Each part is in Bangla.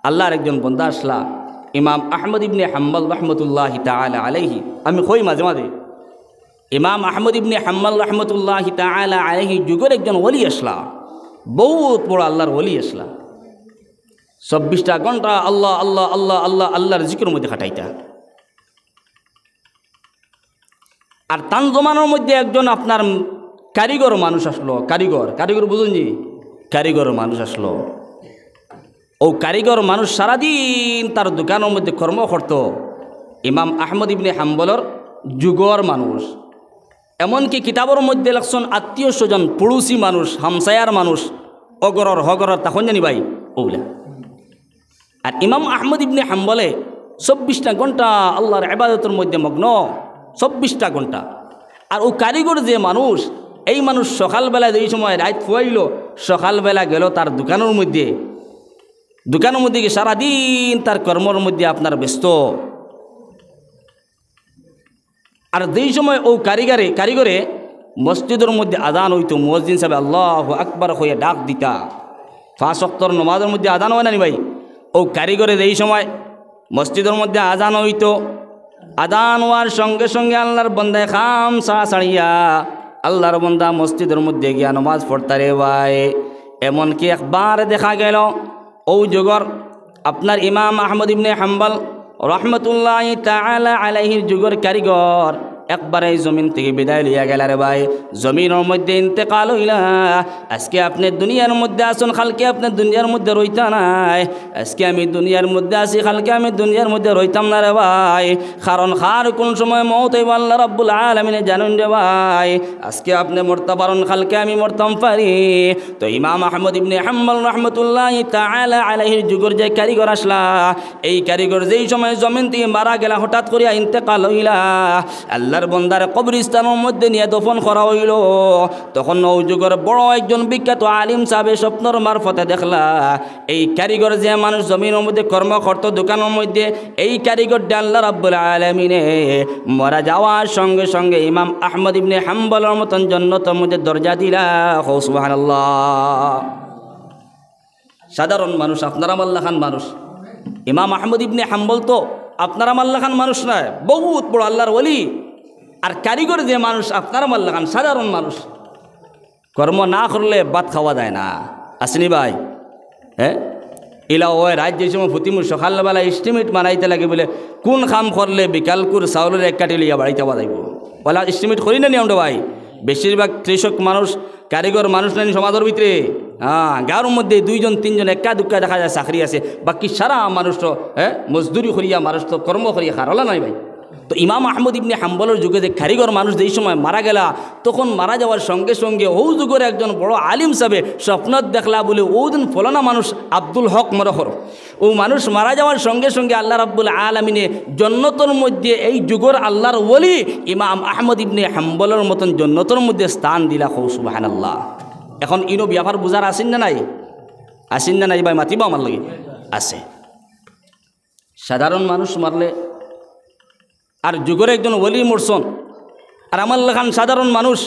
আল্লাহর একজন বন্দা আসলা ইমাম আহমদ ইবনে হাম্বল রহমতুল্লাহি তাআলা আলাইহি, আমি কই মাঝে মাঝে ইমাম আহমদ ইবনে হাম্বল রহমতুল্লাহি তাআলা আলাইহি যুগের একজন ওলি আসলা, বহুত বড় আল্লাহর ওলি আসলা। 24টা ঘন্টা আল্লাহ আল্লাহ আল্লাহ আল্লাহ আল্লাহর জিকিরের মধ্যে কাটাইতা। আর তান জমানোর মধ্যে একজন আপনার কারিগর মানুষ আসলো, কারিগর বুঝুন জি, কারিগর মানুষ আসলো। ও কারিগর মানুষ সারাদিন তার দোকানের মধ্যে কর্ম করত। ইমাম আহমদ ইবনে হাম্বলর যুগর মানুষ, এমনকি কিতাবের মধ্যে লেখছেন আত্মীয় স্বজন পড়োশি মানুষ, হামসায়ার মানুষ, অগরর হগরর তখন জানি ভাই ওগুলা। আর ইমাম আহমদ ইবনে হাম্বলে 24টা ঘন্টা আল্লাহর ইবাদতের মধ্যে মগ্ন, 24টা ঘন্টা। আর ও কারিগর যে মানুষ, এই মানুষ সকালবেলা যেই সময় রাত ফুয়াইল, সকালবেলা গেল তার দোকানের মধ্যে গিয়ে সারাদিন তার কর্মর মধ্যে আপনার ব্যস্ত। আর যেই সময় ও কারিগরে মসজিদের মধ্যে আজান হইতো, মুয়াজ্জিন সাহেব আল্লাহু আকবার হয়ে ডাক দিতা, 5 ওয়াক্তের নামাজের মধ্যে আজান হয় না নি ভাই। ও কারিগরে যেই সময় মসজিদের মধ্যে আজান হইতো, আজান হওয়ার সঙ্গে সঙ্গে আল্লাহর বন্দায় খামসা ছাড়িয়া আল্লাহর বন্দা মসজিদের মধ্যে গিয়া নামাজ পড়তারে ভাই। এমনকি একবার দেখা গেল ও যুগর আপনার ইমাম আহমদ ইবনে হাম্বল রহমতুল্লাহি তাআলা আলাইহির যুগর কারিগর একবারে জমিন থেকে বিদায় লইয়া গেল রে ভাই, জমিনের মধ্যে ইন্তেকাল হইলা। আজকে আপনি দুনিয়ার মধ্যে আসুন, কালকে আপনি দুনিয়ার মধ্যে রইতা নাই। আজকে আমি দুনিয়ার মধ্যে আসি, কালকে আমি দুনিয়ার মধ্যে রইতাম না রে ভাই। কারণ কোন সময় মওত হইব আল্লাহ রাব্বুল আলামিন জানেন রে ভাই। আজকে আপনি মরতে পারেন, কালকে আমি মরতাম পারি। তো ইমাম আহমদ ইবনে হাম্বল রহমতুল্লাহি তাআলা আলাইহির যুগর যে কারিগর আসলা, এই কারিগর যেই সময় জমিন থেকে মারা গেলা, হঠাৎ করিয়া ইন্তেকাল হইলা, আল্লাহর বন্দার কবরস্থানের মধ্যে নিয়ে দফন করা হইল। তখন ওই যুগের বড় একজন বিখ্যাত আলিম সাহেব স্বপ্নর মারফতে দেখলা, এই কারিগর যে মানুষ জমিনের মধ্যে কর্ম করত দোকানের মধ্যে, এই কারিগর আল্লাহ রাব্বুল আলামিনে মারা যাওয়ার সঙ্গে সঙ্গে ইমাম আহমদ ইবনে হাম্বলের মতন জান্নাতের মধ্যে দরজা দিলা। সুবহানাল্লাহ। সাধারণ মানুষ, আপনারা মাল্লা খান মানুষ। ইমাম আহমদ ইবনে হাম্বল তো আপনারা মাল্লা খান মানুষ নয়, বহুত বড় আল্লাহর ওলি। আর কারিগর যে মানুষ আপনারা মাল্লা খান সাধারণ মানুষ। কর্ম না করলে ভাত খাওয়া যায় না, আসেনি ভাই? হ্যাঁ, ইলা ওই রাজ্য যে সময় ফুতিমুর সকালবেলা এস্টিমেট বানাইতে লাগে বলে কোন কাম করলে বিকালকুর চাউলের 1 কাটি লইয়া বাড়িতে পাওয়া যাইব, বলা এস্টিমেট করি না নি আমরা ভাই। বেশিরভাগ কৃষক মানুষ, কারিগর মানুষ নাই সমাজের ভিতরে। গাঁর মধ্যে 2জন 3জন একা দুক্কা দেখা যায় চাকরি আছে, বাকি সারা মানুষ তো মজদুরি করিয়া, মানুষ তো কর্ম করিয়া খারলা নাই ভাই। তো ইমাম আহমদ ইবনে হাম্বলের যুগে যে কারিগর মানুষ যেই সময় মারা গেলা, তখন মারা যাওয়ার সঙ্গে সঙ্গে ও যুগের একজন বড় আলিম সাহেব স্বপ্নত দেখলা বলে ও দিন ফলানা মানুষ আব্দুল হক মরহর, ও মানুষ মারা যাওয়ার সঙ্গে সঙ্গে আল্লাহ রাব্বুল আলামিনে জান্নাতের মধ্যে এই যুগের আল্লাহর ওলি ইমাম আহমদ ইবনে হাম্বলের মতন জান্নাতের মধ্যে স্থান দিলা। সুবহানাল্লাহ। এখন ইনো ব্যাপার বুঝার আসেন না নাই? আসেন না নাই ভাই? মাতিবা আমার লাগে আছে। সাধারণ মানুষ মারলে আর যুগের একজন ওলি মরসন, আর আমার লেখান সাধারণ মানুষ।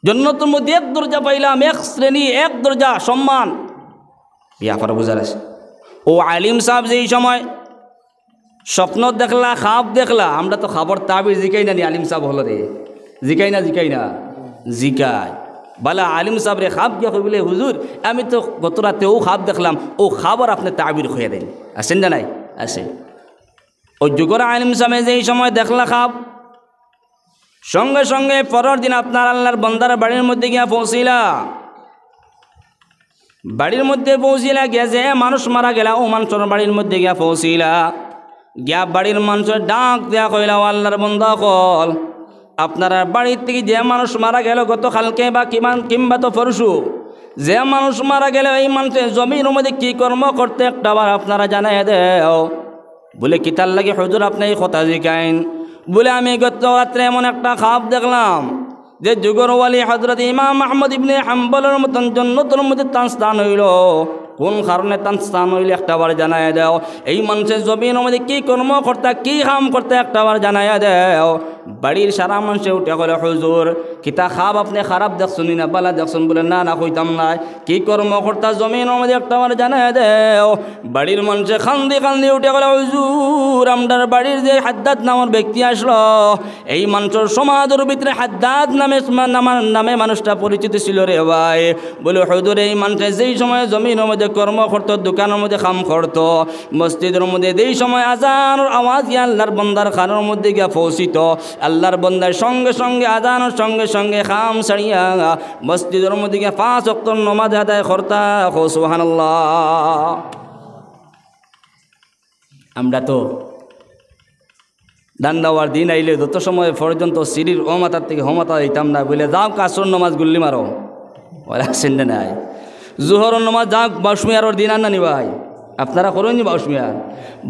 জান্নাতের মধ্যে 1 দরজা পাইলাম, 1 শ্রেণী, 1 দরজা সম্মান। ব্যাপার বুঝার আছে। ও আলিম সাহেব যেই সময় স্বপ্ন দেখলা, খাব দেখলা, আমরা তো খাবার তাবির জিকাই না নি, আলিম সাহেব হলো রে জিকাই না জিকাই বালা আলিম সাহেব রে খাব গিয়া বলে হুজুর আমি তো গত রাতে ও খাব দেখলাম, ও খাবার আপনি তাবির হয়ে দেন। আসেন না নাই? আছে। ও যুগর আলিম সাহেব যেই সময় দেখলা খাব, সঙ্গে সঙ্গে পরের দিন আপনার আল্লাহর বন্দার বাড়ির মধ্যে গিয়া পৌঁছিলা। বাড়ির মধ্যে পৌঁছিলা গিয়া যে মানুষ মারা গেলা, ও মানুষের বাড়ির মধ্যে গিয়া পৌঁছিলা। গিয়া বাড়ির মানুষের ডাক দেয়া কইলা, আল্লাহর বন্দা কল আপনার বাড়ির থেকে যে মানুষ মারা গেল গত কালকে বা কিংবা তো পরশু, যে মানুষ মারা গেল এই মানুষের জমির মধ্যে কি কর্ম করতে একটাবার আপনারা জানাই দেও। বলে কিতার লাগে হুজুর আপনি এই কথা জিকাইন? বলে আমি গত রাত্রে এমন একটা খাব দেখলাম যে যুগর ওয়ালি হযরত ইমাম আহমদ ইবনে হাম্বলের মতন জান্নাতের মধ্যে তার স্থান হইল। কোন কারণে তার স্থান হইলে একটাবার জানাই দাও। এই মানুষের জমির মধ্যে কি কর্ম করতে, কি কাম করতে একটাবার জানাই দাও। বাড়ির সারা মানুষে উঠে বলে হুজুর কিতা খাব আপনি খারাপ দেখছেন না বালা দেখছেন? বলে না না কইতাম না। কি কর্মকর্তা জমিনের মধ্যে একটা আমার জানাই দেও। বাড়ির মানুষে খান্দি খান্দি উঠে বলে হুজুর আমরার বাড়ির যে হাদ্দাদ নামের ব্যক্তি আসলো, এই মানুষের সমাজের ভিতরে হাদ্দাদ নামে মানুষটা পরিচিত ছিল রে ভাই। বলে হুজুর এই মানুষটা যেই সময় জমিনের মধ্যে কর্ম করতো, দোকানের মধ্যে কাম করতো, মসজিদের মধ্যে যেই সময় আজানের আওয়াজ আল্লাহর বন্দার খানের মধ্যে গিয়া পৌঁছিত, আল্লাহর বন্দার সঙ্গে সঙ্গে আজানের সঙ্গে সঙ্গে খাম ছাড়িয়া মসজিদের মধ্যে গিয়া 5 ওয়াক্ত নামাজ আদায় করতা। সুবহানাল্লাহ। আমরা তো দান দেওয়ার দিন আইলে যত সময় পর্যন্ত সিঁড়ির ও মাথার থেকে হমাতা দিতাম না। বলে যাও কাসর নামাজ গুল্লি মারো, ওরা সেন্ডে নাই। জোহর নামাজ যাও বাউসমিয়ার দিন আন না নি ভাই, আপনারা করেন নি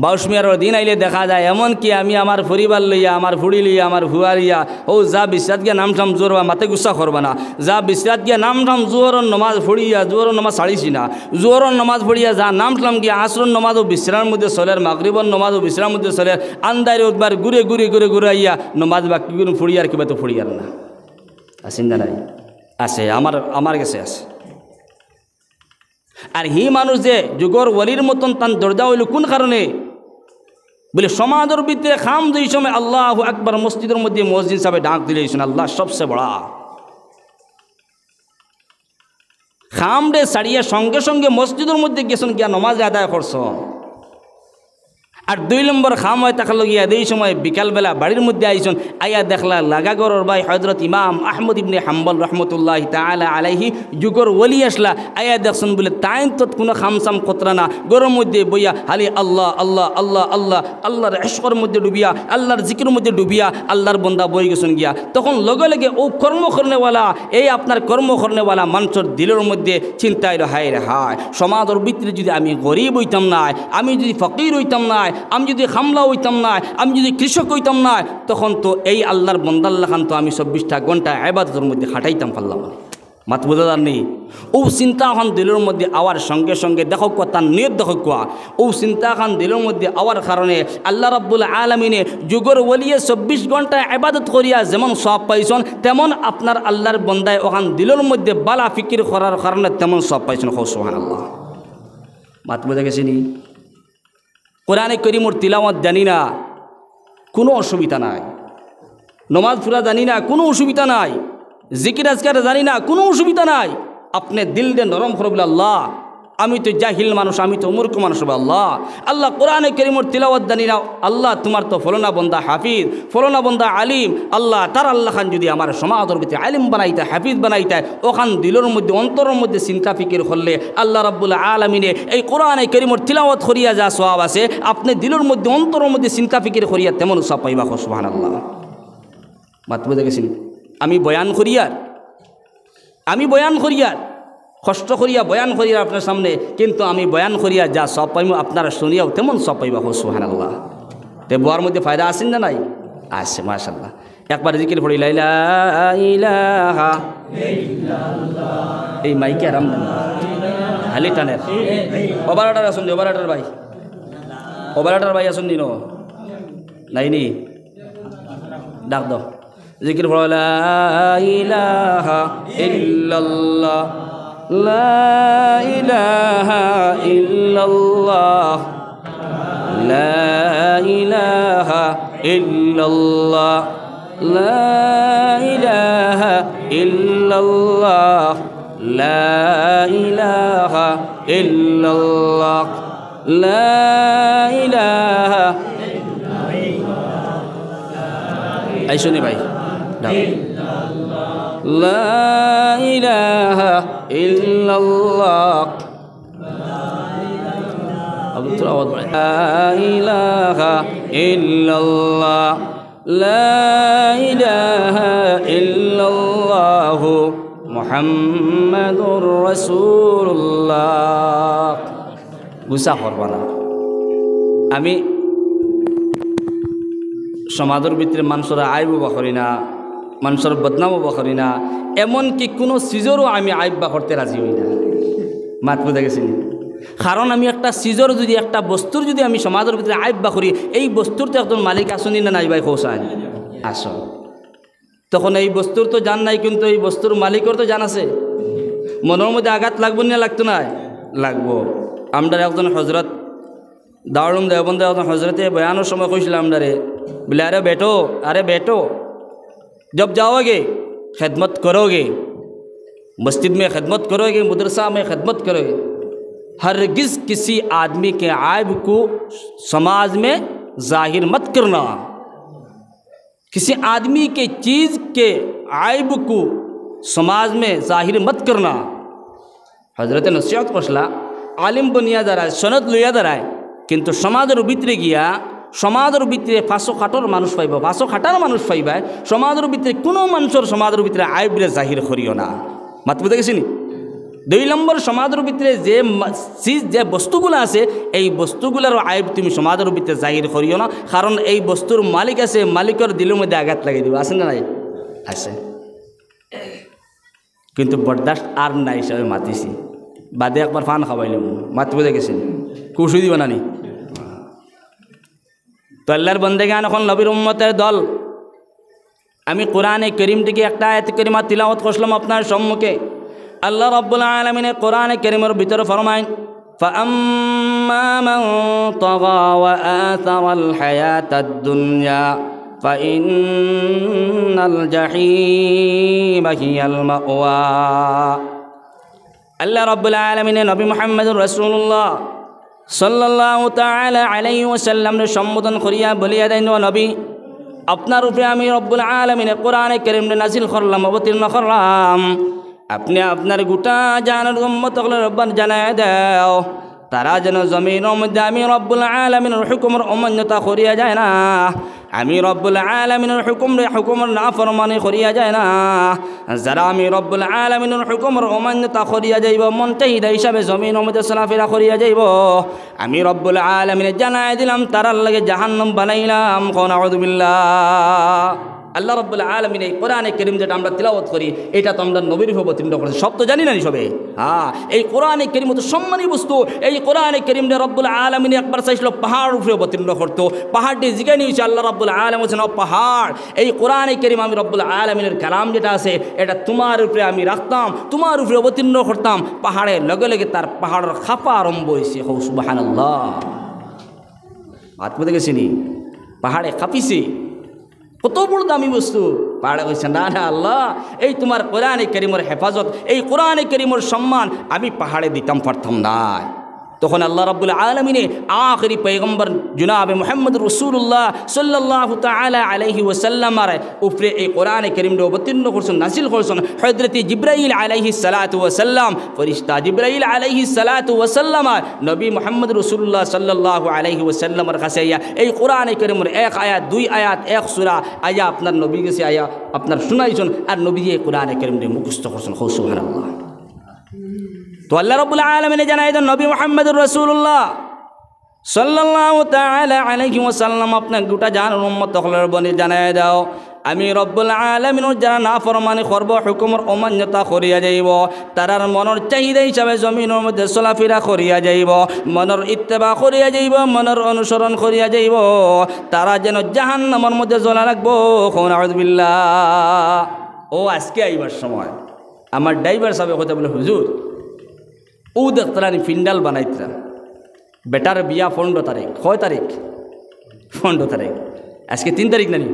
বাউসমিয়ার দিন আইলে দেখা যায় এমন কি আমি আমার পরিবার লইয়া, আমার ফুড়ি লইয়া, আমার ভুয়া লইয়া ও যা বিশ্রাত গিয়া নামঠাম জোর বা মাতে গুসা করবা না, যা বিশ্রাত গিয়া নামঠাম জোহর নমাজ ফুড়িয়া, জোহর নমাজ ছাড়িছি না, জোহর নমাজ ফুড়িয়া যা নামঠাম গিয়া আসর নমাজও বিশ্রামের মধ্যে চলের, মাগরিবর নমাজও বিশ্রামের মধ্যে চলের, আন্দারে একবার ঘুরে ঘুরে ঘুরে ঘুরে আইয়া নমাজ বা কি কোনো ফুড়িয়ার কিবা তো ফুড়িয়ার না। আসেন না নাই? আছে, আমার কাছে আছে। আর হি মানুষ যে যুগর ওলির মতন তান দরজা হইল কোন কারণে? বলে সমাজের ভিতরে খাম যেই সময় আল্লাহু আকবার মসজিদের মধ্যে মসজিদ সাহেব ডাক দিলে আল্লাহ সবচেয়ে বড় খাম রে সারিয়া সঙ্গে সঙ্গে মসজিদের মধ্যে গেছেন গিয়া নমাজ আদায় করছ। আর 2 নম্বর খাম হয় তাকে লগিয়া এই সময় বিকালবেলা বাড়ির মধ্যে আইসন, আইয়া দেখলা লাগাগরের ভাই হযরত ইমাম আহমদ ইবনে হাম্বল রহমতুল্লাহি তাআলা আলাইহি যুগর ওলি আসলা, আইয়া দেখছেন বলে তাইন তো কোনো খামসাম কতরা না, গরম মধ্যে বইয়া হালি আল্লাহ আল্লাহ আল্লাহ আল্লাহ আল্লাহর ইশকের মধ্যে ডুবিয়া, আল্লাহর জিকিরের মধ্যে ডুবিয়া আল্লাহর বন্দা বই গেছেন গিয়া। তখন লগে লগে ও কর্ম করনেওয়ালা, এই আপনার কর্ম করনেওয়ালা মানুষের দিলের মধ্যে চিন্তা এলো হায় রে হায়, সমাজের ভিতরে যদি আমি গরিব হইতাম না, আমি যদি ফকির হইতাম না, আমি যদি খামলা হইতাম না, আমি যদি কৃষক হইতাম না, তখন তো এই আল্লাহর বন্দাল্লাহ খান তো আমি 24টা ঘন্টা ইবাদতের মধ্যে খাটাইতাম পারলাম না। মাত বোঝাদার নেই। ও চিন্তা খান দিলের মধ্যে আওয়ার সঙ্গে সঙ্গে দেখো তার নিয়ত দেখো কোয়া, ও চিন্তা খান দিলের মধ্যে আওয়ার কারণে আল্লাহ রাব্বুল আলামিনে যুগর ওলিয়ে 24 ঘন্টা ইবাদত করিয়া যেমন সব পাইছেন, তেমন আপনার আল্লাহর বন্দায় ওখান দিলের মধ্যে বালা ফিকির করার কারণে তেমন সব পাইছেন। সুবহানাল্লাহ। মাত বোঝা গেছে নি? কোরআনে করিমর তিলাওয়াত জানি না, কোনো অসুবিধা নাই। নমাজ পুরা জানি না, কোনো অসুবিধা নাই। জিকির আজকার জানি না, কোনো অসুবিধা নাই। আপনি দিল দিয়ে নরম করবেন, আল্লাহ আমি তো জাহিল মানুষ, আমি তো মূর্খ মানুষ, আল্লাহ আল্লাহ কোরআনে করিমর তিলাওয়াত জানি না, আল্লাহ তোমার তো ফলনা বন্দা হাফিজ, ফলনা বন্দা আলিম, আল্লাহ তার আল্লাহ খান যদি আমার সমাজের ভিতরে আলিম বানাইতে, হাফিজ বানাইতে, ওখান দিলের মধ্যে অন্তরের মধ্যে চিন্তা ফিকির করলে আল্লাহ রাব্বুল আলামিনে এই কোরআনে করিমর তিলাওয়াত করিয়া যা সওয়াব আছে, আপনি দিলের মধ্যে অন্তরের মধ্যে চিন্তা ফিকির করিয়া তেমন সওয়াব পাইবা। সুবহানাল্লাহ। মাত বুঝে গেছেন? আমি বয়ান করিয়ার কষ্ট করিয়া বয়ান করিয়া আপনার সামনে, কিন্তু আমি বয়ান করিয়া যা সব পাইব আপনারা শুনিয়াও তেমন সব পাইবা। সুবহানাল্লাহ। তে বোয়ার মধ্যে ফায়দা আছেন না নাই? আছে, মাশাআল্লাহ। একবার জিকির পড়ি লা ইলাহা ইল্লাল্লাহ। এই মাইকে আরাম দেন, হালি টানের ওভারঅর্ডার আসুন, ওভারঅর্ডার ভাই, ওভারঅর্ডার ভাই আসুন দিন নাইনি, ডাক দাও জিকির পড়ো লা ইলাহা ইল্লাল্লাহ, লা ইলাহা ইল্লাল্লাহ, লা ইলাহা ইল্লাল্লাহ, লা ইলাহা ইল্লাল্লাহ, লা ইলাহা ইল্লাল্লাহ, লা ইলাহা। এই শুনি ভাই, লা ইলাহা ইল্লাল্লাহ, লা ইলাহা ইল্লাল্লাহ, লা ইলাহা ইল্লাল্লাহ, মুহাম্মাদুর রাসূলুল্লাহ। গুসা করবা না। আমি সমাজের ভিতরে মানুষের আইব বা করি না, মানুষের বদনামও বা করি না, এমনকি কোনো সিজরও আমি আইব বা করতে রাজি হই না। মাত বুঝে গেছি? কারণ আমি একটা সিজর যদি, একটা বস্তুর যদি আমি সমাজের ভিতরে আইব বা করি, এই বস্তুর তো একজন মালিক আসুনি না নাই ভাই? খোসান আসো। তখন এই বস্তুর তো জান নাই, কিন্তু এই বস্তুর মালিকের তো জান আছে। মনের মধ্যে আঘাত লাগবো না লাগতো না? লাগবো। আমরা একজন হজরত দারুম দেবন্দে একজন হজরতে বয়ানোর সময় কইছিলাম আমরারে, বলে अरे बेटो जब जाओगे खिदमत करोगे, मस्जिद में खिदमत करोगे, मदरसा में खिदमत करोगे, हरगिज़ किसी आदमी के आयब को समाज में जाहिर मत करना। किसी आदमी के चीज़ के आयब को समाज में जाहिर मत करना। हजरत नसीहत करला आलिम बनिया दाঁড়ায়, সনদ লইয়া দাঁড়ায়, কিন্তু সমাজের ভিতরে গিয়া সমাজের ভিতরে 500 মানুষ পাইব, 500 মানুষ পাইবা, সমাজের ভিতরে কোনো মানুষের সমাজের ভিতরে আইবরে জাহির করিও না। মাত বুঝে গেছিনি? 2 নম্বর, সমাজের ভিতরে যে চিজ যে বস্তুগুলো আছে এই বস্তুগুলোর আইব তুমি সমাজের ভিতরে জাহির করিও না, কারণ এই বস্তুর মালিক আছে, মালিকের দিলের মধ্যে আঘাত লাগিয়ে দিব। আছে না নাই? আছে। কিন্তু বরদাস্ত আর নাই হিসাবে মাতিছি, বাদে একবার ফান খাওয়াইলাম। মাত বুঝে গেছেন? কুশু দিব নানি। তো আল্লাহর বন্দেগান এখন নবীর উম্মতের দল। আমি কোরআনে করিম থেকে একটা আয়াত করিমা তিলাওয়াত করলাম আপনার সম্মুখে। আল্লাহ রাব্বুল আলামিনের কোরআনে করিমের ভিতরে ফরমায়, ফাআম্মা মান তাগা ওয়া আথারাল হায়াতাদ দুনিয়া ফাইন্নাল জাহিমা হিয়াল মাওয়া। আল্লাহ রাব্বুল আলামিনের নবী মুহাম্মদুর রাসূলুল্লাহ সাল্লাল্লাহু তাআলা আলাইহি ওয়াসাল্লামের সম্বোধন করিয়া বলিয়া দেন, নবী আপনার উপরে আমি রব্বুল আলামিনের কোরআনে কারীম নাযিল করলাম, অবতীর্ণ করলাম, আপনি আপনার গোটা জানার উম্মতকে রব্বান জানায় দাও, তারা যেন জমিনের মধ্যে আমি রব্বুল আলামিনের হুকুমের অমান্যতা করিয়া যায় না, আমি রব্বুল আলামিনের হুকুমের নাফরমানি করিয়া যায় না। যারা আমি রব্বুল আলামিনের হুকুমের অমান্যতা করিয়া যাইব, মুনতাহিদা হিসাবে জমিনের মধ্যে চলাফেরা করিয়া যাইব, আমি রব্বুল আলামিনে জানাই দিলাম তারার লাগে জাহান্নাম বানাইলাম। আউযু বিল্লাহ। আল্লাহ রাব্বুল আলামিন এই কোরআনে কারীম যেটা আমরা তিলাওয়াত করি, এটা তো আমরা নবীর উপর অবতীর্ণ করেছি, সব তো জানি না সবে। এই কোরআনে কারীম তো সম্মানী বস্তু। এই কোরআনে কারীম রব্বুল আলামিন একবার চাইছিল পাহাড় উপরে অবতীর্ণ করতো, পাহাড়টি জিজ্ঞানি হয়েছে আল্লাহ রাব্বুল আলামিন বলছেন, পাহাড় এই কোরআনে কারীম আমি রব্বুল আলামিনের কালাম যেটা আছে এটা তোমার উপরে আমি রাখতাম, তোমার উপরে অবতীর্ণ করতাম, পাহাড়ের লগে লগে তার পাহাড়ের খাপা আরম্ভ হয়েছে। সুবহানাল্লাহ। হাত পেতে গেছিনি, পাহাড়ে কাঁপিছে, কত বড় দামি বস্তু। পাহাড়ে কইছে না না আল্লাহ, এই তোমার কোরআনে কারীমের হেফাজত, এই কোরআনে কারীমের সম্মান আমি পাহাড়ে দিতাম পারতাম না। তখন আল্লাহ রাব্বুল আলামিনে আখিরি পয়গম্বর জনাবে মুহাম্মদ রাসূলুল্লাহ সাল্লাল্লাহু তাআলা আলাইহি ওয়াসাল্লামের উপরে এই কোরআনে কারীমটা অবতীর্ণ করছেন, নাযিল করছেন। হযরত জিবরাইল আলাইহিস সালাতু ওয়াসাল্লাম, ফেরেশতা জিবরাইল আলাইহিস সালাতু ওয়াসাল্লাম নবী মুহাম্মদ রাসূলুল্লাহ সাল্লাল্লাহু আলাইহি ওয়াসাল্লামের কাছে আইয়া এই কোরআনে কারীমের এক আয়াত, 2 আয়াত, এক সূরা আয়া আপনার নবী কাছে আয়া আপনার শুনাইছেন, আর নবী এই কোরআনে কারীমটা মুখস্থ করছেন। সুবহানাল্লাহ। তো আল্লাহ রাব্বুল আলামিন জানায় দেন, নবী মুহাম্মদুর রাসূলুল্লাহ সাল্লাল্লাহু তাআলা আলাইহি ওয়াসাল্লাম আপনার গোটা জানার উম্মত হলের বনি জানায় দাও, আমি রব্বুল আলামিনের যারা নাফরমানি করব, হুকুমের অমান্যতা করিয়া যাইব, তারার মনের চাহিদা হিসাবে জমিনের মধ্যে চলাফেরা করিয়া যাইব, মনের ইত্তেবা করিয়া যাইব, মনের অনুসরণ করিয়া যাইব, তারা যেন জাহান্নামের মধ্যে জ্বলা রাখবো। আউযু বিল্লাহ। ও আজকে আইবার সময় আমার ড্রাইভার সাহেব কথা বলে, হুজুর ও দেখতারানি ফিন্ডাল বানাইতরা, বেটার বিয়া 15 তারিখ, 6 তারিখ 15 তারিখ, আজকে 3 তারিখ নানি,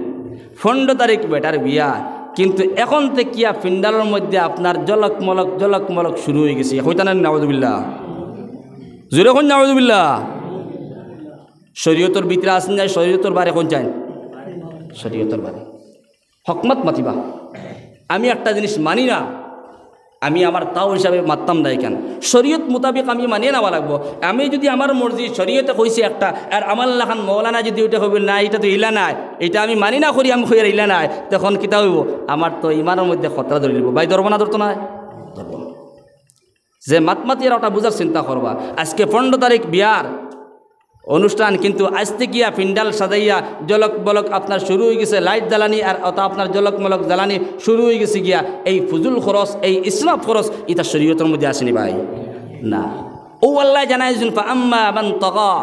15 তারিখ বেটার বিয়া, কিন্তু এখন থেকে ফিন্ডালের মধ্যে আপনার জলক মলক শুরু হয়ে গেছে। হইতানা নাউযুবিল্লাহ, জোরে কোন নাউযুবিল্লাহ। শরীয়তর ভিতরে আসেন যায়, শরীয়তর বারে কোন চাই, শরীয়তর বারে হকমত মাতিবা। আমি একটা জিনিস মানি না, আমি আমার তাও হিসাবে মানতাম না, কেন শরীয়ত মোতাবেক আমি মানিয়ে নেওয়া লাগবো। আমি যদি আমার মর্জি শরীয়তে কইছে একটা, আর আমার লাখান মৌলানা যদি ওইটা হইব না, এটা তো ইলা নাই, এটা আমি মানি না করি, আমি হইয়ার ইলা নাই, তখন কিতা হইব, আমার তো ইমানের মধ্যে খতরা ধরে লিব। ভাই ধরবো না, ধরতো না, ধরব। যে মাতমাতির ওটা বুঝার চিন্তা করবা। আজকে 15 তারিখ বিয়ার অনুষ্ঠান, কিন্তু আজ থেকে ফিন্ডাল সাজাইয়া জলক বলক আপনার শুরু হয়ে গেছে, লাইট জ্বালানি আর অত আপনার জলক মলক জ্বালানি শুরু হয়ে গেছে গিয়া। এই ফুজুল খরচ, এই ইসরাফ খরচ, এটা শরীয়তের মধ্যে আসেনি ভাই, না। ও আল্লাহ জানাইছেন, ফাআম্মা মান তাগা,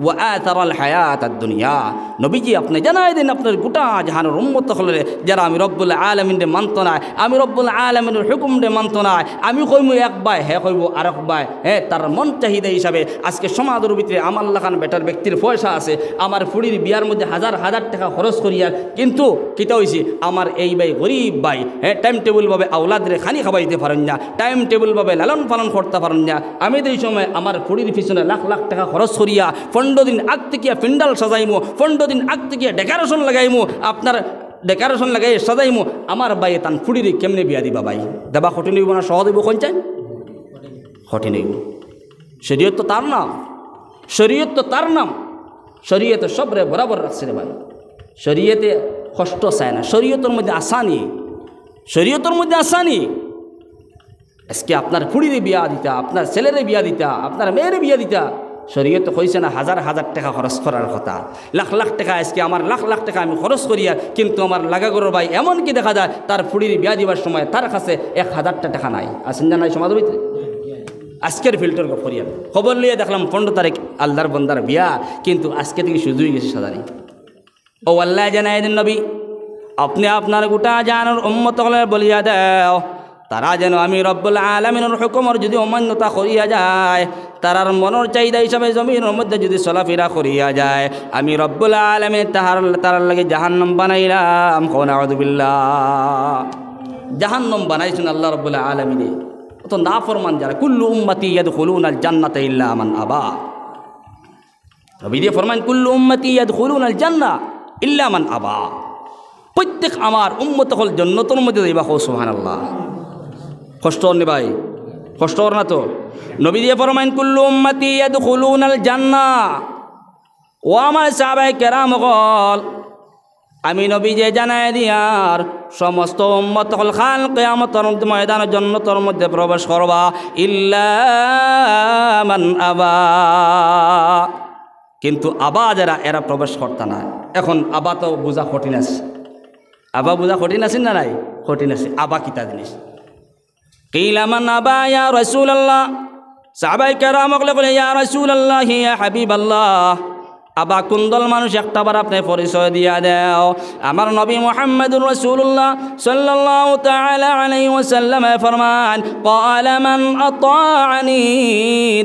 ওয়া আতারাল হায়াতাদ দুনিয়া। নবীজি আপনি জানাই দিন আপনার গোটা জাহানের উম্মত হলে যারা আমি রব্বুল আলামিনরে মানত না, আমি রব্বুল আলামিনের হুকুমরে মানত না, আমি কইমু এক বাই হে কইব আরেক বাই, তার মন চাহিদা হিসাবে আজকে সমাজের ভিতরে আমার লাখান বেটার ব্যক্তির পয়সা আছে, আমার ফুড়ির বিয়ার মধ্যে হাজার হাজার টাকা খরচ করিয়া, কিন্তু কিতা হয়েছে আমার এই ভাই গরিব ভাই টাইম টেবিলভাবে আওলাদরে খানি খাওয়াইতে পারেন না, টাইম টেবিলভাবে লালন পালন করতে পারেন না। আমি তো এই সময় আমার ফুড়ির পিছনে লাখ লাখ টাকা খরচ করিয়া 15 দিন আগ থেকে প্যান্ডাল সাজাইমু, 15 দিন আগ থেকে ডেকোরেশন লাগাইমু, আপনার ডেকোরেশন লাগাই সাজাইমু, আমার ভাই তান ফুড়ির কেমনে বিয়া দিবা ভাই? দেবা কঠিন হইব না সহজ হইব? কোন চাই কঠিন হইব। শরীয়ত তো তার নাম, শরীয়ত তো তার নাম, শরীয়তে সবরে বরাবর রাখছে রে ভাই। শরীয়তে কষ্ট চায় না, শরীয়তের মধ্যে আসানি, শরীয়তের মধ্যে আসানি। আজকে আপনার ফুড়িরে বিয়া দিতা, আপনার ছেলেরে বিয়া দিতা, আপনার মেয়েরে বিয়া দিতা, শরীয়তে কইছে না হাজার হাজার টাকা খরচ করার কথা, লাখ লাখ টাকা। আজকে আমার লাখ লাখ টাকা আমি খরচ করিয়া, কিন্তু আমার লাগাগর ভাই এমনকি দেখা যায় তার ফুড়ির বিয়া দিবার সময় তার কাছে 1000 টাকা নাই। আসেন না নাই সমাজের ভিতরে? আজকের ফিল্টার করিয়া খবর লিয়ে দেখলাম 15 তারিখ আল্লাহর বন্দার বিয়া, কিন্তু আজকে থেকে শুধুই গেছে সাজানি। ও আল্লাহ জানাই দিন নবী আপনি আপনার গোটা জানার উম্মত হলে বলিয়া দেও, তারা যেন আমি রব্বুল আলামিনের হুকুমর যদি অমান্যতা করিয়া যায়, তারার মনের চাহিদা হিসাবে জমিনের মধ্যে যদি চলাফেরা করিয়া যায়, আমি রব্বুল আলামিন তারার লাগে জাহান্নাম বানাইলাম। নাউযু বিল্লাহ, জাহান্নাম বানাইছেন আল্লাহ রব্বুল আলামিনে। তো না ফরমান যারা, কুল্লু উম্মতি ইয়াদখুলুনাল জান্নাতা ইল্লা মান আবা। নবী দিয়ে ফরমান কুল্লু উম্মতি ইয়াদখুলুনাল জান্নাহ ইল্লা মান আবা। প্রত্যেক আমার উম্মত হল জান্নাতের মধ্যে যাইবা। সুবহানাল্লাহ। কষ্ট নে ভাই, কষ্ট না তো? নবী দিয়ে ফরমান কুল্লু উম্মতি ইয়াদখুলুনাল জান্নাহ। ও আমার সাহাবায়ে কেরাম হল, আমি নবী যে জানাই দিয়ার সমস্ত উম্মত হল খাল কিয়ামতের ময়দানে জান্নাতের মধ্যে প্রবেশ করবা, ইল্লা মান আবা। কিন্তু আবা যারা এরা প্রবেশ করতে না। এখন আবা তো বোঝা কঠিন আছে, আবা বোঝা কঠিন আছে না নাই? কঠিন আছে। আবা কিতা জিনিস? কিলা মান আবা ইয়া রাসূলুল্লাহ। সাহাবায়ে কেরাম বলে ইয়া রাসূলুল্লাহ ইয়া হাবিবাল্লাহ, আবা কুন্দল মানুষ একটাবার আপনি পরিচয় দিয়া দেও। আমার নবী মুহাম্মদুর রাসূলুল্লাহ সাল্লাল্লাহু তাআলা আলাইহি ওয়াসাল্লাম ফরমান, ক্বালা মান আতাআনি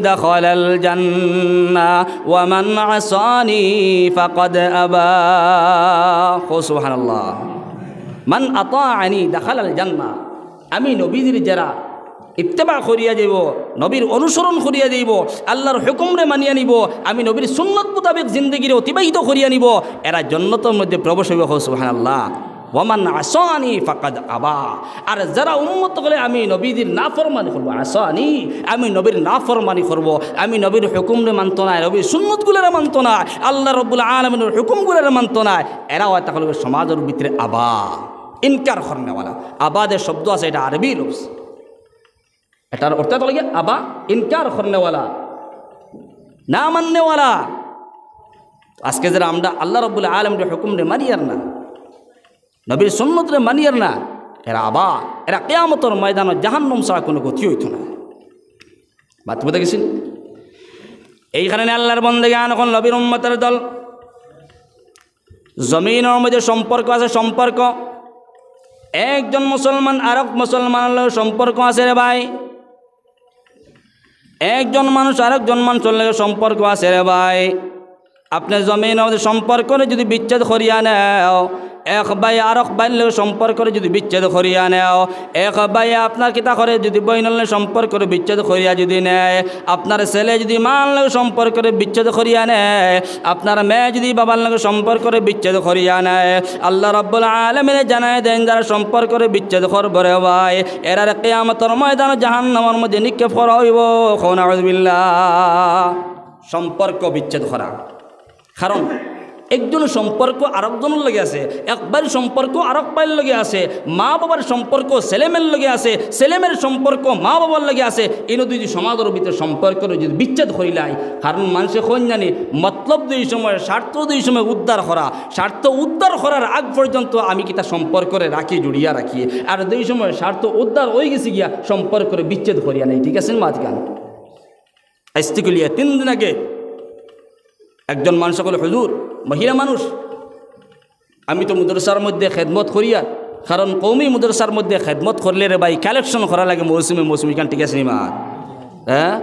দাখালাল জান্নাহ ওয়া মান আসানি ফাকাদ আবা। সুবহানাল্লাহ। মান আতাআনি দাখালাল জান্নাহ। আমি নবীর যারা ইত্তেবা করিয়া যাইব, নবীর অনুসরণ করিয়া যাইব, আল্লাহর হুকুমরে মানিয়া নিব, আমি নবীর সুন্নত মোতাবেক জিন্দগিরে অতিবাহিত করিয়া নিব, এরা জান্নাতের মধ্যে প্রবেশ হইব। সুবহানাল্লাহ। ওয়ামান আসানি ফাকাদ আবা। আর যারা উম্মত হলে আমি নবীর নাফরমানি করবো, আসানি আমি নবীর নাফরমানি করবো, আমি নবীর হুকুমরে মানত না, নবীর সুন্নতগুলোরে মানত না, আল্লাহ রব্বুল আলামিনের হুকুমগুলোরে মানত না, এরাও তাহলে সমাজের ভিতরে আবা, ইনকার করনেওয়ালা। আবাদের শব্দ আছে, এটা আরবি লফজ, এটার অর্থ তো লাগে আবা, ইনকার করনেওয়ালা, না মাননেওয়ালা। আজকে যারা আমরা আল্লাহ রব্বুল আলামিনের হুকুমরে মানিয়ার না, নবীর সুন্নতরে মানিয়ার না, এরা আবা, এরা কিয়ামতের ময়দানে জাহান্নাম ছাড়া কোনো গতি হইত না। বাত বুঝে গেছেন? এইখানে আল্লাহর বন্দেগান এখন নবীর উম্মতের দল, জমিনের মধ্যে সম্পর্ক আছে, সম্পর্ক। একজন মুসলমান আরেক মুসলমানের সম্পর্ক আছে রে ভাই, একজন মানুষ আরেকজন মানুষের লগে সম্পর্ক আছে রে ভাই। আপনি জমিনের মধ্যে সম্পর্ক যদি বিচ্ছেদ করিয়া নেও, এক ভাই আরেক ভাইয়ের লগে সম্পর্ক যদি বিচ্ছেদ করিয়া নেও, এক ভাই আপনার কিতা করে যদি বইনের লগে সম্পর্ক বিচ্ছেদ করিয়া যদি নেয়, আপনার ছেলে যদি মার লগে সম্পর্ক বিচ্ছেদ করিয়া নেয়, আপনার মেয়ে যদি বাবার লগে সম্পর্ক বিচ্ছেদ করিয়া নেয়, আল্লাহ রাব্বুল আলামিন জানায় দেন যারা সম্পর্ক বিচ্ছেদ করবে রে ভাই, এরার কিয়ামতের ময়দানে জাহান্নামের মধ্যে নিক্ষেপ করা হইব। নাউযু বিল্লাহ। সম্পর্ক বিচ্ছেদ করা, কারণ একজন সম্পর্ক আরেকজনের লগে আছে, একবার সম্পর্ক আরেক ভাইয়ের লগে আছে, মা বাবার সম্পর্ক ছেলেমের লগে আছে, ছেলেমের সম্পর্ক মা বাবার লগে আছে। এই দুই সমাজের ভিতরে সম্পর্ক যদি বিচ্ছেদ করিলাই, কারণ মানুষের কোন জানি মতলব দুই সময়, স্বার্থ দুই সময় উদ্ধার করা, স্বার্থ উদ্ধার করার আগ পর্যন্ত আমি কি তা সম্পর্করে রাখি, জুড়িয়া রাখি, আর দুই সময় স্বার্থ উদ্ধার হয়ে গেছে গিয়া সম্পর্করে বিচ্ছেদ করিয়া নেই। ঠিক আছে মাতগান? আজকে 3 দিন আগে একজন মানুষ বলে হুজুর, মহিলা মানুষ, আমি তো মুদরসার মধ্যে খেদমত করিয়া, কারণ কৌমি মুদরসার মধ্যে খেদমত করলে রে ভাই কালেকশন করা লাগে মৌসুমি কান, ঠিক আছে নিমা? হ্যাঁ,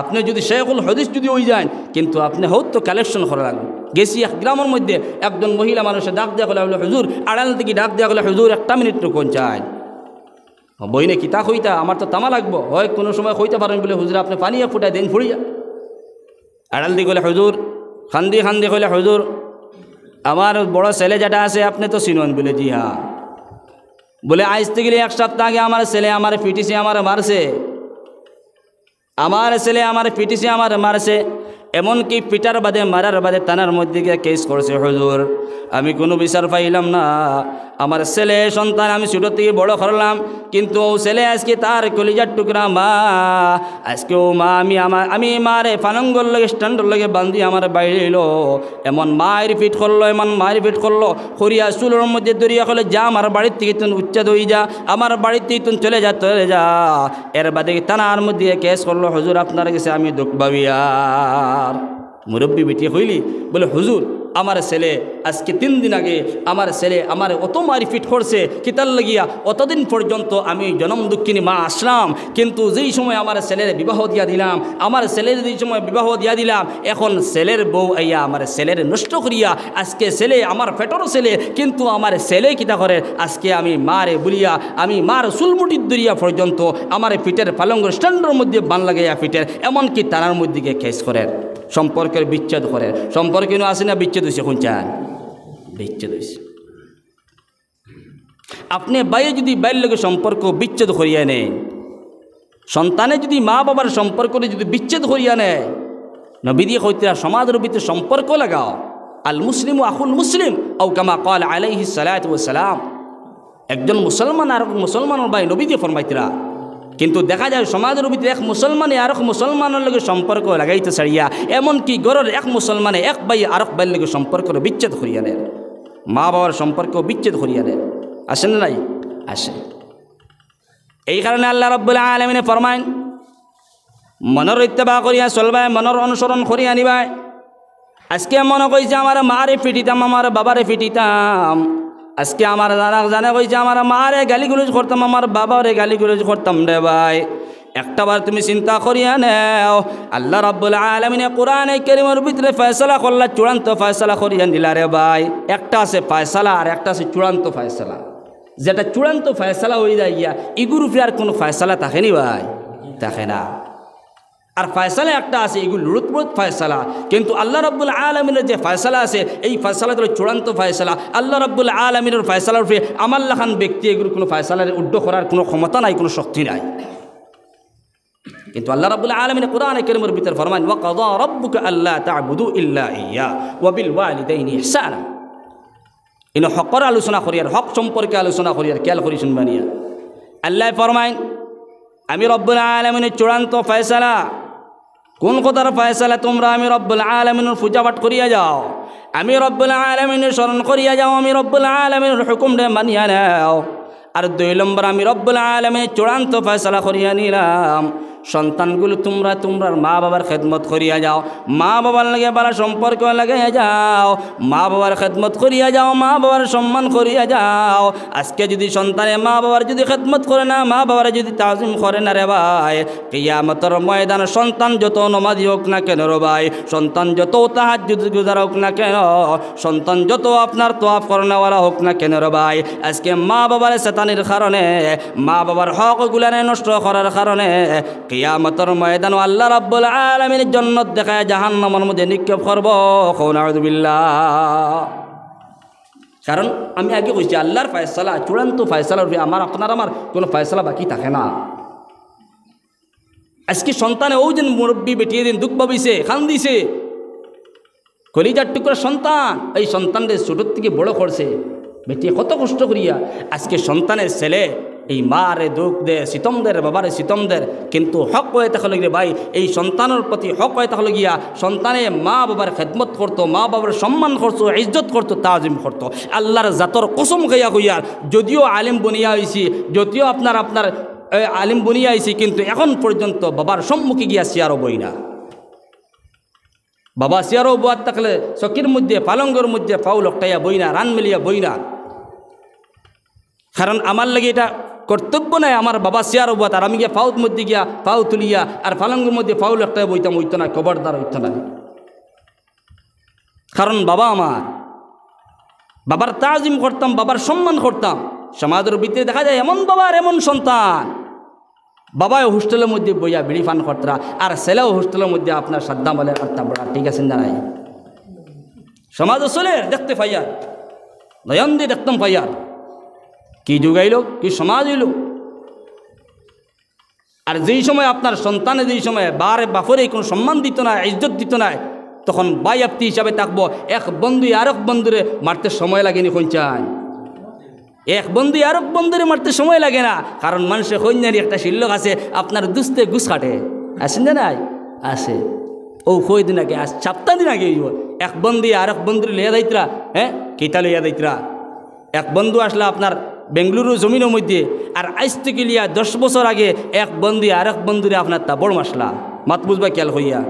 আপনি যদি শেখুল হাদিস যদি হয়ে যান, কিন্তু আপনি হোক তো কালেকশন করা লাগবে। গেছি এক গ্রামের মধ্যে একজন মহিলা মানুষের ডাক দেওয়া হলে হুজুর, আড়াল থেকে ডাক দেওয়া হলে হুজুর একটা মিনিট তো কোন চাই বইনে কিতা হইতা, আমার তো তামা লাগবো, হয় কোনো সময় হইতে পারেন বলে হুজুর আপনি পানি ফুটাই দেন ফুড়িয়া। আড়াল দিকে হলে হুজুর, খান্দি হলে হুজুর আমার বড় ছেলে যেটা আছে আপনি তো চিনন বলে। জি হ্যাঁ। বলে আজ থেকে এক সপ্তাহ আগে আমার ছেলে আমার পিটিসি আমার মারছে, আমার ছেলে আমার পিটিসি আমার মারছে, এমনকি পিটার বাদে মারার বাদে টানার মধ্যে গিয়ে কেস করছে হুজুর। আমি কোনো বিচার পাইলাম না, আমার ছেলে সন্তান আমি ছোটো থেকে বড় করলাম, কিন্তু ও ছেলে আজকে তার কলিজার টুকরা মা, আজকে ও মা আমি মারে ফানঙ্গর লগে স্ট্যান্ডর লগে বান্ধি আমার বাইরে এলো, এমন মায়ের ফিট করলো, এমন মায়ের ফিট করলো, খরিয়া চুলোর মধ্যে দরিয়া করলে যা আমার বাড়ির থেকে তুই উচ্ছেদ হয়ে যা, আমার বাড়ির থেকে তুই চলে যা। এর বাদে টানার মধ্যে কেস করলো হুজুর আপনার কাছে আমি দুঃখ ভাবিয়ার। মুরব্বী বেটি হইলি বলে হুজুর আমার ছেলে আজকে 3 দিন আগে আমার ছেলে আমার অত মারি ফিট করছে, কিতার লাগিয়া অতদিন পর্যন্ত আমি জনম দুঃখিনী মা আসলাম, কিন্তু যেই সময় আমার ছেলের বিবাহ দিয়া দিলাম, আমার ছেলের যেই সময় বিবাহ দিয়া দিলাম, এখন ছেলের বউ আইয়া আমার ছেলের নষ্ট করিয়া, আজকে ছেলে আমার ফেটরও ছেলে, কিন্তু আমার ছেলে কিতা করে আজকে আমি মারে বলিয়া আমি মার চুলমুটির দরিয়া পর্যন্ত আমার ফিটের পালঙ্গর স্ট্যান্ডের মধ্যে বান লাগাইয়া ফিটের, এমনকি তারার মধ্যে গিয়ে কেস করেন, সম্পর্কের বিচ্ছেদ করে। সম্পর্কে আসে না বিচ্ছেদ হয়েছে, এখন চান বিচ্ছেদ হয়েছে। আপনি বাইরে যদি বাইরের লোকের সম্পর্ক বিচ্ছেদ করিয়া নেন, সন্তানে যদি মা বাবার সম্পর্ক যদি বিচ্ছেদ করিয়া নেয়, নবী দিয়ে হইতে সমাজের ভিতরে সম্পর্ক লাগাও। আল মুসলিম আখুল মুসলিম আও কামা ক্বাল আলাইহিস সালাতু ওয়াস সালাম। একজন মুসলমান আর মুসলমানের ভাই নবী দিয়ে ফরমাইতরা, কিন্তু দেখা যায় সমাজের ভিতরে এক মুসলমানে আর এক মুসলমানের লগে সম্পর্ক লাগাইতে ছাড়িয়া, এমনকি গড়ের এক মুসলমানে এক ভাই আর এক ভাইয়ের লগে সম্পর্ক বিচ্ছেদ করিয়া নেন, মা বাবার সম্পর্ক বিচ্ছেদ করিয়া নেন। আসেন না? নাই আসে। এই কারণে আল্লাহ রাব্বুল আলামিন ফরমাইন, মনের ইত্তেবা করিয়া চলবাই, মনের অনুসরণ করিয়া নিবাই। আজকে মনে কইছে আমার মারে ফিটিতাম, আমার বাবারে ফিটিতাম, আজকে আমার জানা কইছে আমার মারে গালিগুলোজ করতাম, আমার বাবারে গালিগুলোজ করতাম রে ভাই। একটাবার তুমি চিন্তা করিয়া নেও, আল্লাহ রাব্বুল আলামিন কোরআনে কারীমের ভিতরে ফয়সালা করলা, চূড়ান্ত ফয়সালা করিয়া দিলা রে ভাই। একটা আছে ফয়সালা আর একটা আছে চূড়ান্ত ফয়সালা। যেটা চূড়ান্ত ফয়সালা হয়ে যায় গিয়া, এগুর উপরে আর কোনো ফয়সালা থাকেনি ভাই, থাকে না। আর ফয়সালা একটা আছে, এগুলো লুটপুট ফয়সালা, কিন্তু আল্লাহ রাব্বুল আলামিনের যে ফয়সালা আছে, এই ফয়সালা হলো চূড়ান্ত ফয়সালা। আল্লাহ রাব্বুল আলামিনের ফয়সালার উপরে আমার লাখান ব্যক্তি এগুলো কোনো ফয়সালার উদ্ধ করার কোনো ক্ষমতা নাই, কোনো শক্তি নাই। কিন্তু আল্লাহ রাব্বুল আলামিন কোরআনে কারীমের ভিতরে ফরমান, ওয়া কাযা রাব্বুকা আল্লা তা'বুদু ইল্লা ইয়্যা ওয়া বিল ওয়ালিদাইনি ইহসানা। ইনো হকের আলোচনা করিয়ার, হক সম্পর্কে আলোচনা করিয়ার, খেয়াল করি শুনবানিয়া। আল্লাহ ফরমাইন, আমি রব্বুল আলামিনের চূড়ান্ত ফয়সালা, কোন কথার ফয়সালা? তোমরা আমি রব্বুল আলামিনের পূজাপাঠ করিয়া যাও, আমি রব্বুল আলামিনের স্মরণ করিয়া যাও, আমি রব্বুল আলামিনের হুকুম রে মানিয়া নাও। আর 2 নম্বর, আমি রব্বুল আলামিনের চূড়ান্ত ফয়সালা করিয়া নিলাম, সন্তানগুলো তোমরা তোমরার মা বাবার খেদমত করিয়া যাও, মা বাবার লাগে ভালো সম্পর্ক লাগাইয়া যাও, মা বাবার খেদমত করিয়া যাও, মা বাবার সম্মান করিয়া যাও। আজকে যদি সন্তানে মা বাবার যদি খেদমত করে না, মা বাবার যদি তাজিম করে না রে ভাই, কিয়ামতের ময়দান সন্তান যত নমাজি হোক না কেন রে ভাই, সন্তান যত তাহাজ্জুদ গুজার হোক না কেন, সন্তান যত আপনার তোয়াফ করনেওয়ালা হোক না কেন রে ভাই, আজকে মা বাবার শয়তানির কারণে, মা বাবার হকগুলানে নষ্ট করার কারণে কিয়ামতের ময়দান আল্লাহ রাব্বুল আলামিন জান্নাত দেখায় জাহান্নামের মধ্যে নিক্ষেপ করব। নাউযু বিল্লাহ। কারণ আমি আগে কইছি আল্লাহর ফয়সালা চূড়ান্ত ফয়সালার উপরে আমার আপনার কোনো ফয়সালা বাকি থাকে না। আজকে সন্তানে ও যেন মুরব্বী বেটিয়ে দিন দুঃখ পাবিছে, খান দিছে, কলিজার টুকরা সন্তান, এই সন্তানদের ছোটোর থেকে বড় করছে, বেটিয়ে কত কষ্ট করিয়া। আজকে সন্তানের ছেলে এই মারে দুঃখ দে, সিতমদের, বাবারে সিতমদের, কিন্তু হক হয়ে থাকলে গিয়ে ভাই এই সন্তানের প্রতি হক হয়ে থাকলে গিয়া সন্তানে মা বাবার খেদমত করতো, মা বাবার সম্মান করতো, ইজ্জত করতো, তাজিম করতো। আল্লাহর জাতর কসম খাইয়া কইয়ার, যদিও আলিম বনিয়া হয়েছি, যদিও আপনার আলিম বনিয়া হয়েছি, কিন্তু এখন পর্যন্ত বাবার সম্মুখে গিয়া চেয়ারও বই না। বাবা চেয়ারও বোয়ার থাকলে চকির মধ্যে পালঙ্গর মধ্যে পাও লকটাইয়া বই না, রান মিলিয়া বই না। কারণ আমার লাগে এটা কর্তব্য নাই, আমার বাবা চেয়ারও বোয়াত আর আমি গিয়া পাউর মধ্যে গিয়া পাও তুলিয়া আর পালঙ্গের মধ্যে পাও লকটাইয়া বইতাম, হইতো না, খবরদার হইতো না। কারণ বাবা আমার, বাবার তাজিম করতাম, বাবার সম্মান করতাম। সমাজের ভিতরে দেখা যায় এমন বাবার এমন সন্তান, বাবাও হোস্টেলের মধ্যে বইয়া বিড়ি পান করতরা আর ছেলেও হোস্টেলের মধ্যে আপনার সাদ্দাম বলে আত্মা বড়া, ঠিক আছে না? নাই সমাজ চলে দেখতে পাইয়ার, নয়ন দিয়ে দেখতাম পাইয়ার, কি যুগাইল, কি সমাজ হইল। আর যেই সময় আপনার সন্তানে যেই সময় বাপরে কোনো সম্মান দিত না, ইজ্জত দিত না, তখন বাই আপতি হিসাবে থাকবো। এক বন্ধু আরেক বন্ধুরে মারতে সময় লাগেনি, কইচান এক বন্ধু আরেক বন্ধুরে মারতে সময় লাগে না। কারণ মানুষের কইনারি একটা শিল্লক আছে, আপনার দুস্তে গুছ কাটে, আসেন না? নাই আছে। ও কই দিন আগে, আজ 7 দিন আগে এক বন্ধু আরেক বন্ধুরে লইয়া যাইতরা, হ্যাঁ কেটা লইয়া যাইতরা। এক বন্ধু আসলে আপনার বেঙ্গলুরু জমিনের মধ্যে, আর আজ থেকে লিয়া 10 বছর আগে এক বন্ধু আরেক বন্ধুরে আপনার তাবড় মাসলা, মাত বুঝবা খেয়াল হইয়া।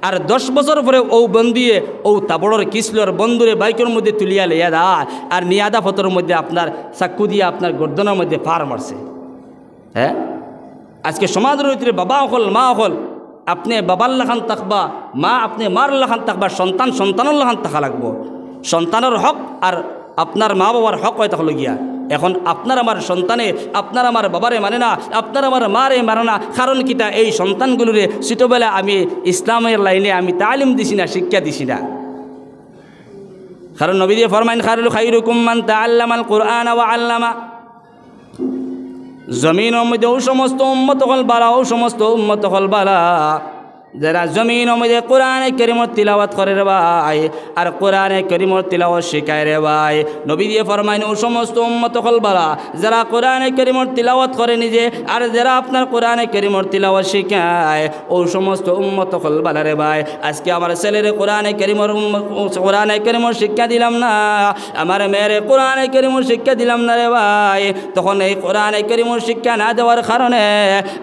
আর 10 বছর পরে ও বন্দিয়ে ও তাবড়ের কিসলোর বন্ধুরে বাইকের মধ্যে তুলিয়া লইয়া দা আর নিয়াদা ফতর মধ্যে আপনার চাকু দিয়ে আপনার গর্দনের মধ্যে ফার মারছে। হ্যাঁ, আজকে সমাজের ভিতরে বাবা হল, মা হল, আপনি বাবার লাখান থাকবা, মা আপনি মার লাখান থাকবা, সন্তান সন্তানের লাখান থাকা লাগবো। সন্তানের হক আর আপনার মা বাবার হক হয় তাহলে গিয়া। এখন আপনার আমার সন্তানে আপনার আমার বাবারে মানে না, আপনার আমার মারে মানে না। কারণ কিটা, এই সন্তানগুলোরে ছোটোবেলা আমি ইসলামের লাইনে আমি তালিম দিছি না, শিক্ষা দিছি না। কারণ নবী দিয়ে ফরমাইন খায়রুকুম মান তাআল্লামাল কুরআন ওয়া আল্লামা। জমিনের মধ্যে ও সমস্ত উম্মত হল বালা, ও সমস্ত উম্মত হল বালা যারা জমিনের মধ্যে কোরআনে কারীমের তিলাওয়াত করে রে ভাই, আর কোরআনে কারীমের তিলাওয়াত শেখায় রে ভাই। নবী দিয়ে ফরমাইন ও সমস্ত উম্মত হল বালা যারা কোরআনে কারীমের তিলাওয়াত করে নিজে, আর যারা আপনার কোরআনে কারীমের তিলাওয়াত শেখায়, ও সমস্ত উম্মত হল বালা রে ভাই। আজকে আমার ছেলেরে কোরআনে কারীমের শিক্ষা দিলাম না, আমার মেয়েরে কোরআনে কারীমের শিক্ষা দিলাম না রে ভাই, তখন এই কোরআনে কারীমের শিক্ষা না দেওয়ার কারণে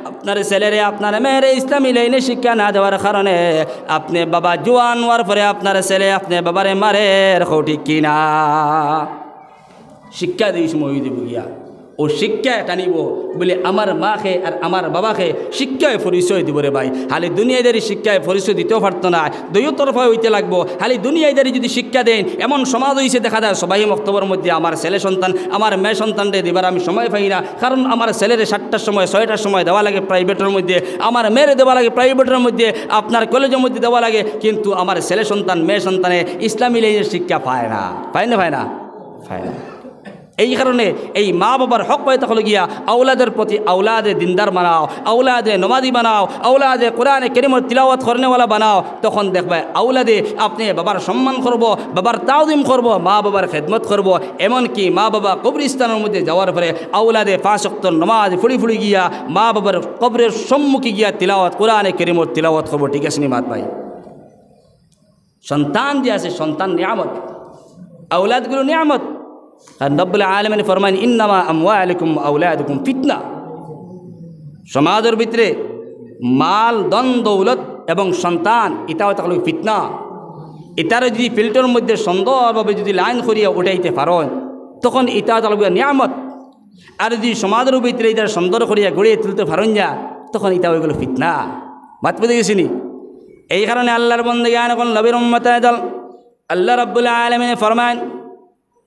আপনার ছেলেরে আপনার মেয়েরে ইসলামী লাইনে শিক্ষা না দেওয়ার কারণে আপনি বাবা জোয়ান হওয়ার পরে আপনার ছেলে আপনি বাবারে মারে, ঠিক কিনা? শিক্ষা দিই সময় দিব গিয়া, ও শিক্ষা এটা নিব বলে আমার মাকে আর আমার বাবাকে শিক্ষায় পরিচয় দিব রে ভাই। খালি দুনিয়াদারি শিক্ষায় পরিচয় দিতেও পারতো না, দুই তরফায় হইতে লাগবো। খালি দুনিয়াদারি যদি শিক্ষা দেন, এমন সমাজ হয়েছে দেখা যায় সবাই মক্তব্যের মধ্যে আমার ছেলে সন্তান আমার মেয়ে সন্তানরে দিবার আমি সময় পাই না। কারণ আমার ছেলের 7টার সময় 6টার সময় দেওয়া লাগে প্রাইভেটের মধ্যে, আমার মেয়েরে দেওয়া লাগে প্রাইভেটের মধ্যে, আপনার কলেজের মধ্যে দেওয়া লাগে, কিন্তু আমার ছেলে সন্তান মেয়ে সন্তানে ইসলামী লাইনের শিক্ষা পায় না, পায় না, পায় না, পায় না। এই কারণে এই মা বাবার হক পায় তাহলে গিয়া আওলাদের প্রতি আওলাদে দিনদার বানাও, আওলাদে নমাজি বানাও, আওলাদে কোরআনে কারীমের তিলাওয়াত করনেওয়ালা বানাও। তখন দেখবে আওলাদে আপনি বাবার সম্মান করব, বাবার তাওজিম করব, মা বাবার খেদমত করব। এমনকি মা বাবা কবরস্থানের মধ্যে যাওয়ার পরে আওলাদে 5 ওয়াক্ত নামাজ ফুড়ি ফুড়ি গিয়া মা বাবার কবরের সম্মুখে গিয়া তিলাওয়াত কোরআনে কারীমের তিলাওয়াত করব। ঠিক আছে নি মাত ভাই? সন্তান যে আছে সন্তান নিয়ামত, আওলাদগুলো নিয়ামত। আর রব্বুল আলামিন ফরমান ইন্নামা আমওয়ালুকুম আওলাদুকুম ফিতনা। সমাজের ভিতরে মাল ধন দৌলত এবং সন্তান এটাও তাহলে ফিতনা। এটারে যদি ফিল্টারের মধ্যে সুন্দরভাবে যদি লাইন করিয়া উঠাইতে পারেন তখন এটা তাহলে নিয়ামত। আর যদি সমাজের ভিতরে এটা সুন্দর করিয়া গড়িয়ে তুলতে পারেন যা, তখন এটা হয়ে গেল ফিতনা। বাত পেতে গেছিনি? এই কারণে আল্লাহর বন্দেগান এখন নবীর উম্মতের দল আল্লাহ রব্বুল আলামিন ফরমান,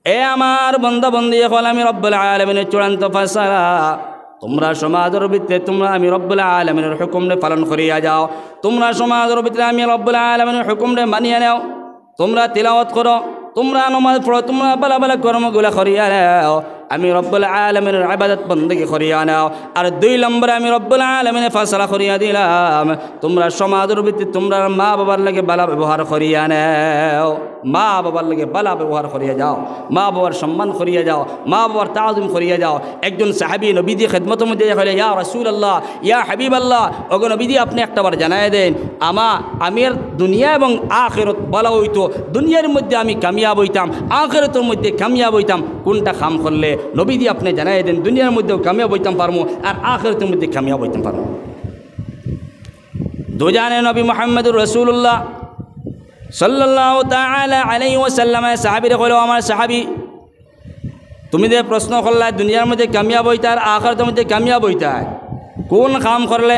এ আমার বান্দা বান্দি হল আমি রব্বুল আলামিনের চূড়ান্ত ফয়সালা, তোমরা সমাজের ভিতরে তোমরা আমি রব্বুল আলামিনের হুকুমে পালন করিয়া যাও। তোমরা সমাজের ভিতরে আমি রব্বুল আলামিনের হুকুমে মানিয়ে নাও। তোমরা তিলাওয়াত করো, তোমরা নামাজ পড়ো, তোমরা ভালো ভালো কর্মগুলো করিয়া নাও। আমি রব্বুল আলামিনের ইবাদত বندگی করিয়া নাও। আর 2 নম্বরে আমি রব্বুল আলামিনের ফয়সালা করিয়া দিলাম, তোমরা সমাজের ভিতরে তোমরা মা বাবার লাগে ভালো ব্যবহার করিয়া নাও। মা বাবার লাগে ভালো ব্যবহার করিয়া যাও, মা বাবার সম্মান করিয়া যাও, মা বাবার তাআজিম করিয়া যাও। একজন সাহাবী নবীজি খেদমতের মধ্যে কইলেন, ইয়া রাসূলুল্লাহ, ইয়া হাবিবাল্লাহ, ওগো নবীজি আপনি একটাবার জানায় দেন আমির দুনিয়া এবং আখিরাত ভালো হইতো, দুনিয়ার মধ্যে আমি কামিয়াব হইতাম, আখিরাতের মধ্যে কামিয়াব হইতাম, কোনটা কাম করলে নবীজি আপনি জানাই দেন দুনিয়ার মধ্যেও কামিয়াব হইতাম পারমু আর আখিরাতের মধ্যে কামিয়াব হইতাম পারমু। দুজানে নবী মুহাম্মদুর রাসূলুল্লাহ সাল্লাল্লাহু তাআলা আলাইহি ওয়াসাল্লামে সাহাবীরে কইলো, আমার সাহাবী, তুমি যে প্রশ্ন করলা দুনিয়ার মধ্যে কামিয়াব হইতা আর আখিরাতের মধ্যে কামিয়াব হইতা, কোন কাম করলে?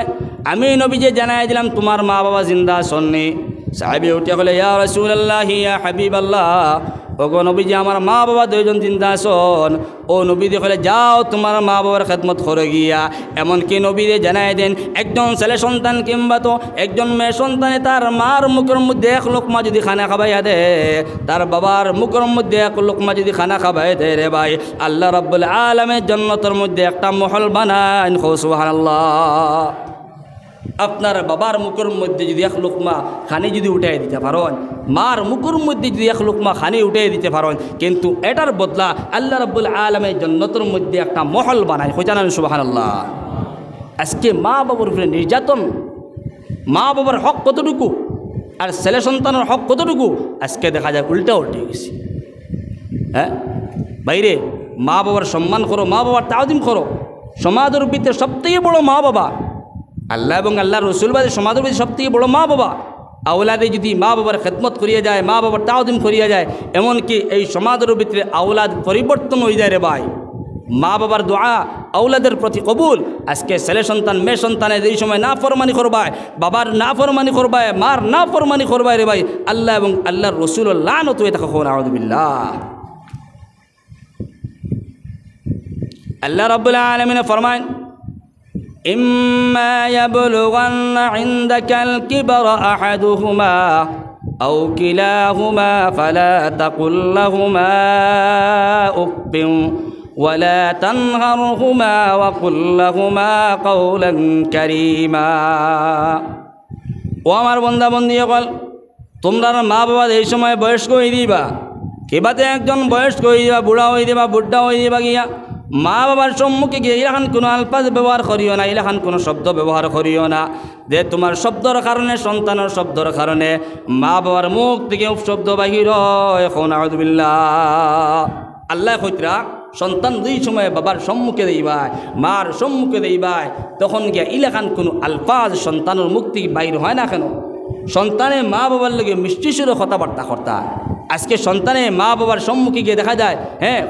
আমি নবীজি জানাই দিলাম তোমার মা বাবা জিন্দা সন্নি। সাহাবী উঠে বলে, ইয়া রাসূলুল্লাহ, ইয়া হাবিবাল্লাহ, ওগো নবীজি, আমার মা বাবা দুইজন জিন্দা আছেন। ও নবীজি বলে, যাও তোমার মা বাবার খেদমত করে গিয়া। এমনকি নবীজি জানাই দেন, একজন ছেলে সন্তান কিংবা তো একজন মেয়ে সন্তানে তার মার মুখের মধ্যে এক লোকমা যদি খানা খাবাইয়া দে, তার বাবার মুখের মধ্যে এক লোকমা যদি খানা খাবাই দে রে ভাই, আল্লাহ রাব্বুল আলামিন জান্নাতের মধ্যে একটা মহল বানান। সুবহানাল্লাহ। আপনার বাবার মুখের মধ্যে যদি এক লোকমা খানি যদি উঠাই দিতে পারেন, মার মুখের মধ্যে যদি এক লোকমা খানি উঠাই দিতে পারেন, কিন্তু এটার বদলা আল্লাহ রাব্বুল আলামিন জান্নাতের মধ্যে একটা মহল বানায়। জানেন সুবহানাল্লাহ। আজকে মা বাবার উপরে নির্যাতন, মা বাবার হক কতটুকু আর ছেলে সন্তানের হক কতটুকু, আজকে দেখা যায় উল্টা উল্টে গেছে। হ্যাঁ বাইরে, মা বাবার সম্মান করো, মা বাবার তাওদিম করো। সমাজের ভিতরে সবথেকে বড় মা বাবা। আল্লাহ এবং আল্লাহর রাসূল বাদে সমাজের ভিতরে সবথেকে বড় মা বাবা। আওলাদে যদি মা বাবার খেদমত করিয়া যায়, মা বাবার তাওদিম করিয়া যায়, এমনকি এই সমাজের ভিতরে আওলাদ পরিবর্তন হয়ে যায় রে ভাই। মা বাবার দোয়া আওলাদের প্রতি কবুল। আজকে ছেলে সন্তান মেয়ে সন্তানের এই সময় না ফরমানি করবায়, বাবার না ফরমানি করবায়, মার না ফরমানি করবায় রে ভাই, আল্লাহ এবং আল্লাহর রাসূলের লানত হয়ে থাকে। আউযু বিল্লাহ। আল্লাহ রাব্বুল আলামিন ফরমান, إما يبلغن عندك الكبر أحدهما أو كلاهما فلا تقل لهما أف ولا تنهرهما وقل لهما قولا كريما। ও আমার বন্দা বন্দী সকল, তোমরা মা বাবা এই সময় বয়স্ক হয়ে দিবা, কিবাতে একজন বয়স্ক হয়ে দিবা, বুড়া হয়ে দিবা, বুড্ডা হয়ে দিবা গিয়া মা বাবার সম্মুখে গিয়ে ইলাখান কোনো আলফাজ ব্যবহার করিও না, ইলাখান কোনো শব্দ ব্যবহার করিও না, যে তোমার শব্দর কারণে, সন্তানের শব্দর কারণে মা বাবার মুখ থেকে শব্দ বাহির হয়। আউযু বিল্লাহ। আল্লাহ কইতরা সন্তান দুই সময় বাবার সম্মুখে দেইবাই, মার সম্মুখে দেইবাই, তখন গিয়া ইলাখান কোনো আলফাজ সন্তানের মুখ থেকে বাইর হয় না কেন? সন্তানে মা বাবার লগে মিষ্টি সুরে কথাবার্তা কর্তা। আজকে সন্তানে মা বাবার সম্মুখে গিয়ে দেখা যায়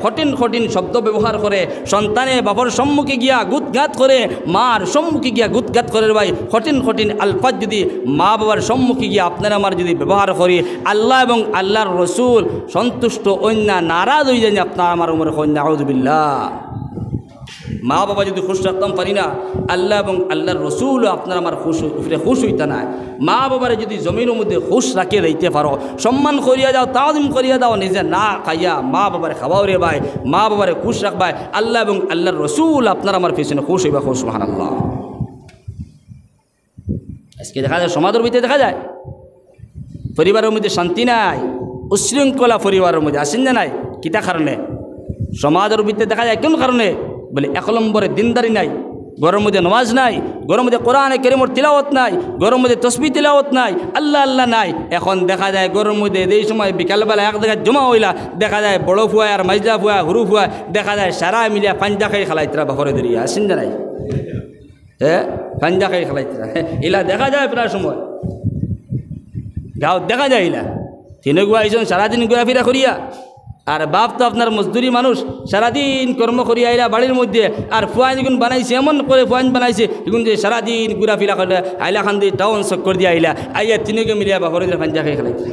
কঠিন কঠিন শব্দ ব্যবহার করে, সন্তানে বাবার সম্মুখে গিয়া গুতগাত করে, মার সম্মুখে গিয়া গুতগাত করে। ভাই কঠিন কঠিন আলফাজ যদি মা বাবার সম্মুখে গিয়া আপনারা আমার যদি ব্যবহার করি, আল্লাহ এবং আল্লাহর রাসূল সন্তুষ্ট অন্য নারাজ হয়ে যায় আপনার আমার উমরে কন্যা। আউযু বিল্লাহ। মা বাবা যদি খুশ রাখতাম পারি না, আল্লাহ এবং আল্লাহর রাসূল আপনার আমার খুশ হইতা না। মা বাবারে যদি জমিনের মধ্যে খুশ রাখিয়ে দিতে পারো, সম্মান করিয়া যাও, তাওদিম করিয়া দাও, নিজে না খাইয়া মা বাবারে খাওয়াও রে ভাই, মা বাবারে খুশ রাখবাই, আল্লাহ এবং আল্লাহর রাসূল আপনার আমার পিছনে খুশ হইবা। খুশ সুবহানাল্লাহ। আজকে দেখা যায় সমাজের ভিতরে দেখা যায় পরিবারের মধ্যে শান্তি নাই, উশৃঙ্খলা পরিবারের মধ্যে আসেন না নাই। কিতা কারণে? সমাজের ভিতরে দেখা যায় কোন কারণে? বলে 1 নম্বরে দিনদারি নাই, ঘরের মধ্যে নামাজ নাই, ঘরের মধ্যে কোরআনে কারীমের তিলাওয়াত নাই, ঘরের মধ্যে তাসবিহ তিলাওয়াত নাই, আল্লাহ আল্লাহ নাই। এখন দেখা যায় ঘরের মধ্যে এই সময় বিকালবেলা এক জায়গায় জমা হইলা, দেখা যায় বড় ফুয়া আর মাইজা ফুয়া হুরু ফুয়া দেখা যায় সারা মিলিয়া পাঞ্জা খাই খেলাইতরা বাপরে ধরিয়া আসেন না নাই। পাঞ্জা খাই খেলাইতরা ইলা দেখা যায় প্রায় সময় গাঁৱত দেখা যায়। ইলা তিনগুয়া আইসন সারাদিন ঘোরাফেরা করিয়া, আর বাপ তো আপনার মজদুরি মানুষ, সারাদিন কর্ম করিয়া আইলা বাড়ির মধ্যে, আর ফুয়াইন যখন বানাইছে এমন করে ফুয়াইন বানাইছে এখন যে সারাদিন ঘোরাফেরা করে আইলা খান দিয়ে টাউন চক্কর দিয়ে আইলা আইয়া তিনকে মিলিয়া বাপরে পাঞ্জা খাই খেলাইছে।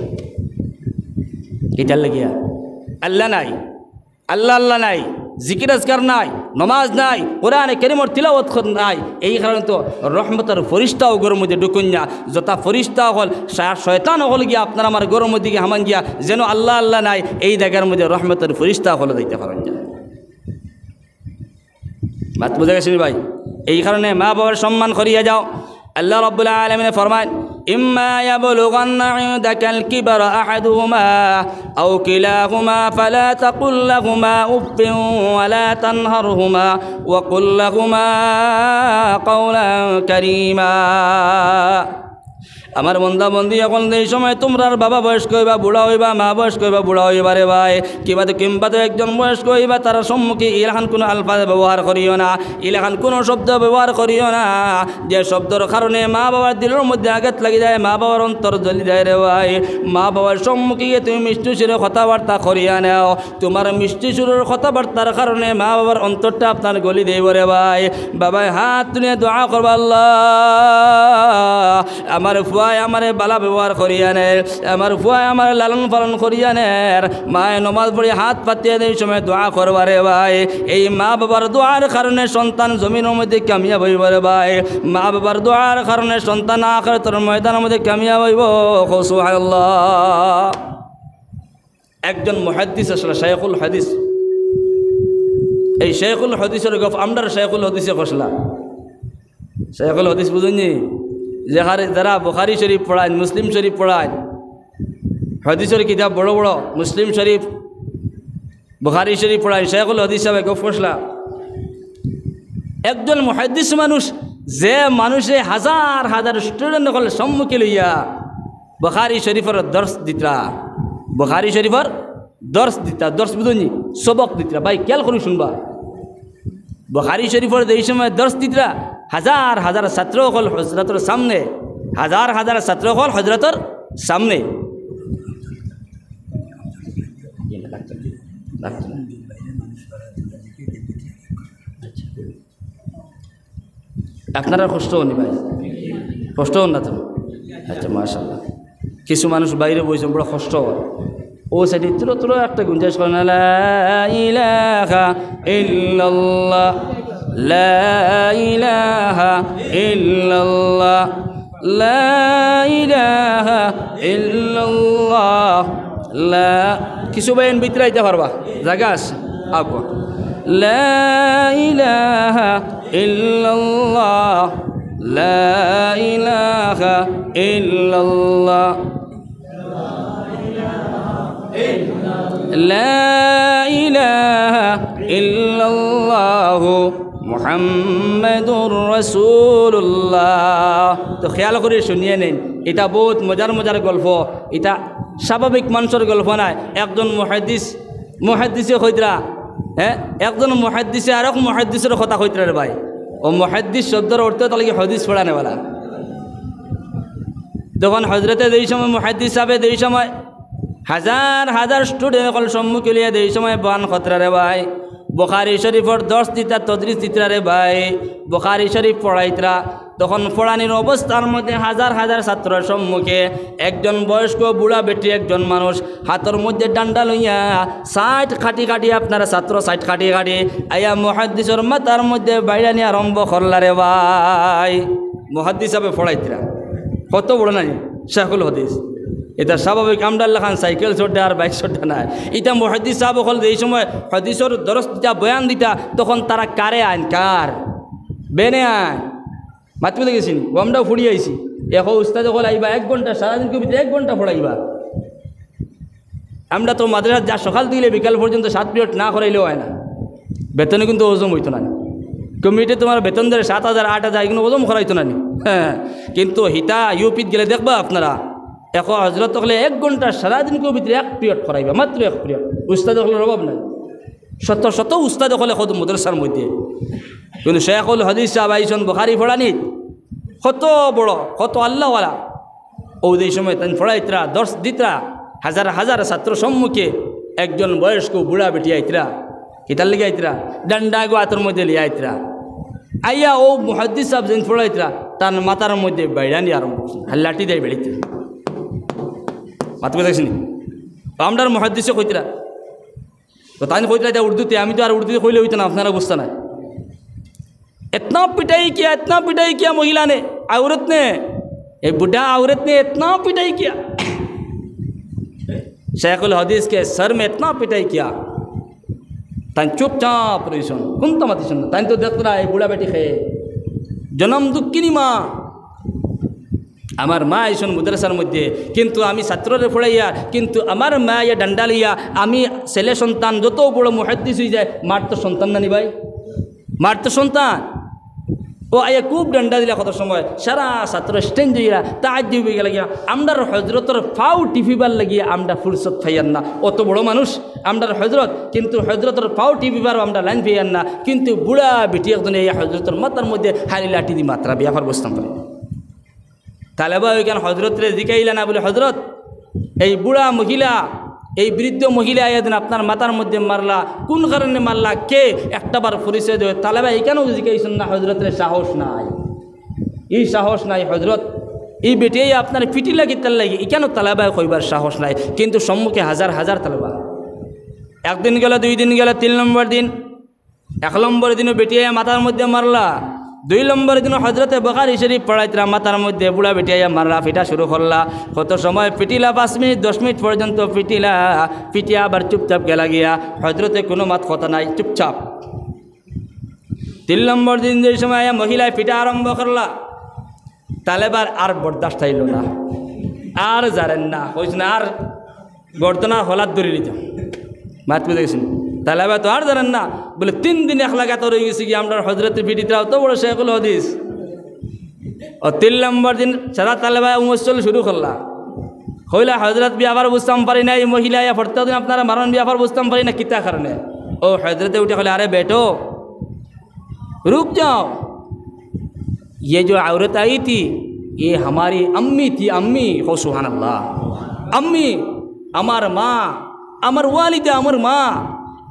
এটার লাগিয়া আল্লাহ নাই, আল্লাহ আল্লাহ নাই, জিকির আজকার নাই, নমাজ নাই, কোরআনে কারীমের তিলাওয়াত নাই। এই কারণে তো রহমতের ফরিস্তাও গরম মধ্যে ঢুকুন না। যথা ফরিস্তা হল শয়তান হল গিয়া আপনার আমার গরম মধ্যে গিয়ে হামান গিয়া যেন আল্লাহ আল্লাহ নাই, এই জায়গার মধ্যে রহমতের ফরিস্তা হলে দিতে পারেন না। বাত বুঝে গেছেন ভাই? এই কারণে মা বাবার সম্মান করিয়া যাও। আল্লাহ রাব্বুল আলামিন ফরমান, ইম্মা ইয়াবলুগান্না ইনদাকাল কিবরা আহাদুহুমা আও কিলাহুমা ফালা তাকুল লাহুমা উফফিন ওয়ালা তানহারহুমা ওয়া কুল লাহুমা কাওলান কারীমা। আমার বন্দা বন্দি এখন এই সময় তোমরার বাবা বয়স্ক হইবা বুড়া হইবা, মা বয়স্ক হইবা বুড়া হইবা রে ভাই, কিংবা তো একজন বয়স্ক হইবা, তার সম্মুখে ইলাখান কোনো আলফাজ ব্যবহার করিও না, ইলাখান কোনো শব্দ ব্যবহার করিও না যে শব্দর কারণে মা বাবার দিলের মধ্যে আঘাত লাগি যায়, মা বাবার অন্তর জ্বলি যায় রে ভাই। মা বাবার সম্মুখে গিয়ে তুমি মিষ্টি সুরে কথাবার্তা করিয়া নাও, তোমার মিষ্টি সুরের কথাবার্তার কারণে মা বাবার অন্তরটা আপনার গলি দেব রে ভাই। বাবাই হাত তুলে দোয়া করবা, আল্লাহ আমার ফুয়ায় আমারে বালা ব্যবহার করিয়া নে, আমার ফুয়ায় আমার লালন পালন করিয়া নে। মায়ে নমাজ পড়ে হাত পাতিয়ে এই সময় দোয়া করবারে ভাই। এই মা বাবার দোয়ার কারণে সন্তান জমিনের মধ্যে কামিয়াব হইব রে ভাই, মা বাবার দোয়ার কারণে সন্তান আখিরাতের ময়দানের মধ্যে কামিয়াব হইব। সুবহানাল্লাহ। একজন মুহাদ্দিস আসলে শাইখুল হাদিস, এই শাইখুল হাদিসের গপ আমরার শাইখুল হাদিসে খসলা। শাইখুল হাদিস বুঝুননি, যারা বুখারী শরীফ পড়ায়, মুসলিম শরীফ পড়ায়, হাদিসের কিতাব বড় বড় মুসলিম শরীফ বুখারী শরীফ পড়ায়, শাইখুল হাদিস সাহেব গপ খসলা। একজন মুহাদ্দিস মানুষ, যে মানুষে হাজার হাজার স্টুডেন্ট হল সম্মুখে লইয়া বুখারী শরীফের দর্শ দিতা, বুখারী শরীফের দর্শ দিতা, দর্শ বুঝুননি সবক দিতা। ভাই খেয়াল করে শুনবা, বুখারী শরীফের এই সময় দর্শ দিতা, হাজার হাজার ছাত্র হল হজরতের সামনে, হাজার হাজার ছাত্র হল হজরতের সামনে। আপনারা কষ্ট হন ভাই, কষ্ট হন না তুমি? আচ্ছা মাশাআল্লাহ। কিছু মানুষ বাইরে বসে বড় কষ্ট হয়, ও সাইডে তুলো তুলো একটা গুঞ্জাইশ করে না, লা ইলাহা ইল্লাল্লাহ, লা ইলাহা ইল্লাল্লাহ, লা ইলাহা ইল্লাল্লাহ, লা কিছু বাইন বিতরাইতে পারবা জায়গা আছে আপা, লা ইলাহা ইল্লাল্লাহ, লা ইলাহা ইল্লাল্লাহ, লা ইলাহা ইল্লাল্লাহ মুহাম্মাদুর রাসূলুল্লাহ। তো খেয়াল করে শুনিয়ে নেন, এটা বহুত মজার মজার গল্প, এটা স্বাভাবিক মানুষের গল্প নাই। একজন মুহাদ্দিসে কইতরা, হ্যাঁ একজন মুহাদ্দিসে আর এক মুহাদ্দিসের কথা কইতরা রে ভাই। ও মুহাদ্দিস শব্দের অর্থ তাহলে কি হাদিস পড়ানেওয়ালা। যখন হজরতে এই সময় মুহাদ্দিস সাহেব এই সময় হাজার হাজার স্টুডেন্ট সকল সম্মুখে লিয়ে এই সময় বান খতরা রে ভাই, বুখারী শরীফের দর্শ দিতা, তদরিস দিতরা রে ভাই, বুখারী শরীফ পড়াইতরা। তখন পড়ানির অবস্থার মধ্যে হাজার হাজার ছাত্রের সম্মুখে একজন বয়স্ক বুড়া বেটি, একজন মানুষ হাতের মধ্যে ডান্ডা লইয়া সাইড কাটি কাটি, আপনারা ছাত্র সাইড কাটি কাটি আয়া মুহাদ্দিসের মাথার মধ্যে বাইরা নিয়ে আরম্ভ করলা রে ভাই। মুহাদ্দিস সাহেব পড়াইতরা, কত বড় নাই শাইখুল হাদিস। এটা স্বাভাবিক, আমরা খান সাইকেল ছোটে আর বাইক ছোটে না। এটা মুহাদ্দিস সাহেব হল এই সময় হাদিসের দরস দিতা, বয়ান দিতা, তখন তারা কারে আইন, কার বেনে আইন মাতবে দেখেছি, আমরাও ফুড়ি আইছি। এখন উস্তাদ হল আইবা 1 ঘন্টা, সারাদিনকে ভিতরে 1 ঘন্টা পড়াইবা। আমরা তো মাদ্রাসা যা সকাল দিলে বিকাল পর্যন্ত 7 পিরিয়ড না করাইলেও হয় না, বেতনে কিন্তু ওজম হইতো না। কমিটি তোমার বেতন দেয় 7,000 8,000, এগুলো ওজম করাইতো না। হ্যাঁ, কিন্তু হিতা ইউপিত গেলে দেখবা আপনারা এখন হজরত হলে 1 ঘন্টা সারাদিনকে ভিতরে 1 পিরিয়ড করাইবা, মাত্র 1 পিরিয়ড। উস্তাদ হলের অভাব নাই, শত শত উস্তাদ হলে কত মাদ্রাসার মধ্যে। কিন্তু শাইখুল হাদিস সাহেব আইসন বুখারী পড়ানি, কত বড় কত আল্লাহওয়ালা। ও এই সময় তাই পড়াইতরা, দর্শ দিতরা, হাজার হাজার ছাত্র সম্মুখে একজন বয়স্ক বুড়া বেটি আইতরা, কিতার লেগে আইতরা, ডান্ডা গো হাতের মধ্যে লিয়ে আইতরা। আইয়া ও মুহাদ্দিস সাহেব যেন পড়াইতরা, তার মাথার মধ্যে বাইরানি আরম্ভ করছেন, লাঠি দেয় বেড়িতে। মাত দেখছি নি আমরার মুহাদ্দিসে কইতরা, তো তাই কইতরা এটা উর্দুতে, আমি তো আর উর্দুতে কইলে হইতো না, আপনারা বুঝতে না। इतना पिटाई किया महिला ने, औरत ने, एक बुढ़ा औरत ने इतना पिटाई किया, शाइखुल हदीस के सर में इतना पिटाई किया। तान चुपचाप रही सुन, कौन तो मत सुन, तान तो देख रहा है बुढ़ा बेटी खे जन्म दुखिनी माँ, আমার মা আইসন মাদ্রাসার মধ্যে, কিন্তু আমি ছাত্ররে পড়াইয়া, কিন্তু আমার মা ইয়া ডান্ডা লইয়া, আমি ছেলে সন্তান যত বড় মুহাদ্দিস হয়ে যায়, মার তো সন্তান না নি ভাই, মার তো সন্তান। ও আয়া খুব ডান্ডা দিলা কত সময় সারা ছাত্র স্টেঞ্জ হইয়া তাজ্জুব হয়ে লাগিয়া আমরার হজরতর ফাউ টিপিবার লাগিয়া আমরা ফুরসত পাইয়ান না। অত বড় মানুষ আমরার হজরত, কিন্তু হজরতর ফাউ টিপিবার আমরা লাইন পাইয়ান না। কিন্তু বুড়া বেটি একজন এই হজরতর মাথার মধ্যে হারি লাঠি দি মাত্রা বিয়াফার বসতাম পারে। তালেবা ওইখান হজরতরে জিকাইলা না বলে, হজরত এই বুড়া মহিলা, এই বৃদ্ধ মহিলা এদিন আপনার মাথার মধ্যে মারলা, কোন কারণে মারলা, কে একটাবার পরিচয় দেয়। তালেবা এইখানেও জিকাইছেন না, হজরতের সাহস নাই, এই সাহস নাই হজরত, এই বেটে আপনার পিটি লাগি তার লাগি এখানেও তালেবায় কইবার সাহস নাই। কিন্তু সম্মুখে হাজার হাজার তালেবা। একদিন গেল, 2 দিন গেল, 3 নম্বর দিন, 1 নম্বর দিনও বেটিয়া মাথার মধ্যে মারলা, 2 নম্বর দিন হজরতে বুখারী শরীফ পড়াইতরা, মাথার মধ্যে বুড়া বেটিয়া মারলা, পিটা শুরু করলা। কত সময় পিটিলা, 5 মিনিট 10 মিনিট পর্যন্ত পিটিলা, পিটিয়া আবার চুপচাপ গেলা গিয়া, হজরতে কোনো মাত কথা নাই, চুপচাপ। 3 নম্বর দিন যে সময় মহিলায় পিটা আরম্ভ করলা, তালেবার আর বরদাস্ত হইল না, আর জানেন না, হয়েছে আর গর্দনা হলাত ধরে নিত, মাত বুঝে গেছেন। তালেবা তো আর জানেন না, বলে 3 দিন এক লাগাত রয়ে গেছে কি আমরা হজরতের পিটিটা অত বড় শেখুল হদিস। ও 3 নম্বর দিন সারা তালেবা উমসল শুরু করলা, হইলা হজরত বিয়াবার বুঝতাম পারি না, এই মহিলা প্রত্যেক দিন আপনারা মারণ বিয়াবার বুঝতাম পারি না, কিতা কারণে। ও হজরতে উঠে হলে, আরে বেটো रुक जाओ, ये जो औरत आई थी ये हमारी अम्मी थी, अम्मी हो सुभान अल्लाह, अम्मी আমার মা, আমার ওয়ালিদা, আমার মা,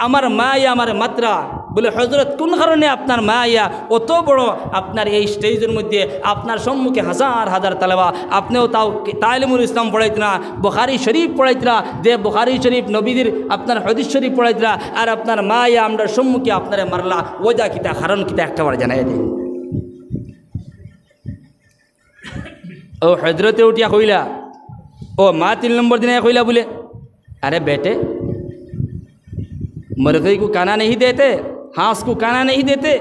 আমার মা ইয়া আমার মাত্রা। বলে হজরত কোন কারণে আপনার মা ইয়া অত বড় আপনার এই স্টেজের মধ্যে আপনার সম্মুখে হাজার হাজার তালেবা, আপনিও তাও তালিমুল ইসলাম পড়াইতরা, বুখারী শরীফ পড়াইতরা, যে বুখারী শরীফ নবীদের আপনার হাদিস শরীফ পড়াইতরা, আর আপনার মা ইয়া আমরা সম্মুখে আপনারে মারলা, ওজা কিতা কারণ কিতা একটাবার জানাই দেয়। ও হজরতে উঠিয়া কইলা, ও মা 3 নম্বর দিনে কইला बोले, अरे बेटे मुर्गी को खाना नहीं देते, हाँस को खाना नहीं देते,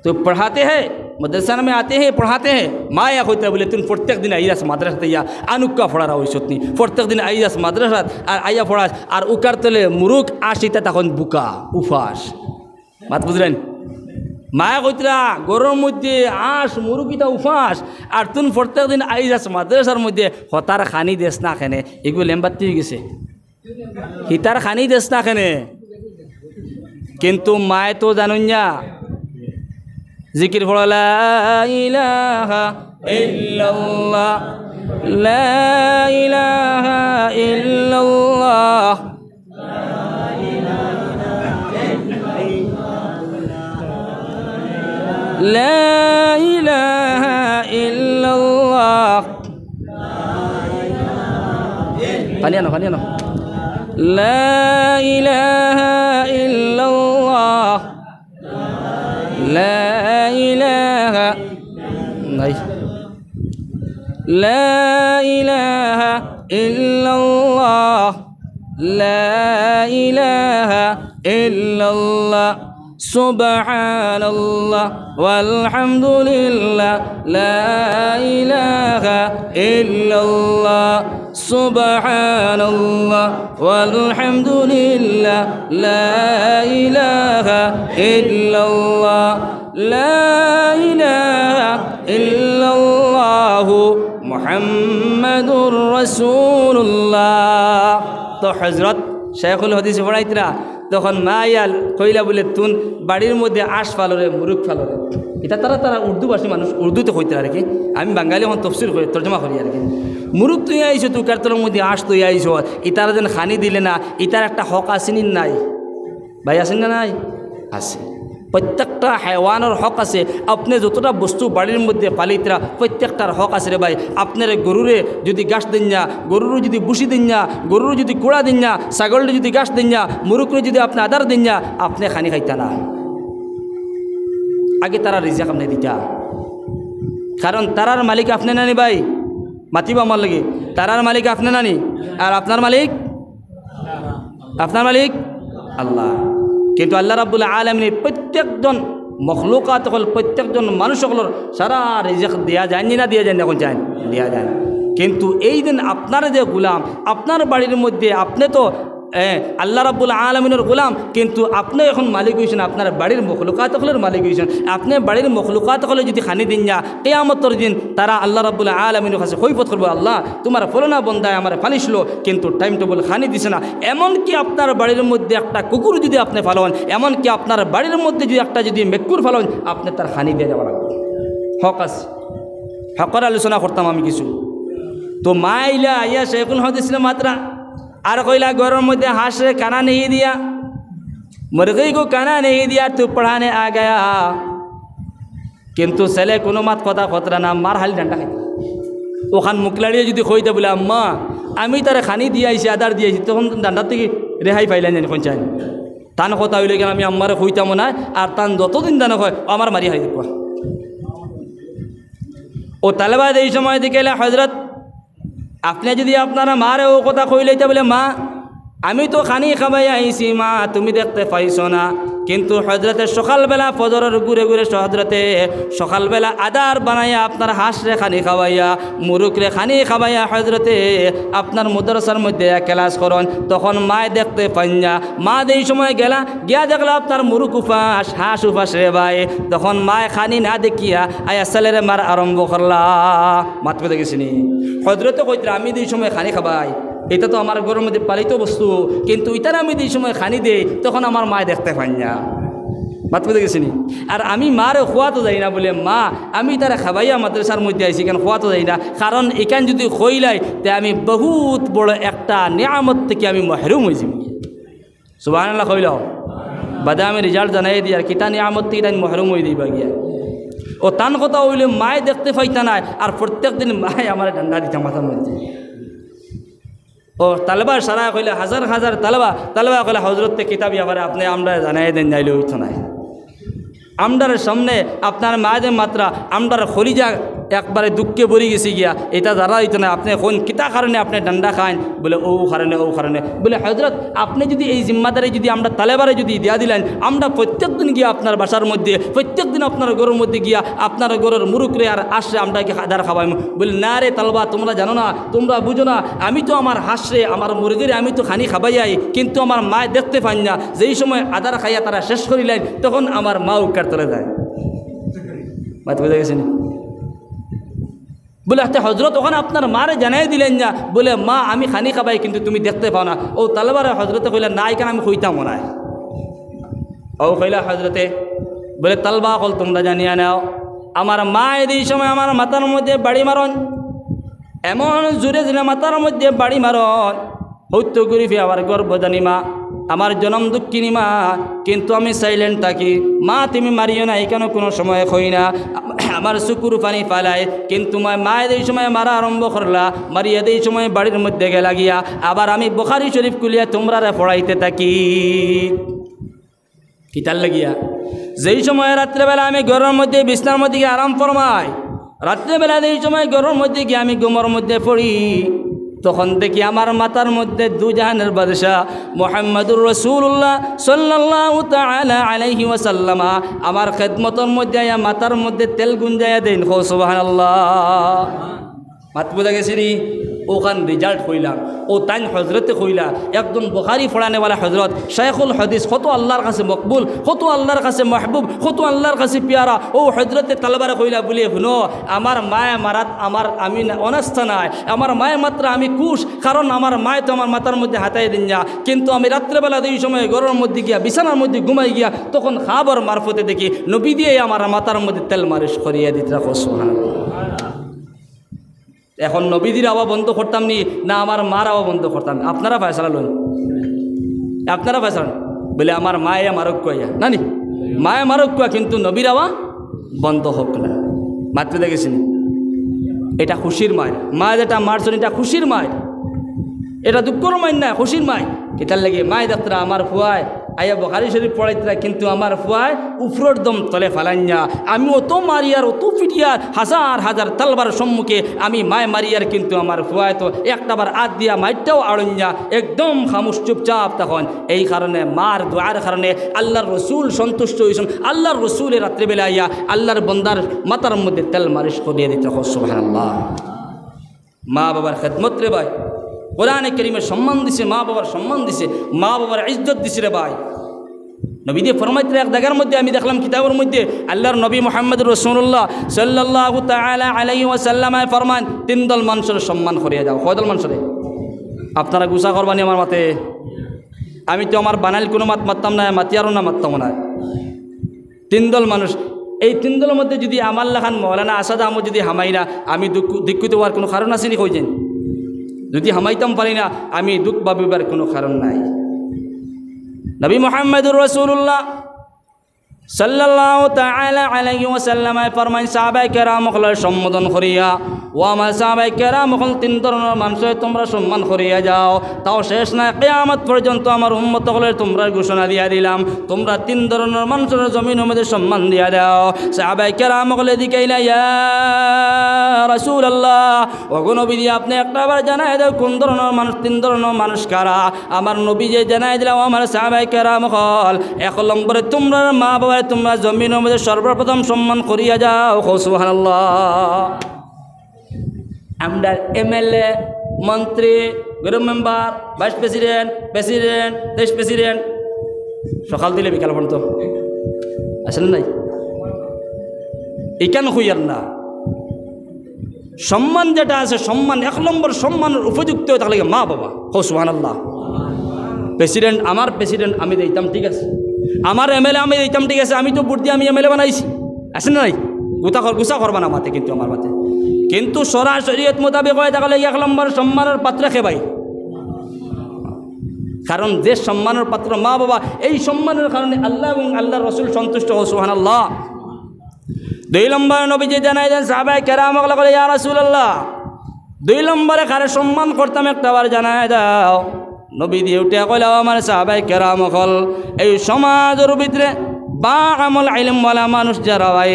तो पढ़ाते हैं मदरसा में आते हैं पढ़ाते हैं। माया होता बोले तुम प्रत्येक दिन आइयास माद्रासा या अनुक्का पढ़ा रहा सतनी, प्रत्येक दिन आइयास माद्रासा और आइया पढ़ास और उकार तले मुरुख आसिता तक बुका उफास। बात बुझलेन? माया কইতরা গরুর মধ্যে আঁশ মুরগিটা উফাস, আর তুন প্রত্যেক দিন আই যাস মাদ্রাসার মধ্যে হতার খানি দেশ না খেনে, এগুলো লেম্বাতি হয়ে গেছে, হিতার খানি দেশ না খেনে। কিন্তু মায় তো জানুন না, জিকির পড়া লা ইলাহা ইল্লাল্লাহ, লা ইলাহা ইল্লাল্লাহ, لا إله إلا الله, خلينا لا إله إلا الله، لا إله لا إله إلا الله، لا إله إلا الله، سبحان الله والحمد لله، لا إله إلا الله، سبحان الله والحمد لله، لا إله إلا الله، لا إله إلا الله محمد رسول الله। তো হযরত শেখুল হাদিস পড়াইতরা তখন মায়াল কইলা বলে তুন বাড়ির মধ্যে আশ ফালরে মুরুখ ফালরে, এটা তারা উর্দু ভাষী মানুষ, উর্দুতে কইতে আর কি, আমি বাঙালি এখন তফসির করি তর্জমা করি আর কি। মুরুখ তুই আইছো তুকার তলের মধ্যে আশ তুই আইছো, ইতারা যেন খানি দিলে না, ইতার একটা হক আসেনি নাই ভাই, আসেন না নাই? আছে। প্রত্যেকটা হাইওয়ানের হক আছে। আপনি যতটা বস্তু বাড়ির মধ্যে পালিতরা প্রত্যেকটার হক আছে রে ভাই। আপনার গরুরে যদি গাছ দিন না, গরুর যদি বুসি দিন না, গরুর যদি কুড়া দিন না, ছাগলের যদি গাছ দিন না, মুরুখরে যদি আপনি আদার দিন না, আপনি খানি খাইতা না। আগে তারা রিজাক আপনি দিতা, কারণ তারার মালিক আপনি নানি ভাই, মাতিবা আমার লাগে, তারার মালিক আপনি নানি, আর আপনার মালিক আল্লাহ। কিন্তু আল্লাহ রাব্বুল আলামিন প্রত্যেকজন মখলুকাত হল, প্রত্যেকজন মানুষ সকলের সারা রিজিক দেয়া যায় না, দেওয়া যায় না, এখন যায় দেওয়া যায়। কিন্তু এই দিন আপনার যে গোলাম, আপনার বাড়ির মধ্যে আপনি তো আল্লাহ রাব্বুল আলামিনের গোলাম, কিন্তু আপনি এখন মালিক হয়েছেন, আপনার বাড়ির মখলুকাত হলের মালিক হয়েছেন। আপনি বাড়ির মখলুকাত হলে যদি খানি দিন যা কিয়ামতের দিন তারা আল্লাহ রাব্বুল আলামিনের কাছে কৈফত করবে, আল্লাহ তোমার ফলনা বন্দায় আমার ফালিসলো কিন্তু টাইম টেবল খানি দিছে না। এমনকি আপনার বাড়ির মধ্যে একটা কুকুর যদি আপনি ফালন, এমনকি আপনার বাড়ির মধ্যে যদি একটা যদি মেকুর ফালন, আপনি তার খানি দিয়ে যাওয়া লাগবে। হক আছে, হকর আলোচনা করতাম আমি কিছু। তো মা আইলা আইয়া শেখুল হদিস মাত্রা আর কইলা ঘরের মধ্যে হাঁসরে কানা नहीं दिया, मुर्गी को काना नहीं दिया, तू पढ़ाने आ गया। কিন্তু ছেলে কোনো মাত কথা খতরা না, মার হালি ডান্ডা খাই ওখান মুখলাড়িয়ে যদি কইতে বলে আম্মা আমি তারে খানি দিয়ে আইছি আদার দিয়ে আইছি, তখন ডান্ডার থেকে রেহাই পাইলেন জানি কোন চাই তান কথা হইলে গেলে আমি আম্মারে কইতাম না, আর তান যতদিন দানো হয় আমার মারি হারি দেখবা। ও তালেবাদ এই সময় দিকে হজরত আপনি যদি আপনারা মারে ও কথা কইলেইতে বলে মা আমি তো খানি খাবাই আইছি মা তুমি দেখতে পাইছো না, কিন্তু হজরতে সকালবেলা ফজরের ঘুরে ঘুরে হজরতে সকালবেলা আদার বানাইয়া আপনার হাঁসরে খানি খাওয়াইয়া মুরুকরে খানি খাওয়াইয়া হজরতে আপনার মাদ্রাসার মধ্যে ক্লাস করন, তখন মায় দেখতে পাই না। মা এই সময় গেলা গিয়া দেখলা আপনার মুরুক উপাস হাঁস উপাস রে ভাই, তখন মায় খানি না দেখিয়া আয়া ছেলেরে মার আরম্ভ করলা। মাতবে দেখেছিনি হজরতে কইতরা আমি এই সময় খানি খাবাই, এটা তো আমার ঘরের মধ্যে পালিত বস্তু, কিন্তু ইতারা আমি এই সময় খানি দেই তখন আমার মায় দেখতে পাই না। বাত বুঝে গেছিনি। আর আমি মারে খোয়াতো যাই না বলে মা আমি তারা খাবাইয়া মাদ্রাসার মধ্যে আইছি, কেন খোয়াতো যাই না, কারণ এখান যদি খইলাই তে আমি বহুত বড় একটা নিয়ামত থেকে আমি মাহরুম হয়েছি। সুবহানাল্লাহ কইলাও বাদে আমি রেজাল্ট জানাই দিই আর কিতা নিয়ামত থেকে তাই মাহরুম হয়ে দিবা গিয়া। ও তান কথা হইলে মায় দেখতে পাইতা নাই, আর প্রত্যেক দিন মায় আমার ডান্ডা দিতা মাথার মধ্যে। ও তালেবা সারা কইলে হাজার হাজার তালেবা কইলে হজরততে কিতাবি আবার আপনি আমরা জানাই দেন যাইলে হইতো নাই। আমরার সামনে আপনার মায়েদের মাত্রা আমরার খরিজা একবারে দুঃখে ভরে গেছি গিয়া, এটা যারা হইতো না। আপনি কোন কিতা কারণে আপনি ডান্ডা খান বলে ও কারণে বলে হজরত আপনি যদি এই জিম্মাদারি যদি আমরা তালেবারে যদি দিয়া দিলেন, আমরা প্রত্যেক দিন গিয়া আপনার বাসার মধ্যে প্রত্যেক দিন আপনার ঘরের মধ্যে গিয়া আপনার ঘরের মুরুকরে আর আসরে আমরা কি আদার খাবাই। বলে না রে তালবা তোমরা জানো না, তোমরা বুঝো না, আমি তো আমার হাসরে আমার মুরগিরে আমি তো খানি খাবাই যাই, কিন্তু আমার মা দেখতে পান না। যেই সময় আদার খাইয়া তারা শেষ করিলেন তখন আমার মা উকার তলে যায়। বাত বুঝে গেছেন বলে একটা হজরত ওখানে আপনার মারে জানাই দিলেন না, বলে মা আমি খানি খাবাই কিন্তু তুমি দেখতে পাও না। ও তালবারে হজরতে কইলেন না এখানে আমি কইতাম না। ও কইলা হজরতে বলে তালবা কল তোমরা জানিয়া নাও, আমার মা এই সময় আমার মাথার মধ্যে বাড়ি মারন, এমন জোরে জোরে মাথার মধ্যে বাড়ি মারন, হইত গরিফি আমার গর্ভদানী মা, আমার জনম দুঃখিনী মা, কিন্তু আমি সাইলেন্ট থাকি। মা তুমি মারিও না এখানে কোনো সময় কই না, আমার চকুর পানি পালায়, কিন্তু মায়ের এই সময় মারা আরম্ভ করলা, মারিয়া এই সময় বাড়ির মধ্যে গেলা গিয়া আবার আমি বুখারী শরীফ খুলিয়া তোমরা পড়াইতে থাকি। কিতার লাগিয়া যেই সময় রাত্রেবেলা আমি ঘরের মধ্যে বিছনার মধ্যে গিয়ে আরাম ফরমাই, রাত্রেবেলা এই সময় ঘরের মধ্যে গিয়ে আমি ঘুমের মধ্যে পড়ি, তখন দেখি আমার মাথার মধ্যে দুজাহানের বাদশাহ মুহাম্মদুর রাসূলুল্লাহ সাল্লাল্লাহু তাআলা আলাইহি ওয়াসাল্লাম আমার খেদমতের মধ্যে আয়া মাথার মধ্যে তেল গুঞ্জায়া দেন। সুবহানাল্লাহ। মাত বুঝা গেছি নি ওখান রেজাল্ট হইলাম ও তাই হজরতে কইলা একজন বুখারী পড়ানেওয়ালা হজরত শাইখুল হাদিস, কত আল্লাহর কাছে মকবুল, কত আল্লাহর কাছে মাহবুব, কত আল্লাহর কাছে পিয়ারা। ও হজরতে তালবারে কইলা বলে শুনো আমার মায়ে মারাত আমার আমি অনাস্থা নাই, আমার মায়ে মাত্র আমি খুশ, কারণ আমার মায়ে তো আমার মাথার মধ্যে হাতাই দিন না, কিন্তু আমি রাত্রেবেলা এই সময় ঘরের মধ্যে গিয়া বিছানার মধ্যে ঘুমাই গিয়া তখন খাবার মারফতে দেখি নবী দিয়ে আমার মাথার মধ্যে তেল মালিশ করিয়া দিতে রাখো। সুবহানাল্লাহ। এখন নবীদের আওয়া বন্ধ করতাম নি না আমার মার আওয়া বন্ধ করতাম? আপনারা ফয়সালা লন, আপনারা ফয়সালা বলে আমার মায়ে মারক কয়া না নি মায়ে মারক কয়া, কিন্তু নবীর আওয়া বন্ধ হোক না। মাত্র দেখেছেন এটা খুশির মায়, মা যেটা মারছেন এটা খুশির মায়, এটা দুঃখর মায় না খুশির মায়। এটার লাগে মায় ডাক্তার আমার ফুয়ায় আয়া বুখারী শরীফ পড়াইতরা, কিন্তু আমার ফুয়ায় উফরোর দম তলে ফালাইয়া, আমি অত মারিয়ার অত পিটিয়ার হাজার হাজার তালবার সম্মুখে আমি মায় মারিয়ার, কিন্তু আমার ফুয়ায় তো একটাবার আদ দিয়া মাইটাও আড়ইয়া একদম খামুশ চুপচাপ। তখন এই কারণে মার দোয়ার কারণে আল্লাহর রসুল সন্তুষ্ট হয়েছেন, আল্লাহর রসুলের রাত্রেবেলা আইয়া আল্লাহর বন্দার মাথার মধ্যে তেল মালিশ করিয়ে দিতে। সুবহানাল্লাহ। মা বাবার খেদমত রে ভাই, কোরআনে কারীমের সম্মান দিছে, মা বাবার সম্মান দিছে, মা বাবার ইজ্জত দিছে রে ভাই। নবী দিয়ে ফরমাইতে এক জায়গার মধ্যে আমি দেখলাম কিতাবের মধ্যে আল্লাহর নবী মুহাম্মদ রাসূলুল্লাহ সাল্লাল্লাহু তাআলা আলাইহি ওয়াসাল্লাম ফরমান 3 দল মানুষের সম্মান করিয়া যাও। কয় দল মানুষের? আপনারা গুছা করবানি আমার মাতে। আমি তো আমার বানাইল কোনো মাত মারতাম না, মাতিয়ারও না, মারতাম না। 3 দল মানুষ, এই 3 দলের মধ্যে যদি আমার লেখান মৌলানা আসাদ আহমদ যদি হামাই না, আমি দুঃখিত হওয়ার কোনো কারণ আছে নি? কইছেন যদি হামাইতাম পারি না, আমি দুঃখ ভাবিবার কোনো কারণ নাই। নবী মুহাম্মদুর রাসূলুল্লাহ সাল্লাল্লাহু তাআলা আলাইহি ওয়াসাল্লাম ফরমান সাহাবায়ে কেরামকে সম্বোধন করিয়া, ও আমার সাহাবায়ে কেরামকে 3 ধরনের মানুষের তোমরা সম্মান করিয়া যাও। তাও শেষ না, কিয়ামত পর্যন্ত আমার উম্মতকে তোমরা ঘোষণা দিয়া দিলাম, তোমরা 3 ধরনের মানুষের জমিনের মধ্যে সম্মান দিয়া দাও। সাহাবায়ে কেরামকে দিকাইলা, ইয়া রাসূলুল্লাহ, ওগো নবী আপনি একটাবার জানাই দাও কোন ধরনের মানুষ, 3 ধরনের মানুষ কারা? আমার নবী যে জানাই দিলাম আমার সাহাবায়ে কেরামকে, 1 নম্বরে তোমরা মা বাবা তোমরা জমিনের মধ্যে সর্বপ্রথম সম্মান করিয়া যাও। সুবহানাল্লাহ। আমরা এমএলএ, মন্ত্রী, group member, vice president, president, দেশ প্রেসিডেন্ট সকাল দিলে বিকাল পর্যন্ত আসেন নাই? এই কেন হইয়ার না? সম্মান যেটা আছে, সম্মান 1 নম্বর সম্মানের উপযুক্ত তাহলে মা বাবা। সুবহানাল্লাহ। প্রেসিডেন্ট আমার প্রেসিডেন্ট আমি দিতাম, ঠিক আছে। আমার এমএলএ আমি দিতাম, ঠিক আছে। আমি তো ভোট দিয়ে আমি এমএলএ বানাইছি, আসেন না নাই? গুছা করবা না মাতে, কিন্তু আমার মাতে কিন্তু শরীয়ত মোতাবেক হয় তাহলে 1 নম্বর সম্মানের পাত্র খে ভাই। কারণ যে সম্মানের পাত্র মা বাবা, এই সম্মানের কারণে আল্লাহ এবং আল্লাহর রাসূল সন্তুষ্ট। সুবহানাল্লাহ। 2 নম্বর নবীজি জানাই দেন সাহাবায়ে কেরামকে বলে, ইয়া রাসূলুল্লাহ 2 নম্বরে কারে সম্মান করতাম একটাবার জানাই দাও। নবী দিয়ে উঠে কইল, আমার সাহাবায়ে কেরাম হল এই সমাজের ভিতরে বা আমল ইলমওয়ালা মানুষ যারা ভাই,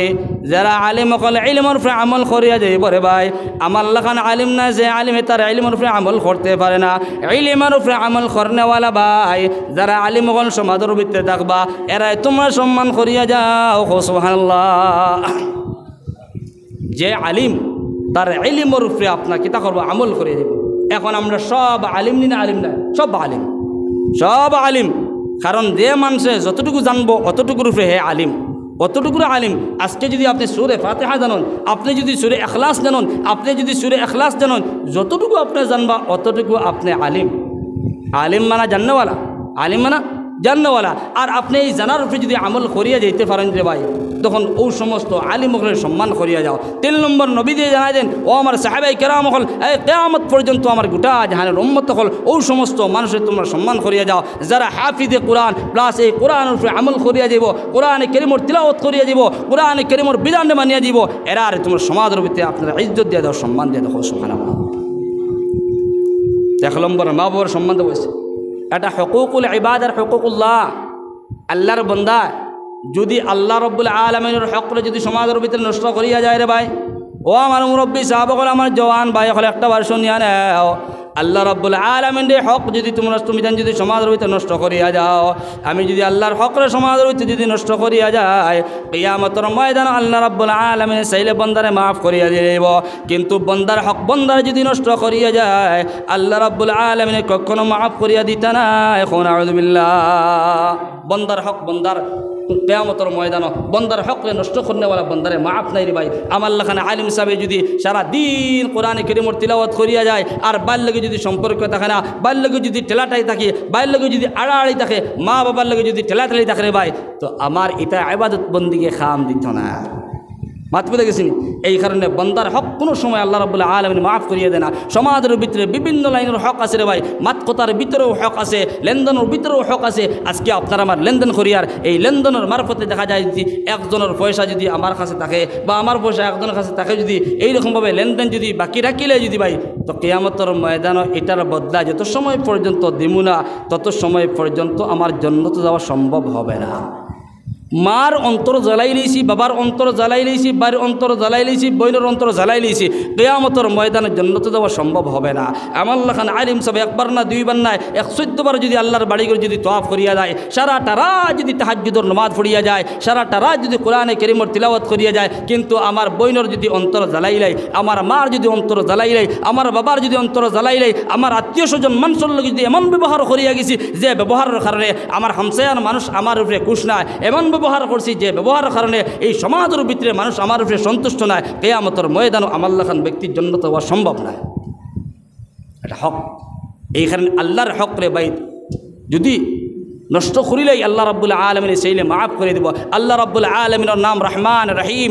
যারা আলিম হল ইলমের উপরে আমল করিয়া যাই পরে ভাই। আমার লাখান আলিম না, যে আলিমে তার ইলমের উপরে আমল করতে পারে না, ইলমের উপরে আমল করনেওয়ালা ভাই যারা আলিম হল সমাজের ভিতরে থাকবা, এরাই তোমরা সম্মান করিয়া যাও। সুবহানাল্লাহ। যে আলিম তার ইলমের উপরে আপনার কিতা করবো, আমল করিয়া দেব। এখন আমরা সব আলিম নি না? আলিম না, সব আলিম, সব আলিম। কারণ যে মানুষে যতটুকু জানবো অতটুকুর উপরে হে আলিম, অতটুকু আলিম। আজকে যদি আপনি সূরা ফাতিহা জানেন, আপনি যদি সূরা ইখলাস জানেন, আপনি যদি সূরা ইখলাস জানেন, যতটুকু আপনি জানবা অতটুকু আপনি আলিম। আলিম মানা জান্নাওয়ালা, আলিম মানা জান্নাওয়ালা। আর আপনি এই জানার উপরে যদি আমল করিয়া যাইতে পারেন যে ভাই, তখন ওই সমস্ত আলিমদের সম্মান করিয়া যাও। 3 নম্বর নবী দিয়ে জানাই দেন, ও আমার সাহাবায়ে কেরাম হল এই কিয়ামত পর্যন্ত আমার গোটা জাহানের উম্মত হল ওই সমস্ত মানুষের তোমরা সম্মান করিয়া যাও যারা হাফিজে কোরআন প্লাস এই কোরআনের উপরে আমল করিয়া যাব, কোরআনে কারীমের তিলাওয়াত করিয়া যাব, কোরআনে কারীমের বিধান মানিয়া যাব। এরা আর তোমরা সমাজের ভিতরে আপনারা ইজ্জত দিয়ে দাও, সম্মান দিয়ে দাও। সুবহানাল্লাহ। 1 নম্বর মা বাবার সম্মান দেওয়া হয়েছে। এটা হুকুকুল ইবাদার হুকুকুল্লাহ। আল্লাহর বান্দা যদি আল্লাহ রব্বুল আলামিনের হকরে যদি সমাজের ভিতরে নষ্ট করিয়া যায় রে ভাই, ও আমার মুরব্বী সাহাবাগণ, আমার জওয়ান ভাই হলে একটা বার শুনিয়া নাও, আল্লাহ রব্বুল আলামিনের হক যদি তুমি যদি সমাজের ভিতরে নষ্ট করিয়া যাও, আমি যদি আল্লাহর হকরে সমাজের ভিতরে যদি নষ্ট করিয়া যায়, কিয়ামতের ময়দানে আল্লাহ রব্বুল আলামিন চাইলে বান্দারে মাফ করিয়া দিব। কিন্তু বান্দার হক বান্দার যদি নষ্ট করিয়া যায়, আল্লাহ রব্বুল আলামিন কখনো মাফ করিয়া দিতা না। এখন আউযু বিল্লাহ। বান্দার হক বান্দার কিয়ামতের ময়দানে বান্দার হকরে নষ্ট করনেওয়ালা বান্দারে মাফ নাই রে ভাই। আমার লাখানে আলিম সাহেব যদি সারা দিন কোরআনে কারীমের তিলাওয়াত করিয়া যায়, আর বাইর লগে যদি সম্পর্ক থাকে না, বাইর লগে যদি ঠেলাটাই থাকে, বাইর লগে যদি আড়াআড়ি থাকে, মা বাবার লগে যদি ঠেলাঠালি থাকে রে ভাই, তো আমার এটা ইবাদত বন্দিকে খাম দিত না। মাত পেতে গেছেন। এই কারণে বান্দার হক কোনো সময় আল্লাহ রাব্বুল আলামিন মাফ করিয়ে দেয় না। সমাজের ভিতরে বিভিন্ন লাইনের হক আছে রে ভাই, মাত কথার ভিতরেও হক আছে, লেনদেনের ভিতরেও হক আছে। আজকে আপনার আমার লেনদেন করিয়ার, এই লেনদেনের মারফতে দেখা যায় যদি একজনের পয়সা যদি আমার কাছে থাকে বা আমার পয়সা একজনের কাছে থাকে, যদি এইরকমভাবে লেনদেন যদি বাকি রাখিলে যদি ভাই, তো কিয়ামতের ময়দানে এটার বদলা যত সময় পর্যন্ত দিমু না, তত সময় পর্যন্ত আমার জান্নাতে যাওয়া সম্ভব হবে না। মার অন্তর জ্বালাই লইছি, বাবার অন্তর জ্বালাই লইছি, বাড়ির অন্তর জ্বালাই লইছি, বইনের অন্তর জ্বালাই লইছি, কিয়ামতের ময়দানে জান্নাতে যাওয়া সম্ভব হবে না। আমার লাখান আলিম সব একবার না দুইবার না 114 বার যদি আল্লাহর বাড়ি করে যদি তওয়াফ করিয়া যায়, সারাটা রাত যদি তাহাজ্জুদের নামাজ পড়িয়া যায়, সারাটা রাত যদি কোরআনে কারীমের তিলাওয়াত করিয়া যায়, কিন্তু আমার বইনের যদি অন্তর জ্বালাই লাই, আমার মার যদি অন্তর জ্বালাই লাই, আমার বাবার যদি অন্তর জ্বালাই লাই, আমার আত্মীয় স্বজন মানুষের লোক যদি এমন ব্যবহার করিয়া গেছি যে ব্যবহারের কারণে আমার হামসায়ার মানুষ আমার উপরে খুশ নয়, এমন ব্যবহার করছি যে ব্যবহারের কারণে এই সমাজের ভিতরে মানুষ আমার উপরে সন্তুষ্ট নয়, কিয়ামতের ময়দানে আমার লাখান ব্যক্তির জন্য তো হওয়া সম্ভব নয়। এটা হক। এই কারণে আল্লাহর হক রে ভাই যদি নষ্ট করিলেই আল্লাহ রাব্বুল আলামিন সেইলে মাফ করে দেব। আল্লাহ রাব্বুল আলামিনের নাম রহমান রহিম।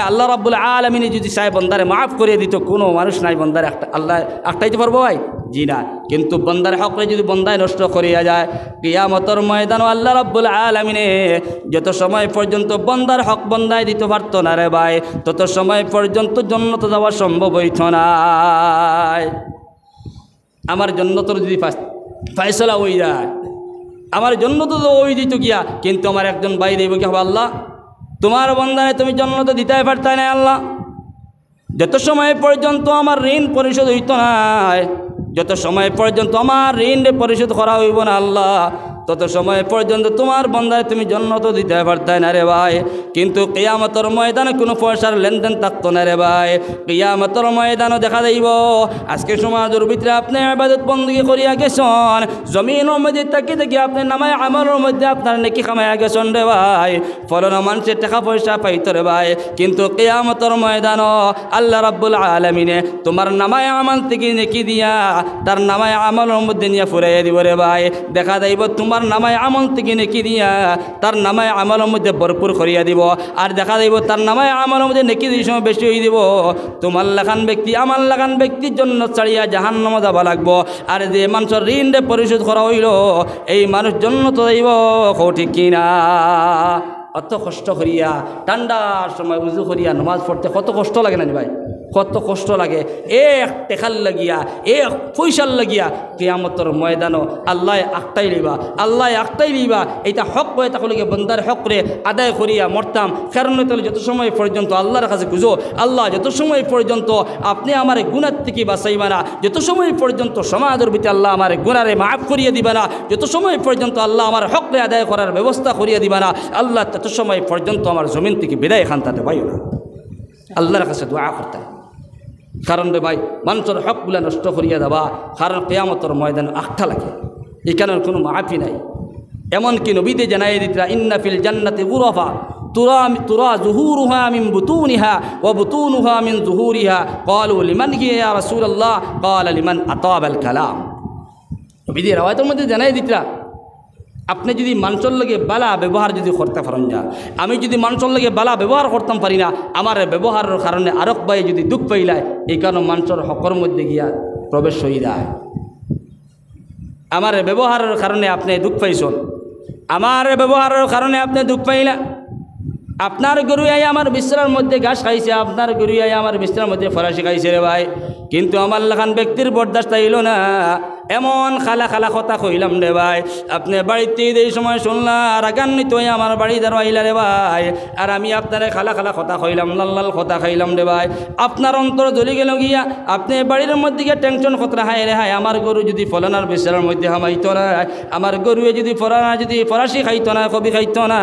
আল্লাহ রাব্বুল আলামিন যদি চায় বন্দারে মাফ করে দিত, কোনো মানুষ নাই বন্দারে আল্লাহ আটকাইতে পারবো ভাই? জি না। কিন্তু বন্দার হকরে যদি বন্দায় নষ্ট করিয়া যায়, কিয়ামতের ময়দানে আল্লাহ রাব্বুল আলামিনে যত সময় পর্যন্ত বন্দার হক বন্দায় দিতে পারতো না রে ভাই, তত সময় পর্যন্ত জান্নাতে যাওয়া সম্ভব হইত না। আমার জান্নাতের যদি ফয়সালা হয়ে যায়, আমার জান্নাত তো ওই দিত গিয়া, কিন্তু আমার একজন ভাই দেব কি হবে, আল্লাহ তোমার বন্দায় তুমি জান্নাত দিতে পারতা না আল্লাহ, যত সময় পর্যন্ত আমার ঋণ পরিশোধ হইত না, যত সময় পর্যন্ত আমার ঋণ পরিশোধ করা হইব না আল্লাহ, তত সময় পর্যন্ত তোমার বন্দায় তুমি জান্নাত দিতে পারতাই না রে ভাই। কিন্তু কিয়ামতের ময়দানে কোনো পয়সার লেনদেন থাকতো না রে ভাই। কিয়ামতের ময়দানে দেখা যাইব আজকে সমাজের ভিতরে আপনি ইবাদত বندگی করিয়া গেছেন, জমিনের মধ্যে তাকি দেখি আপনি নামায় আমলের মধ্যে আপনার নেকি কামাইয়া গেছেন রে ভাই, ফলন মানুষের টাকা পয়সা পাইতো রে ভাই। কিন্তু কিয়ামতের ময়দানে আল্লাহ রাব্বুল আলামিনে তোমার নামায় আমল থেকে নেকি দিয়া তার নামায় আমলের মধ্যে নিয়ে ফুরাইয়া দিব রে ভাই। দেখা যাইব তোমার নামায় আমল থেকে নেকি দিয়া তার নামায় আমলের মধ্যে ভরপুর করিয়া দিব, আর দেখা যাইব তার নামায় আমলের মধ্যে নেকি দিয়ে সময় বেশি হয়ে দিব। তোমার লাগান ব্যক্তি আমার লাগান ব্যক্তির জন্য ছাড়িয়া জাহান্নামে যাবা লাগবো, আর যে মানুষের ঋণ পরিশোধ করা হইল এই মানুষ জন্য তো যাইব, ঠিক কিনা? অত কষ্ট করিয়া ঠান্ডার সময় উজু করিয়া নামাজ পড়তে কত কষ্ট লাগে না ভাই, কত কষ্ট লাগে। এক টেকার লাগিয়া এক পয়সার লাগিয়া কিয়ামতের ময়দানও আল্লাহ আকটাই লইবা, আল্লাহ আকটাই লইবা। এইটা হক হয়ে তাহলে বন্দার হক রে আদায় করিয়া মরতাম। কারণ তাহলে যত সময় পর্যন্ত আল্লাহর কাছে খুঁজো, আল্লাহ যত সময় পর্যন্ত আপনি আমার গুনার থেকে বাঁচাইবা না, যত সময় পর্যন্ত সমাজের ভিতরে আল্লাহ আমার গুনারে মাফ করিয়া দিবা না, যত সময় পর্যন্ত আল্লাহ আমার হক রে আদায় করার ব্যবস্থা করিয়া দিবা না, আল্লাহ তত সময় পর্যন্ত আমার জমিন থেকে বিদায় খানতাতে পাইও না। আল্লাহর কাছে দোয়া করতে, কারণ রে ভাই মানুষের হকগুলা নষ্ট করিয়া দেওয়া, কারণ কিয়ামতের ময়দানে আখটা লাগে, এখানের কোনো মাফি নাই। এমনকি নবীতে জানাই দিতরা ইন্না ফিল জান্নাতি গুরাফা তুরা যুহুরুহা মিন বুতুনিহা ওয়া বুতুনুহা মিন যুহুরিহা ক্বালু লিমান হিয়া ইয়া রাসূলুল্লাহ ক্বালা লিমান আতাবাল কালাম। নবীতে রাওয়ায়াতের মধ্যে জানাই দিতরা আপনি যদি মানুষের লগে বালা ব্যবহার যদি করতে পারেন না, আমি যদি মানুষের লগে বালা ব্যবহার করতাম পারি না, আমার ব্যবহারের কারণে আরক ভাই যদি দুঃখ পাইলায়, এই কারণে মানুষের হকর মধ্যে গিয়া প্রবেশ হয়ে যায়। আমার ব্যবহারের কারণে আপনি দুঃখ পাইছেন, আমার ব্যবহারের কারণে আপনি দুঃখ পাইলা। আপনার গরু আই আমার বিছানার মধ্যে ঘাস খাইছে, আপনার গরু আই আমার বিছানার মধ্যে ফরাসি খাইছে রে ভাই, কিন্তু আমার লাখান ব্যক্তির বরদাস্ত হইল না। এমন খালা খালা কথা কইলাম রে ভাই, আপনি বাড়িতে এই সময় শুনলা রাগান্বিত হয়ে আমার বাড়ি দ্বারা আইলা রে ভাই, আর আমি আপনারে খালা খালা কথা কইলাম, লাল লাল কথা খাইলাম রে ভাই। আপনার অন্তর জ্বলি গেল গিয়া, আপনি বাড়ির মধ্যে গিয়ে টেনশন কথা হায় রে হায়, আমার গরু যদি ফলানার বিছানার মধ্যে হামাইতো না, আমার গরুয়ে যদি ফরাসি খাইতো না, কবি খাইতো না,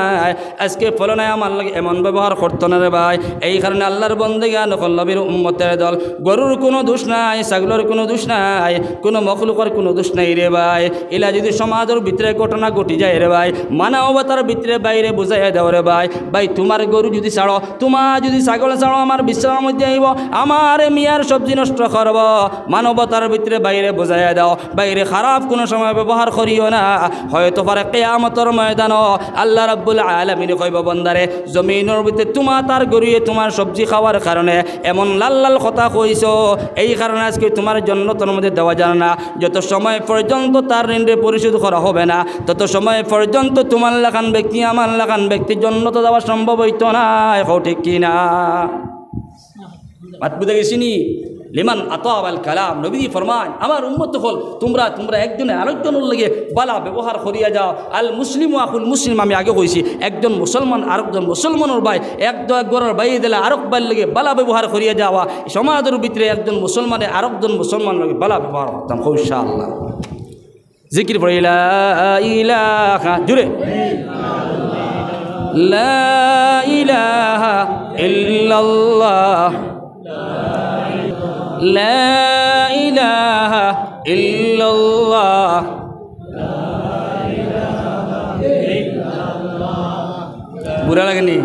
আজকে ফলনায় আমার লাগে এমন ব্যবহার করতো না রে ভাই। এই কারণে আল্লাহর বন্দেগা নকল্লবীর উম্মতের দল, গরুর কোনো দোষ নাই, ছাগলের কোনো দোষ নাই, কোনো মখলুকর কোনো দোষ নাই রে ভাই। এলা যদি সমাজের ভিতরে ঘটনা ঘটি যায় রে ভাই, মানবতার ভিতরে বাইরে বুঝাই দাও রে ভাই। ভাই তোমার গরু যদি ছাড়ো, তোমার যদি ছাগল ছাড়ো, আমার বিশ্রামের মধ্যে আইব, আমার মিয়ার সবজি নষ্ট করব, মানবতার ভিতরে বাইরে বুঝাই দাও। বাইরে খারাপ কোনো সময় ব্যবহার করিও না, হয়তো পারে কিয়ামতের ময়দানও আল্লাহ রাব্বুল আলামিন কইব বন্দারে জমিনের ভিতরে তোমার তার গরুয়ে তোমার সবজি খাওয়ার কারণে এমন লাল লাল কথা কইছো, এই কারণে আজকে তোমার জান্নাতের মধ্যে দেওয়া যায় না। যত সময় পর্যন্ত তার ঋণ পরিশোধ করা হবে না, তত সময় পর্যন্ত তোমার লাগান ব্যক্তি আমার লাগান ব্যক্তির জান্নাত যাওয়া সম্ভব হইতো না। ঠিক কি না? বাত বুঝে গেছিনি? লিমান আতাওয়াল কালাম নবী ফরমান আমার উম্মত হল তোমরা তোমরা একজনে আরেকজনের লাগে বালা ব্যবহার করিয়া যাও আল মুসলিম আকুল মুসলিম আমি আগে কইছি একজন মুসলমান আরেকজন মুসলমানের ভাই এক ঘরের বাইরে দিলে আরেক ভাইয়ের লাগে বালা ব্যবহার করিয়া যাওয়া সমাজের ভিতরে একজন মুসলমানে আরেকজন মুসলমানের লাগে বালা ব্যবহার করতাম ইনশাআল্লাহ জিকির পড়ে লা ইলাহা জুড়ে লা ইলাহা ইল্লাল্লাহ লা ইলাহা ইল্লাল্লাহ বুড়া লাগেনি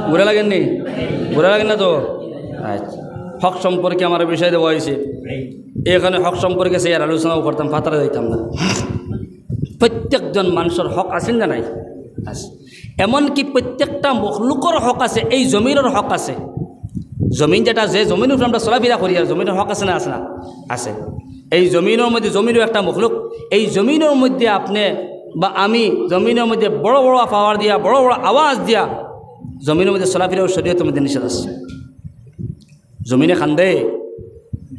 বুড়া লাগেননি বুড়া লাগেন না তো আচ্ছা হক সম্পর্কে আমার বিষয় দেওয়া হয়েছে এখানে হক সম্পর্কে সে আর আলোচনাও করতাম ফাতারা দিতাম না প্রত্যেকজন মানুষের হক আছেন না নাই আছে এমনকি প্রত্যেকটা মখলুকর হক আছে এই জমিনের হক আছে জমিন যেটা যে জমিনের উপরে আমরা চলাফেরা করি আর জমিনের হক আছে না আছে না আছে এই জমিনের মধ্যে জমিনও একটা মখলুক এই জমিনের মধ্যে আপনি বা আমি জমিনের মধ্যে বড় বড় পাওয়ার দিয়া বড় বড় আওয়াজ দিয়া জমিনের মধ্যে চলাফেরা শরীয়তের মধ্যে নিষেধ আছে জমিনে কান্দে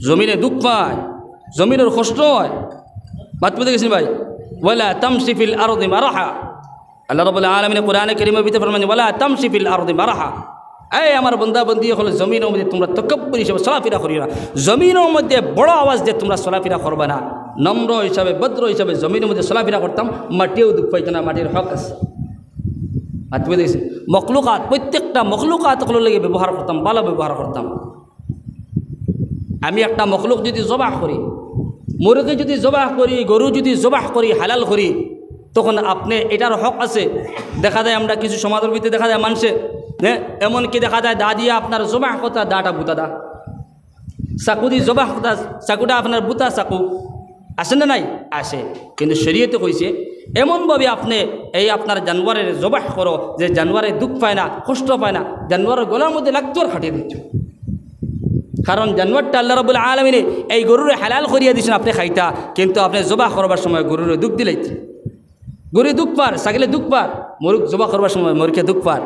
জমিনে দুঃখ পায় জমিনের কষ্ট হয় বাদ পেতে গেছেন ভাই ওয়ালা তামশি ফিল আরদি মারাহা আল্লাহ রাব্বুল আলামিন কোরআনে কারীমের ভিতরে ফরমান ওয়ালা তামশি ফিল আরদি মারাহা এই আমার বান্দা বান্দি হলো জমিনের মধ্যে তোমরা তাকাব্বুর হিসাবে চলাফেরা করিও না জমিনের মধ্যে বড় আওয়াজ দিয়ে তোমরা চলাফেরা করবে না নম্র হিসাবে ভদ্র হিসাবে জমিনের মধ্যে চলাফেরা করতাম মাটিও দুঃখ পাইতো না মাটির হক আছে বাদ পেতে গেছেন মখলুকাত প্রত্যেকটা মখলুকাতগুলো লেগে ব্যবহার করতাম ভালো ব্যবহার করতাম আমি একটা মখলুক যদি জবাহ করি মুরগি যদি জবাহ করি গরু যদি জবাহ করি হালাল করি তখন আপনি এটার হক আছে দেখা যায় আমরা কিছু সমাজের ভিতরে দেখা যায় মানুষে হ্যাঁ এমনকি দেখা যায় দা দিয়ে আপনার জবাহ কথা দাটা বুতা দা চাকু দিয়ে জবাহ কথা চাকুটা আপনার বুতা চাকু আসে না নাই আসে কিন্তু শরীয়তে কইছে এমনভাবে আপনি এই আপনার জানোয়ারের জবাহ করো যে জানোয়ারে দুঃখ পায় না কষ্ট পায় না জানোয়ারের গলার মধ্যে লাগতো আর খাটিয়ে দিচ্ছ কারণ জানোয়ারটা আল্লাহ রাব্বুল আলামিন এই গরুরে হালাল করিয়া দিয়েছেন আপনি খাইতা কিন্তু আপনি জবাহ করবার সময় গরুরে দুঃখ দিলাইতে গরু দুঃখ পার ছাগলে দুঃখ পার মরুক জবাহ করবার সময় মরুকে দুঃখ পার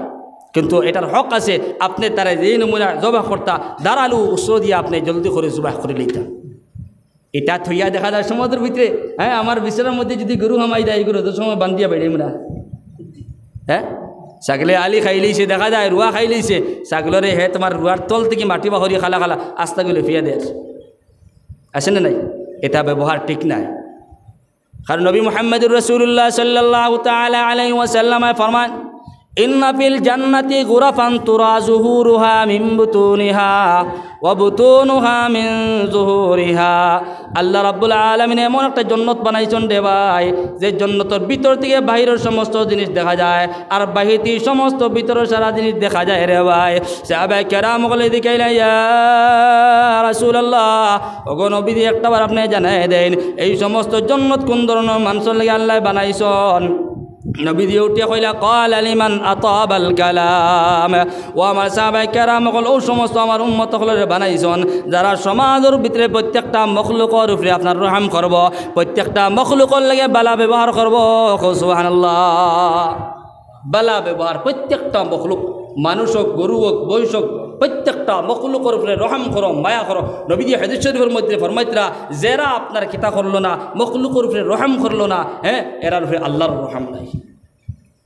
কিন্তু এটার হক আছে আপনি তারা যে নমুনা জবাহ করতা দাঁড়ালু উৎস দিয়ে আপনি জলদি করে জবাহ করে লইতা এটা থইয়া দেখা যায় সমাজের ভিতরে হ্যাঁ আমার বিছানার মধ্যে যদি গরু হামাই দেয় গরু তো সময় বান্ধিয়া বেড়ে আমরা হ্যাঁ ছাগলে আলি খাই লইছে দেখা যায় রুয়া খাই লইছে ছাগলরে হে তোমার রুয়ার তল থেকে মাটি বাহরি খালা খালা আস্তাগুলো ফিয়া দেয় আসে না নাই এটা ব্যবহার ঠিক নাই কারণ নবী মুহাম্মদুর রাসূলুল্লাহ সাল্লাল্লাহু তাআলা আলাইহি ওয়াসাল্লাম ফরমান ইন্না ফিল জান্নাতি গুরাফান তুরা যুহুরুহা মিন বুতুনিহা ওয়া বুতুনুহা মিন যুহুরিহা আল্লাহ রাব্বুল আলামিন এমন একটা জান্নাত বানাইছেন রে ভাই যে জান্নাতের ভিতর থেকে বাহিরের সমস্ত জিনিস দেখা যায় আর বাহির থেকে সমস্ত ভিতরের সারা জিনিস দেখা যায় রে ভাই সাহাবায়ে কেরাম বলে দিকাইলা ইয়া রাসূলুল্লাহ ওগো নবী একটাবার আপনি জানাই দেন এই সমস্ত জান্নাত কোন ধরনের মানুষের লাগি আল্লাহ বানাইছেন নবী দিয়ে উঠিয়া কইলা ক্বাল লিমান আতাবাল কালাম ও আমার সাহাবায়ে কেরাম হল ও সমস্ত আমার উম্মত হলরে বানাইছেন যারা সমাজের ভিতরে প্রত্যেকটা মখলুকের উপরে আপনার রহম করব প্রত্যেকটা মখলুকের লাগে বালা ব্যবহার করব সুবহানাল্লাহ বালা ব্যবহার প্রত্যেকটা মখলুক মানুষ হোক গরু হোক বৈশ হোক প্রত্যেকটা মখলুকের উপরে রহম করো মায়া করো নবীজি হাদিস শরীফের মধ্যে ফরমাইতরা যারা আপনার কিতা করলো না মখলুকের উপরে রহম করলো না হ্যাঁ এরার উপরে আল্লাহর রহম নাই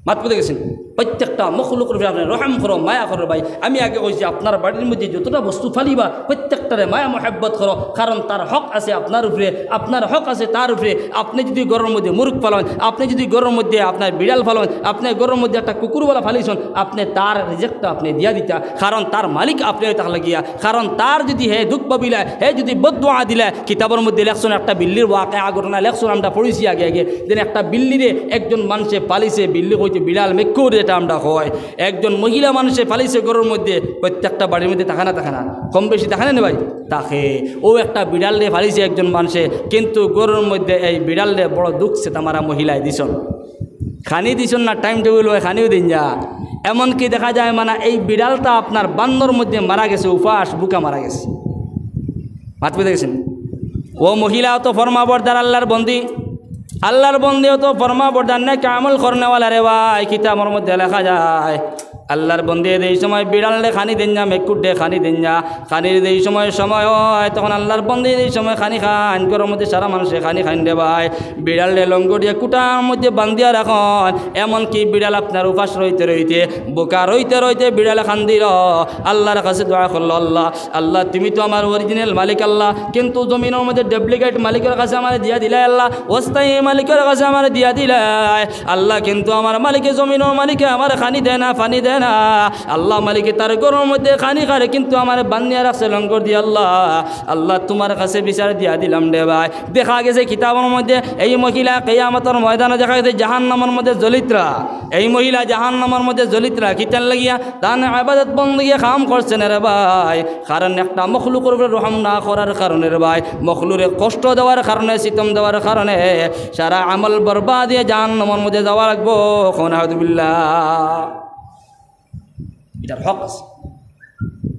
মাত পেতে গেছেন প্রত্যেকটা মখলুকের উপরে আপনি রহম করো মায়া করো ভাই আমি আগে কইছি আপনার বাড়ির মধ্যে যতটা বস্তু ফালিবা প্রত্যেকটারে মায়া মহাব্বত করো কারণ তার হক আছে আপনার উপরে আপনার হক আছে তার উপরে আপনি যদি ঘরের মধ্যে মুরগ ফালান আপনি যদি ঘরের মধ্যে আপনার বিড়াল ফালান আপনি ঘরের মধ্যে একটা কুকুরওয়ালা ফালিয়েছেন আপনি তার রিজেক্টটা আপনি দিয়া দিতা কারণ তার মালিক আপনি তাহলে গিয়া কারণ তার যদি হে দুঃখ পাবিলায় হে যদি বদদোয়া দিলায় কিতাবের মধ্যে লেখছেন একটা বিল্লির ওয়াকিয়া ঘটনা লেখছেন আমরা পড়েছি আগে আগে যেন একটা বিল্লিরে একজন মানুষে পালিছে বিল্লি কইতে বিড়াল মেকুর যেটা আমরা হয় একজন মহিলা মানুষে পালিছে ঘরের মধ্যে প্রত্যেকটা বাড়ির মধ্যে থাকে না কম বেশি থাকে না ভাই তাকে ও একটা বিড়াল রে ফালিছে একজন মানুষে কিন্তু ঘরের মধ্যে এই বিড়াল রে বড় দুঃখ সে তামারা মহিলায় দিছন খানি দিছন না টাইম টেবিল হয় খানিও দিন যা এমনকি দেখা যায় মানে এই বিড়ালটা আপনার বান্দর মধ্যে মারা গেছে উপাস বুকা মারা গেছে ভাত পেতে গেছেন ও মহিলাও তো ফরমাবরদার আল্লাহর বন্দিও তো ফরমাবরদার না আমল করনেওয়ালা রে ভাই কিতাবের মধ্যে লেখা যায় আল্লাহর বন্দে এই সময় বিড়ালে খানি দেন না, মেকুডে খানি দেন না, খানির এই সময় হয় তখন আল্লাহর বন্দে এই সময় খানি খান ঘরের মধ্যে সারা মানুষে খানি খান দে ভাই। বিড়ালে লঙ্গড়িয়া কুটার মধ্যে বান্ধিয়া রাখন, এমনকি বিড়াল আপনার উপাস রইতে রইতে বোকা রইতে রইতে বিড়ালে খান দিল, আল্লাহর কাছে দোয়া করলো, আল্লাহ আল্লাহ তুমি তো আমার অরিজিনাল মালিক আল্লাহ, কিন্তু জমিনের মধ্যে ডুপ্লিকেট মালিকের কাছে আমার দিয়া দিলাই আল্লাহ, অস্থায়ী মালিকের কাছে আমার দিয়া দিলাই আল্লাহ, কিন্তু আমার মালিকে জমিনের মালিকে আমার খানি দেয় না, পানি দেয় না আল্লাহ, মালিকে তার ঘরের মধ্যে খানি খারে কিন্তু আমার বান্ধিয়া রাখছে লঙ্গর দিয়ে আল্লাহ, আল্লাহ তোমার কাছে বিচার দিয়া দিলাম রে ভাই। দেখা গেছে কিতাবের মধ্যে এই মহিলা কিয়ামতের ময়দানে দেখা গেছে জাহান্নামের মধ্যে জ্বলিত্রা, এই মহিলা জাহান্নামের মধ্যে জ্বলিত্রা কিতান লাগিয়া তার ইবাদত বন্দেগী কাম করছেন রে ভাই, কারণ একটা মখলুকের উপরে রহম না করার কারণে রে ভাই, মখলুকে কষ্ট দেওয়ার কারণে, সিতম দেওয়ার কারণে সারা আমল বরবাদ দিয়ে জাহান্নামের মধ্যে যাওয়া লাগবো। নাউযুবিল্লাহ, এটার হক আছে।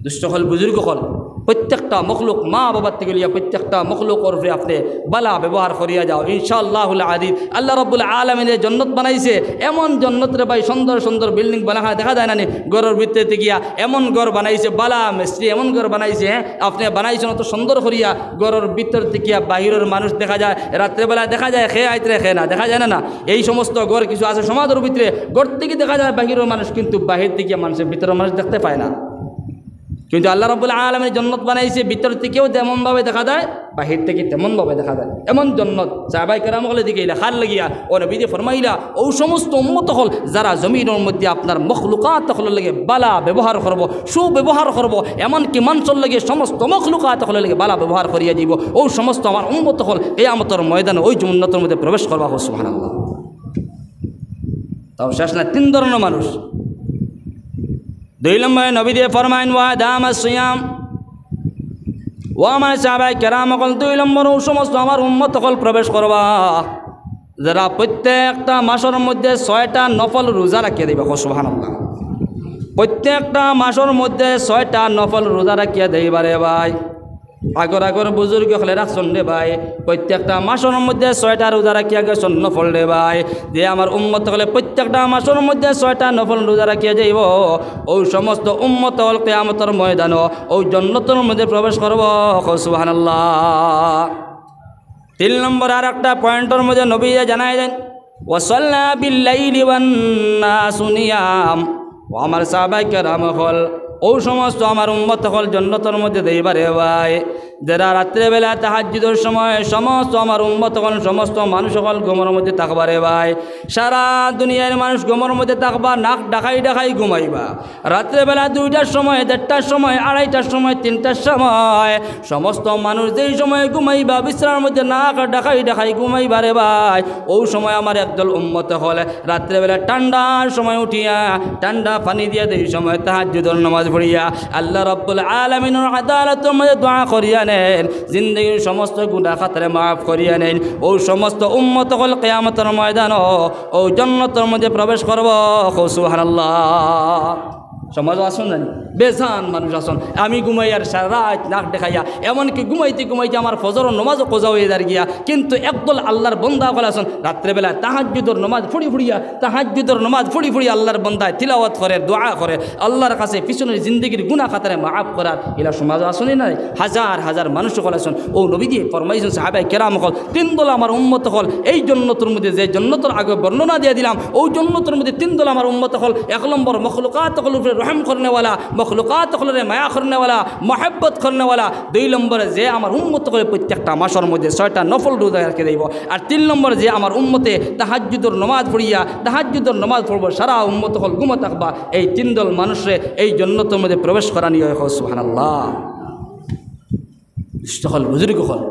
দুষ্ট হল বুজুর্গ হল প্রত্যেকটা মখলুক মা বাবার থেকে লিয়া প্রত্যেকটা মখলুকর উপরে আপনি বালা ব্যবহার করিয়া যাও, ইনশাআল্লাহুল আযীজ। আল্লাহ রাব্বুল আলামিনের জন্নত বানাইছে, এমন জন্নত রে ভাই, সুন্দর সুন্দর বিল্ডিং বানাহা দেখা যায় না নি, ঘরের ভিতরে গিয়া এমন ঘর বানাইছে, বালা মিস্ত্রি এমন ঘর বানাইছে, আপনি বানাইছেন অত সুন্দর করিয়া, ঘরের ভিতর থেকে বাহিরের মানুষ দেখা যায়, রাত্রেবেলা দেখা যায় খেয়ে আইতরে খেয়ে না, দেখা যায় না এই সমস্ত ঘর কিছু আছে সমাজের ভিতরে, ঘর থেকে দেখা যায় বাহিরের মানুষ, কিন্তু বাহির থেকে মানুষের ভিতরের মানুষ দেখতে পায় না। কিন্তু আল্লাহ রাব্বুল আলামিন জন্নত বানাইছে, ভিতর থেকেও তেমনভাবে দেখা যায়, বাহির থেকে তেমনভাবে দেখা যায়, এমন জন্নত সাহাবায়ে কেরামগুলো দিকে লেখার লাগিয়া ও নবীজি ফরমাইলা, ও সমস্ত উম্মত হল যারা জমিনের মধ্যে আপনার মখলুকাত হল লাগে বালা ব্যবহার করব, সুব্যবহার করব, এমনকি মানুষের লাগে সমস্ত মখলুকাত হল লাগে বালা ব্যবহার করিয়া দিব, ও সমস্ত আমার উম্মত হল কিয়ামতের ময়দানে ওই জন্নতের মধ্যে প্রবেশ করবা। সুবহানাল্লাহ। তাও শেষ না, 3 ধরনের মানুষ। 2 নম্বরে নবী দিয়ে ফরমাইন ওয়া দামাস সিয়াম, ও আমার সাহাবায়ে কেরাম হল 2 নম্বর ও সমস্ত আমার উম্মত হল প্রবেশ করবা যারা প্রত্যেকটা মাসের মধ্যে 6টা নফল রোজা রাখিয়া দিবা। সুবহানাল্লাহ। প্রত্যেকটা মাসের মধ্যে 6টা নফল রোজা রাখিয়া দিবা রে ভাই। আগর বুজুর্গ হলে রাখছেন রে ভাই, প্রত্যেকটা মাসের মধ্যে 6টা রোজা রাখিয়া গেছেন নফল রে ভাই, যে আমার উম্মত হলে প্রত্যেকটা মাসের মধ্যে 6টা নফল রোজা রাখিয়া যাইব, ওই সমস্ত উম্মত হল কিয়ামতের ময়দানে ওই জান্নাতের মধ্যে প্রবেশ করব। সুবহানাল্লাহ। 3 নম্বর আর একটা পয়েন্টের মধ্যে নবী জানাই দেন, ওয়াসাল্লা বিল্লাইলি ওয়ান নাসু নিয়াম, ও আমার সাহাবায়ে কেরাম হল ও সমস্ত আমার উম্মত হল জান্নাতের মধ্যে দেইবারে ভাই, যারা রাত্রেবেলা তাহাজ্জুদের সময় সমস্ত আমার উম্মত হল সমস্ত মানুষ হল ঘুমের মধ্যে থাকবারে ভাই। সারা দুনিয়ার মানুষ ঘুমের মধ্যে থাকবা, নাক ডাকাই ডাকাই ঘুমাইবা। রাত্রেবেলা 2টার সময়, 1:30টার সময়, 2:30টার সময়, 3টার সময় সমস্ত মানুষ যেই সময় ঘুমাইবা বিশ্রামের মধ্যে নাক ডাকাই ডাকাই ঘুমাইবা রে ভাই, ওই সময় আমার একদল উম্মত হল রাত্রেবেলা ঠান্ডার সময় উঠিয়া ঠান্ডা পানি দিয়ে এই সময় তাহাজ্জুদের নামাজ পড়িয়া আল্লাহ রাব্বুল আলামিনের আদালতের মধ্যে দোয়া করিয়া নেন, জিন্দেগির সমস্ত গুনাহ খাতারে মাফ করিয়া নেন। ও সমস্ত উম্মত হল কিয়ামতের ময়দানে ও জান্নাতের মধ্যে প্রবেশ করব। সুবহানাল্লাহ। সমাজ আসুন জানি বেজান মানুষ আসুন, আমি ঘুমাই আর সারা রাত নাক দেখাইয়া, এমনকি ঘুমাইতে ঘুমাইতে আমার ফজর নমাজও কোজা হয়ে দাঁড় গিয়া, কিন্তু একদল আল্লাহর বন্দা বলে আসুন রাত্রেবেলা তাহাজ্জুদের নমাজ ফুড়ি ফুড়িয়া, তাহাজ্জুদের নমাজ ফুড়ি ফুড়িয়া আল্লাহর বন্দায় তিলাওয়াত করে, দোয়া করে, আল্লাহর কাছে পিছনের জিন্দগির গুনাহ খাতারে মাফ করার এলা সমাজ আসুনই নাই। হাজার হাজার মানুষ সকল আসুন, ও নবী দিয়ে ফরমাইছেন সাহাবায়ে কেরাম হল 3 দল আমার উম্মত হল এই জান্নাতের মধ্যে, যে জান্নাতের আগে বর্ণনা দিয়ে দিলাম, ওই জান্নাতের মধ্যে 3 দল আমার উম্মত হল। 1 নম্বর মখলুকাত হল रहम करने वाला, मखलूकात माया करने वाला, मोहब्बत करने वाला। 2 नम्बर जे आमार उम्मत करे प्रत्येकटा मासेर मध्य 6टा नफल रोजा राखिए देब। और 3 नम्बर जे आमार उम्मते ताहाज्जुदेर नमाज पढ़िया ताहाज्जुदेर नमाज पढ़ब सारा उम्मत हल घुमा थाकबा। এই 3 দল মানুষে এই জান্নাতের মধ্যে প্রবেশ করা নিয়ে হয়। সুবহানাল্লাহ। ইস্তেগফার বুজুর্গ হল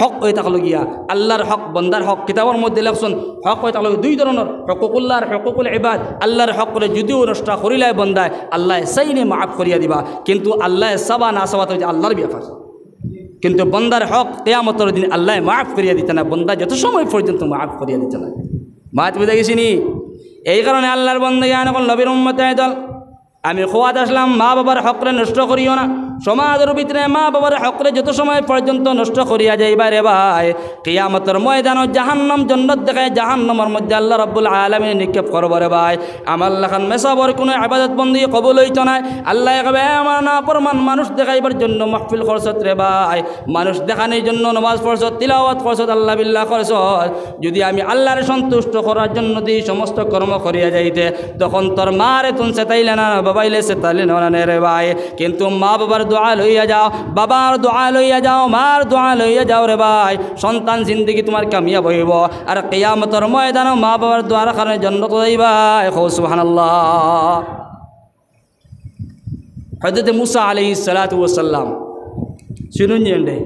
হক হয়ে থাকলো গিয়া আল্লাহর হক বন্দার হক কিতাবের মধ্যে লেখছেন হক হয়ে থাকলো 2 ধরনের, হকুকুল্লাহ আর হকুকুল ইবাদ। আল্লাহর হক করে যদিও নষ্ট করিলাই বন্দায় আল্লাহ সাইনে মাফ করিয়া দিবা, কিন্তু আল্লাহ সাবা না সাবা তো আল্লাহর ব্যাপার। কিন্তু বন্দার হক কিয়ামতের দিন আল্লাহ মাফ করিয়া দিতে না, বন্দা যত সময় পর্যন্ত মাফ করিয়া দিতে না। মাত বুঝে গেছিনি? এই কারণে আল্লাহর বন্দা জ্ঞান এখন নবীর উম্মত দল আমি খোয়াত আসলাম, মা বাবার হকরে নষ্ট করিও না। সমাজের ভিতরে মা বাবার হকরে যত সময় পর্যন্ত নষ্ট করিয়া যাইবা রে ভাই, কিয়ামতের ময়দানে জাহান্নাম জান্নাত দেখায় জাহান্নামের মধ্যে আল্লাহ রাব্বুল আলামিন নিক্ষেপ করব রে ভাই। আমার লাখান মেসাবর কোনো ইবাদত বন্দি কবুল হইতো না। আল্লাহ কবে আমার না প্রমাণ মানুষ দেখাইবার জন্য মাহফিল খরচত রে ভাই, মানুষ দেখানোর জন্য নামাজ পড়ছত, তিলাওয়াত করছত, আল্লাহ বিল্লাহ করছত। যদি আমি আল্লাহর সন্তুষ্ট করার জন্য এই সমস্ত কর্ম করিয়া যাইতে, তখন তোর মারে তুন সেতাইলে না, বাবাইলে সেতাইলে না রে ভাই। কিন্তু মা বাবার দোয়া লইয়া যাও, বাবার দোয়া লইয়া যাও, মার দোয়া লইয়া যাও রে ভাই, সন্তান জিন্দগি তোমার কামিয়াব হইব। আর কিয়ামতের ময়দানে মা বাবার দোয়ার কারণে জান্নাত যাইবা। সুবহানাল্লাহ। হযরত মুসা আলাইহিস সালাতু ওয়াস সালাম শুনুন জেন্ডে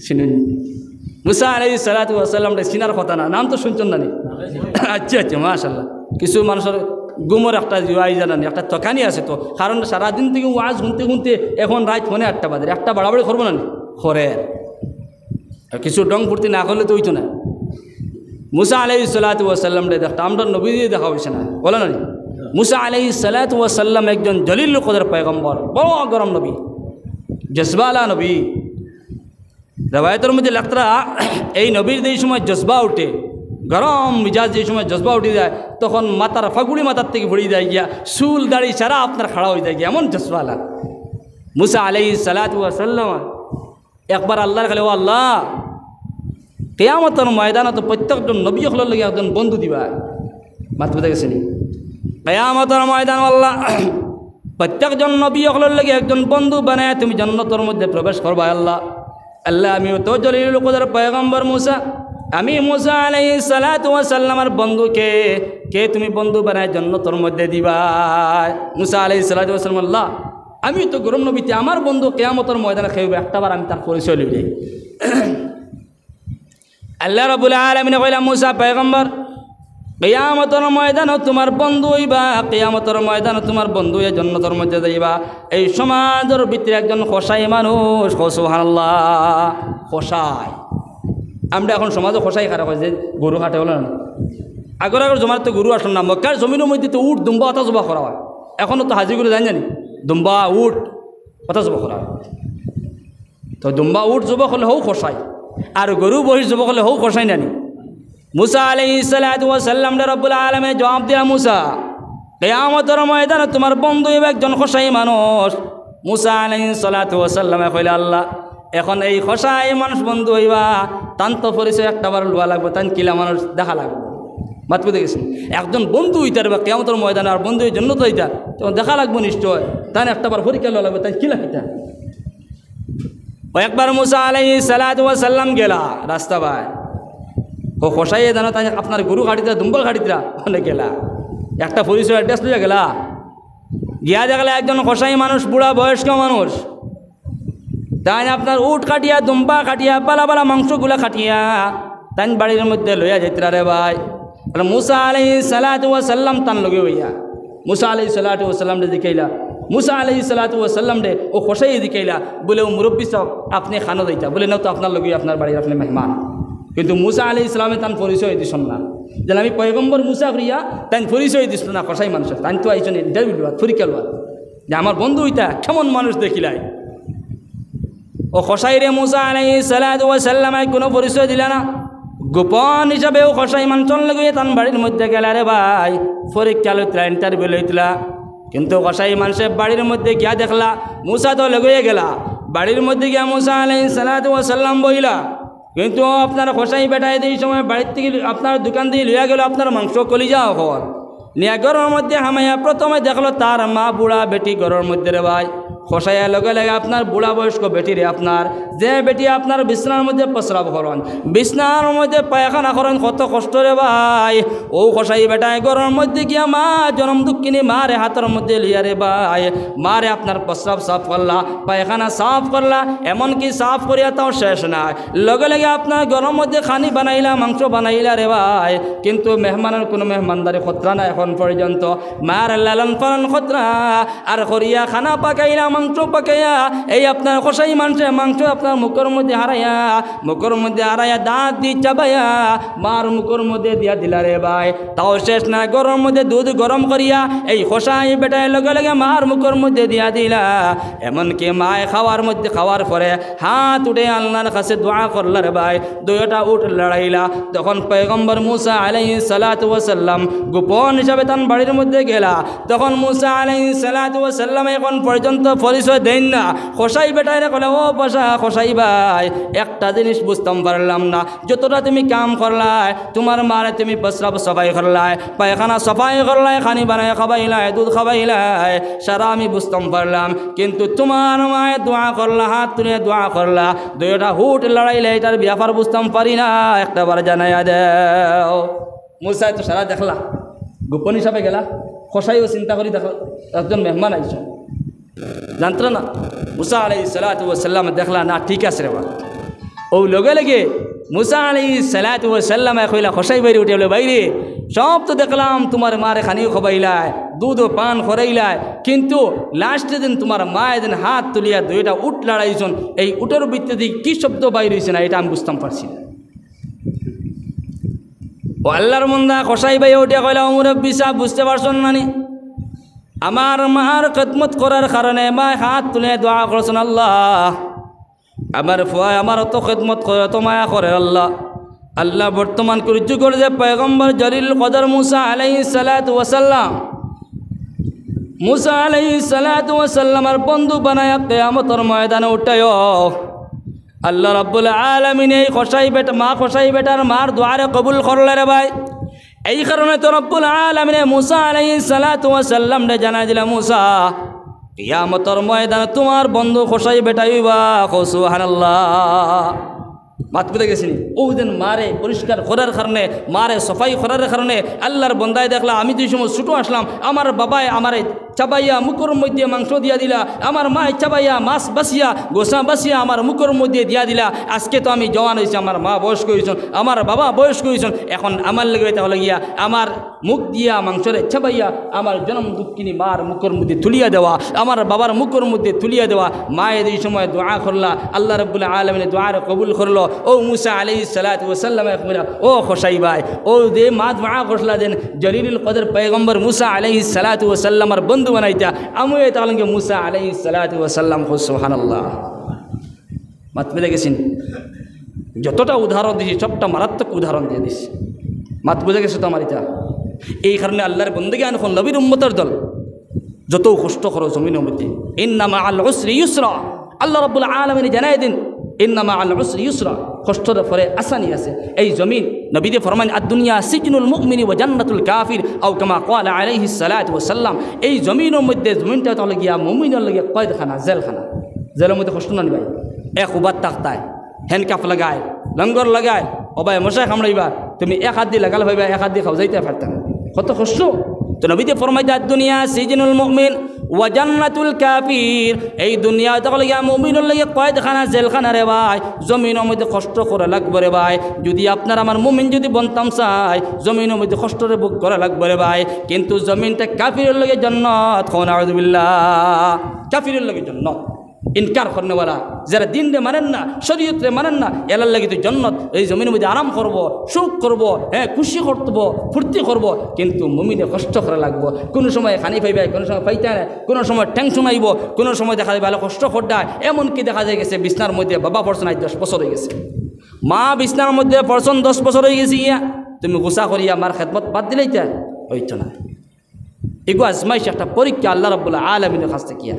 শুনুন, মুসা আলাইহিস সালাতু ওয়াস সালাম রে সিনার কথা না, নাম তো শুনছেন না নি? আচ্ছা আচ্ছা, মাশাআল্লাহ। কিছু মানুষের গুমর একটা জুয়াই জানানি একটা তকানি আছে, তো কারণ সারাদিন থেকে ওয়াজ শুনতে শুনতে এখন রাত ফোনে 8টা বাজে, একটা বাড়াবাড়ি করবো না করে, কিছু ডং ফুর্তি না করলে তো হইতো না। মুসা আলাইহিস সালাতু ওয়াস সালাম রে দেখতে আমরা নবী দিয়ে দেখা হয়েছে না, বলে না? মুসা আলাইহিস সালাতু ওয়াস সালাম একজন জলিল কদর পয়গম্বর, বড় গরম নবী, জজবালা নবী। রবায়তের মধ্যে লেখতরা এই নবীর যেই সময় জজবা উঠে, গরম মিজাজ যে সময় জজবা উঠে যায়, তখন মাথার ফাগুড়ি মাথার থেকে ভরিয়ে যায় গিয়া, চুল দাড়ি সারা আপনার খাড়া হয়ে যায় গিয়া, এমন জজবালা। মুসা আলাইহিস সালাতু ওয়াস সালাম একবার আল্লাহর কাছে, ও আল্লাহ, কিয়ামতের ময়দানে তো প্রত্যেকজন নবী হলের লাগে একজন বন্ধু দিবা, মাত বুঝে গেছে নি? কিয়ামতের ময়দান আল্লাহ প্রত্যেকজন নবী হলের লাগে একজন বন্ধু বানায় তুমি জান্নাতের মধ্যে প্রবেশ করবা। আল্লাহ আল্লাহ আমিও তো জলিলুল কদর পয়গম্বর মুসা, আমি মুসা আলাইহিস সালাতু ওয়াস সালামের বন্ধুকে কে তুমি বন্ধু বানায় জান্নাতের মধ্যে দিবা? মুসা আলাইহিস সালাতু ওয়াস সালাম, আল্লাহ আমি তো গরম নবীতে আমার বন্ধু কিয়ামতের ময়দানে খাইবে, একটাবার আমি তার পরিচয় লইলে। আল্লাহ রাব্বুল আলামিন কইলা, মুসা পয়গম্বর, কিয়ামতের ময়দানে তোমার বন্ধু হইবা, কিয়ামতের ময়দানে তোমার বন্ধু হয়ে জান্নাতের মধ্যে যাইবা। এই সমাজের ভিতরে একজন খোসাই মানুষ, সুবহানাল্লাহ, খোসাই। আমরা এখন সমাজে খোসাই খারাপ হয় যে গরু হাটে হলো না, আগর জমার তো গরু আসল না, মক্কার জমিনের মধ্যে তো উঠ দুম্বা অতা জবা করা হয়, এখনও তো হাজিগুলো জানি দুম্বা উঠ অতা জবা করা হয়। তো দুম্বা উঠ জবা হলে হও খোসাই, আর গরু বহিষ জবা হলে হও খোসাই নানি। মুসা আলাইহিস সালাতু ওয়াস সালাম রব্বুল আলামিন জবাব দিয়া, মুসা কিয়ামতের ময়দানে তোমার বন্ধু হইবে একজন খোসাই মানুষ। মুসা আলাইহিস সালাতু ওয়াস সালাম কইলা, আল্লাহ এখন এই খোসাই মানুষ বন্ধু হইবা, তান তো পরিচয় একটাবার লওয়া লাগবে, তান কিলা মানুষ দেখা লাগবে। মাত বুঝে গেছেন? একজন বন্ধু হইতার বা কিয়ামতের ময়দানে আর বন্ধু জন্য তো হইতা, তখন দেখা লাগবে নিশ্চয়, তান একটাবার পরীক্ষা লওয়া লাগবে, তাই কিলা হইতা। একবার মুসা আলাইহিস সালাতু ওয়াস সালাম গেলা রাস্তা ভাই, ও খোসাই জানো তাই আপনার গরু গাড়িতে দুম্বা গাড়িতে অনেক গেলা, একটা পরিচয় অ্যাড্রেস লইয়া গেলা, গিয়া দেখলা একজন খোসাই মানুষ, বুড়া বয়স্ক মানুষ, তাই আপনার উট কাটিয়া দুম্বা কাটিয়া বালা বালা মাংসগুলা কাটিয়া তাই বাড়ির মধ্যে লইয়া যাইতরা রে ভাই। মুসা আলাইহিস সালাতু ওয়াস সালাম তান লগে হইয়া মুসা আলাইহিস সালাতু ওয়াস সালাম রে দিকাইলা, মুসা আলাইহিস সালাতু ওয়াস সালাম রে ও খোসাই দিকাইলা, বলে ও মুরব্বী সব আপনি খানো দিতা, বলে না তো আপনার লগে আপনার বাড়ির আপনি মেহমান। কিন্তু মুসা আলাইহিস সালামে তান পরিচয় দিছেন না, যেন আমি পয়গম্বর মুসা করিয়া তাই পরিচয় দিছিল না খোসাই মানুষের, তাই তো আইসন ইন্টারভিউ দেওয়া পরীক্ষা লওয়া যে আমার বন্ধু হইতা কেমন মানুষ দেখিলাই। ও খোসাই রে মুসা আলাইহিস সালাতু ওয়াস সালাম কোনো পরিচয় দিলা না, গোপন হিসাবে ও খোসাই মানুষের লগে তান বাড়ির মধ্যে গেলা রে ভাই, পরীক্ষা লইতলা ইন্টারভিউ লইতলা। কিন্তু খোসাই মানুষের বাড়ির মধ্যে গিয়া দেখলা মুসা তো লগে গেলা, বাড়ির মধ্যে গিয়া মুসা আলাইহিস সালাতু ওয়াস সালাম বইলা, কিন্তু আপনার খোসাই বেটায় এই সময় বাড়ির থেকে আপনার দোকান থেকে লইয়া গেল আপনার মাংস কলিজা হল নিয়া ঘরের মধ্যে হামাইয়া প্রথমে দেখলো তার মা বুড়া বেটি ঘরের মধ্যে রে ভাই। খোসাইয়া লগে লগে আপনার বুড়া বয়স্ক বেটি রে, আপনার যে বেটি আপনার বিছনার মধ্যে প্রস্রাব করেন, বিছনার মধ্যে পায়খানা করেন, কত কষ্ট রে ভাই। ও খোসাই বেটায় ঘরের মধ্যে গিয়া মা জনম দুঃখিনী মারে হাতের মধ্যে লিয়া রে ভাই, মারে আপনার প্রস্রাব সাফ করলা, পায়খানা সাফ করলা, এমনকি সাফ করিয়া তাও শেষ নাই, লগে লগে আপনার ঘরের মধ্যে খানি বানাইলা, মাংস বানাইলা রে ভাই। কিন্তু মেহমানের কোনো মেহমানদারি খতরা না এখন পর্যন্ত, মার লালন পালন খতরা, আর করিয়া খানা পাকাইলা, মাংস পাকাইয়া এই আপনার কষাই মানুষের মাংস আপনার মুখের মধ্যে হারাইয়া দাঁত দিয়ে চাবাইয়া মার মুখের মধ্যে দিয়া দিলা রে ভাই। তাও শেষ না, গরম মধ্যে দুধ গরম করিয়া এই কষাই বেটায় লগে লগে মার মুখের মধ্যে দিয়া দিলা। এমনকি মায় খাওয়ার পরে হাত উঠে আল্লাহর কাছে দোয়া করলা রে ভাই। দুইটা উঠ লড়াইলা। তখন পয়গম্বর মুসা আলাইহিস সালাতু ওয়াস সালাম গোপন হিসাবে তার বাড়ির মধ্যে গেলা। তখন মুসা আলাইহিস সালাতু ওয়াস সালাম এখন পর্যন্ত পরিচয় দেন না। কষাই বেটায় কলে, ও কষাই ভাই, একটা জিনিস বুঝতাম পারলাম না, যতটা তুমি কাম করলাই, তোমার মারে তুমি প্রস্রাব সফাই করলাই, পায়খানা সফাই করলাই, খানি বানায় খাবাইলাই, দুধ খাবাইলাই, সারা আমি বুঝতাম পারলাম। কিন্তু তোমার মায়ে দোয়া করলা, হাত তুলে দোয়া করলা, দুইটা হুট লড়াইলে এটার ব্যাপার বুঝতাম পারি না, একটা বার জানাইয়া দেও। মুসাই তো সারা দেখলা, গোপন হিসাবে গেলা, কষাইও চিন্তা করি দেখলা একজন মেহমান আইস, জানত না। মুসা আলাইহিস সালাতু ওয়াস সালাম দেখলা না, ঠিক আছে রে বা। ও লগে লগে মুসা আলাইহিস সালাতু ওয়াস সালাম কইলা, কষাই বাইরে উঠে বলে, বাইরে সব তো দেখলাম তোমার মারে খানিও খাবাইলাই, দুধও পান করাইলাই, কিন্তু লাস্টের দিন তোমার মায়ের দিন হাত তুলিয়া দুইটা উট লড়াইছন, এই উটের ভিতরে দিয়ে কী শব্দ বাইর হয়েছে না, এটা আমি বুঝতাম পারছি না। ও আল্লাহর মন্দা কষাই ভাই উঠে কইলা, মুরব্বি সাহেব বুঝতে পারছেন না নি, আমার মার খেদমত করার কারণে মা হাত তুলে দোয়া করছেন, আল্লাহ আমার ফুয়ায় আমার অত খেদমত করে, অত মায়া করে আল্লাহ। আল্লাহ বর্তমান কুরুজু করে যে পয়গম্বর জলিল কদর মুসা আলাইহিস সালাতু ওয়াস সালাম, মুসা আলাইহিস সালাতু ওয়াস সালামের বন্ধু বানায়া কিয়ামতের ময়দানে উঠায়ো। আল্লাহ রাব্বুল আলামিন এই কষাই বেটার মার দোয়ারে কবুল করলে রে ভাই। এই কারণে তো রব্বুল আলামিন মুসা আলাইহিস সালাতু ওয়াস সালাম রে জানাই দিলা, মুসা কিয়ামতের ময়দানে তোমার বন্ধু কষাই বেটা হইবা, সুবহানাল্লাহ। মাত পেতে গেছিনি ও দিন মারে পরিষ্কার করার কারণে, মারে সফাই করার কারণে আল্লাহর বন্দায় দেখলা, আমি যে সময় ছুটো আসলাম, আমার বাবায় আমারে চাবাইয়া মুখের মধ্যে মাংস দিয়া দিলা, আমার মায় চাবাইয়া মাছ বাসিয়া গোসা বাসিয়া আমার মুখের মধ্যে দিয়া দিলা। আজকে তো আমি জওয়ান হয়েছি, আমার মা বয়স্ক হয়েছেন, আমার বাবা বয়স্ক হয়েছেন, এখন আমার লেগে তাহলে গিয়া আমার মুখ দিয়া মাংসরে চাবাইয়া আমার জন্ম দুঃখিনী মার মুখের মধ্যে তুলিয়া দেওয়া, আমার বাবার মুখের মধ্যে তুলিয়া দেওয়া। মায়ের এই সময় দোয়া করলা, আল্লাহ রাব্বুল আলামিন দোয়ার কবুল করলো। ও মুসা আলাইহিস সালাতু ওয়াস সালাম ও কষাই ভাই, ও দে মা দোয়া করলা দেন জলিলুল কদর পয়গম্বর মুসা আলাইহিস সালাতু ওয়াস সালামের বন্ধু বানাইতা, আমি তাহলে মুসা আলাইহিস সালাতু ওয়াস সালাম, সুবহানাল্লাহ। মাত পেতে গেছেন, যতটা উদাহরণ দিছি সবটা মারাত্মক উদাহরণ দিয়ে দিছি। মাত বুঝে গেছে তো আমার এটা। এই কারণে আল্লাহর বন্দেগী এখন নবীর উম্মতের দল যত কষ্ট করো জমিনের মধ্যে, ইন্না মাআল উসরি ইউসরা, আল্লাহ রাব্বুল আলামিন জানাই দিন ইন্না মাআল উসরি ইউসরা, কষ্টের পরে আসানি আছে। এই জমিন নবীদে ফরমান আদ-দুনিয়া সিজনুল মুমিনি ওয়া জান্নাতুল কাফির আও কামা ক্বালা আলাইহিস সালাতু ওয়াস সালাম। এই জমিনের মধ্যে, জমিনটা তাহলে গিয়া মুমিনের লাগে কয়েদখানা, জেলখানা। জেলের মধ্যে কষ্ট না নিবাই, এক উবাদ তাকতায় হ্যান্ডকাপ লাগায়, লঙ্গর লাগায়, ও ভাই মশাই কামড়াইবা, তুমি এক হাত দিয়ে লাগাল ভাইবা, এক হাত দিয়ে খাও যাইতে পারতাম, কত কষ্ট। তো নবীতে ফরমাইতে আদ-দুনিয়া সিজনুল মুমিন ওয়া জান্নাতুল কাফির, এই দুনিয়া তাহলে গিয়া মুমিনের লাগে কয়েদখানা, জেলখানা রে ভাই। জমিনের মধ্যে কষ্ট করা লাগবে রে ভাই। যদি আপনার আমার মুমিন যদি বনতাম চাই, জমিনের মধ্যে কষ্টরে বুক করা লাগবে রে ভাই। কিন্তু জমিনটা কাফিরের লাগে জান্নাত, নাউযুবিল্লাহ, কাফিরের লাগে জান্নাত। ইনকার করনেওয়ালা যারা দিন রে মানেন না, শরীয়ত রে মানেন না, এলার লাগে তো জন্নত। এই জমিনের মধ্যে আরাম করব, সুখ করব, হ্যাঁ খুশি করব, ফুর্তি করব, কিন্তু মুমিনে কষ্ট করা লাগবো। কোনো সময় খানি পাইবে, কোনো সময় পাইতে না, কোনো সময় টেনশন আইব, কোনো সময় দেখা যায় ভালো কষ্ট করডায়। এমনকি দেখা যায় গেছে বিছনার মধ্যে বাবা পড়ছেন 10 বছর হয়ে গেছে, মা বিছনার মধ্যে পড়ছেন 10 বছর হয়ে গেছে, ইয়া তুমি গুসা করিয়া মার খেদমত বাদ দিলেই তা হইতো না। এগো আজমাইশ একটা পরীক্ষা আল্লাহ রাব্বুল আলামিনের কাছ থেকে।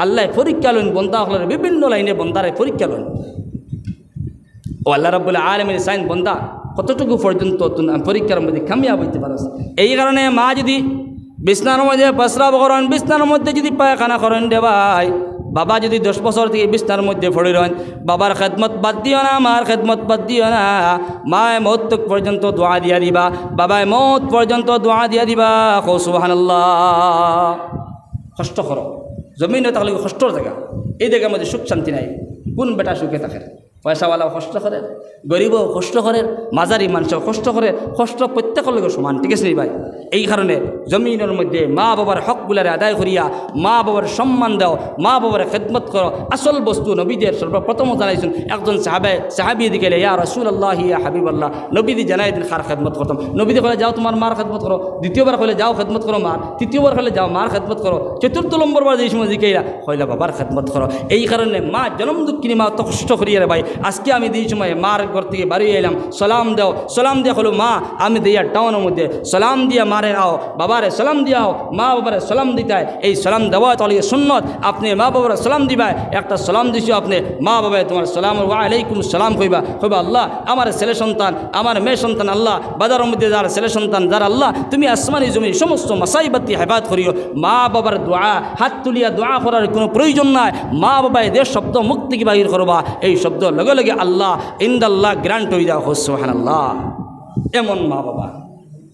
আল্লাহ পরীক্ষা লইন বন্দা হলেন, বিভিন্ন লাইনে বন্দারে পরীক্ষা লইন। ও আল্লাহ রাব্বুল আলামিনের সাইন বন্দা কতটুকু পর্যন্ত পরীক্ষার মধ্যে কামিয়াব হইতে পারস। এই কারণে মা যদি বিছনার মধ্যে প্রস্রাব করেন, বিছনার মধ্যে যদি পায়খানা করেন রে ভাই, বাবা যদি 10 বছর থেকে বিছনার মধ্যে পড়ে রয়েন, বাবার খেদমত বাদ দিও না, মার খেদমত বাদ দিও না। মায় মৌত পর্যন্ত দোয়া দিয়া দিবা, বাবায় মৌত পর্যন্ত দোয়া দিয়া দিবা, সুবহানাল্লাহ। কষ্ট করো, জমিনে তাহলে কষ্টর জায়গা, এই জায়গার মধ্যে সুখ শান্তি নাই। কোন বেটা সুখে থাকে? পয়সাওয়ালাও কষ্ট করে, গরিবও কষ্ট করে, মাঝারি মানুষও কষ্ট করে, কষ্ট প্রত্যেকের লোক সমান, ঠিক আছে ভাই? এই কারণে জমিনের মধ্যে মা বাবার হকগুলারে আদায় করিয়া মা বাবার সম্মান দাও, মা বাবার খেদমত করো। আসল বস্তু নবীদের সর্বপ্রথম জানাইছেন একজন সাহাবি দিকে ইয়া রাসূলুল্লাহ ইয়া হাবিবাল্লাহ, নবীদি জানাই দিন কার খেদমত করতাম। নবীদি বলে যাও তোমার মার খেদমত করো, দ্বিতীয়বার হলে যাও খেদমত করো মার, তৃতীয়বার হলে যাও মার খেদমত করো, চতুর্থ নম্বরবার যে সময় দিকেইরা হইলা বাবার খেদমত করো। এই কারণে মা জনম দুঃখিনী মা অত কষ্ট করিয়া রে ভাই। আজকে আমি দিই সময় মার ঘর থেকে বাড়ি এলাম, সালাম দাও, সালাম দিয়া হলো মা আমি দিয়া টাউনের মধ্যে সালাম দিয়া মারে আও, বাবারে সালাম দিয়াও, মা বাবারে সালাম দিতে। এই সালাম দেওয়া তাহলে সুন্নত। আপনি মা বাবার সালাম দিবা, একটা সালাম দিছো আপনি মা বাবায় তোমার সালাম আলাইকুম সালাম কইবা, কইবা আল্লাহ আমার ছেলে সন্তান আমার মেয়ে সন্তান আল্লাহ বাজারের মধ্যে যার ছেলে সন্তান যার আল্লাহ তুমি আসমানি জমি সমস্ত মাসাইবাতি হেফাজত করিও। মা বাবার দোয়া হাত তুলিয়া দোয়া করার কোনো প্রয়োজন নাই। মা বাবা এদের শব্দ মুখ থেকে বাহির করবা, এই শব্দ লগে লগে আল্লাহ ইনদাল্লাহ গ্রান্ট হয়ে যাও, সুবহানাল্লাহ। এমন মা বাবা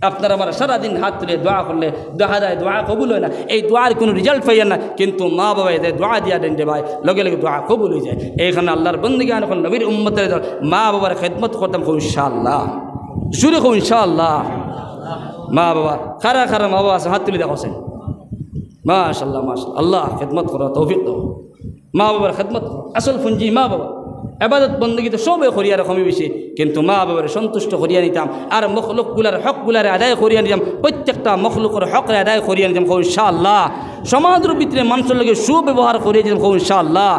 আপনারা আমার সারাদিন হাত তুলে দোয়া করলে দেখা যায় দোয়া কবুল হয় না, এই দোয়ার কোনো রেজাল্ট পাইয়া না। কিন্তু মা বাবা এদের দোয়া দিয়া দেন যে ভাই লগে লগে দোয়া কবুল হয়ে যায়। এইখানে আল্লাহর বন্দেগী এখন নবীর উম্মতের মা বাবার খেদমত করতাম খুব ইনশাআল্লাহ, শুরু খুব ইনশাআল্লাহ। মা বাবা খারা খারা মা বাবা আছে হাত তুলে দেখছেন, মাশাআল্লাহ মাশাআল্লাহ, আল্লাহ খেদমত করো তৌফিক দাও। মা বাবার খেদমত করো, আসল পুঁজি মা বাবা। এবাদত বন্দগী তো সবে করিয়া রকমই বেশি, কিন্তু মা বাবার সন্তুষ্ট করিয়া নিতাম আর মখলুকগুলার হকগুলারে আদায় করিয়া নিতাম, প্রত্যেকটা মখলুকের হকরে আদায় করিয়া নিতাম খুব ইনশাআল্লাহ। সমাজের ভিতরে মানুষের লগে সুব্যবহার করিয়ে দিতাম খুব ইনশাআল্লাহ।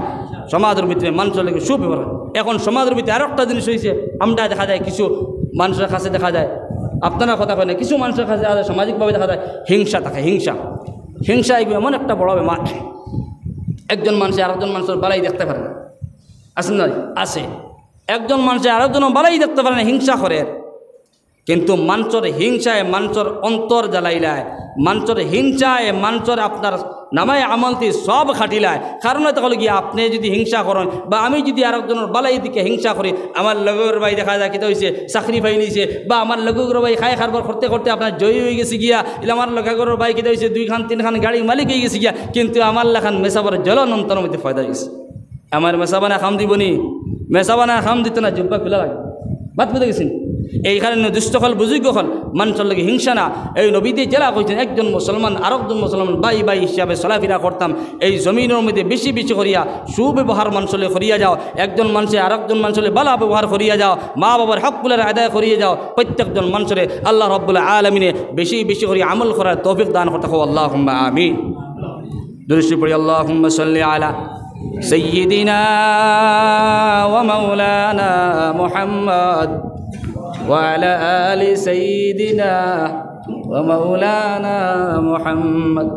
সমাজের ভিতরে মানুষের লগে সুব্যবহার। এখন সমাজের ভিতরে আরও একটা জিনিস হয়েছে, আমরা দেখা যায় কিছু মানুষের কাছে দেখা যায়, আপনারা কথা কয় না, কিছু মানুষের কাছে সামাজিকভাবে দেখা যায় হিংসা থাকে। হিংসা এমন একটা বড় বেমার, একজন মানুষে আরেকজন মানুষের বালাই দেখতে পারে না, আসেন না? আছে একজন মানুষে আরেকজন বালাই দেখতে পারে না, হিংসা করে। কিন্তু মানুষের হিংসায় মানুষের অন্তর জ্বালাইলায়, মানুষের হিংসায় মানুষের আপনার নামায় আমলতি সব খাটিলায়। কারণ এটা হলো কি, আপনি যদি হিংসা করেন বা আমি যদি আরেকজনের বালাই দিকে হিংসা করি, আমার লগের ভাই দেখা যায় কিতা হয়েছে চাকরি পাই নিয়েছে, বা আমার লগের ভাই খাই খারবার করতে করতে আপনার জয়ী হয়ে গেছে গিয়া, এলে আমার লগের ভাই কিতা হয়েছে 2 খান 3 খান গাড়ির মালিক হয়ে গেছে গিয়া, কিন্তু আমার লেখান মেসাবার জলনন্তর মধ্যে ফয়দা গেছে। আমার মেসাবানা খাম দিবনি, মেসাবানা খাম দিত না, জুব্বা খোলা লাগে, বাদ বুঝে গেছেন। এই কারণে দুষ্ট হল বুজুর্গ হল মানুষের লগে হিংসা না। এই নবীতে জেলা কইছেন একজন মুসলমান আরেকজন মুসলমান বাই বাই হিসাবে চলাফেরা করতাম। এই জমিনের মধ্যে বেশি বেশি করিয়া সুব্যবহার মানুষলে করিয়া যাও, একজন মানুষে আরেকজন মানুষলে বালা ব্যবহার করিয়া যাও, মা বাবার হকগুলোর আদায় করিয়া যাও। প্রত্যেকজন মানুষের আল্লাহ রাব্বুল আলামিনে বেশি বেশি করিয়া আমল করার তৌফিক দান করতে হোক, আল্লাহুম্মা আমিন। দুরূদ পড়ি, আল্লাহুম্মা সাল্লি আলা সাইয়্যিদিনা ওয়া মাওলানা মুহাম্মদ وعلى آل سيدنا ومولانا محمد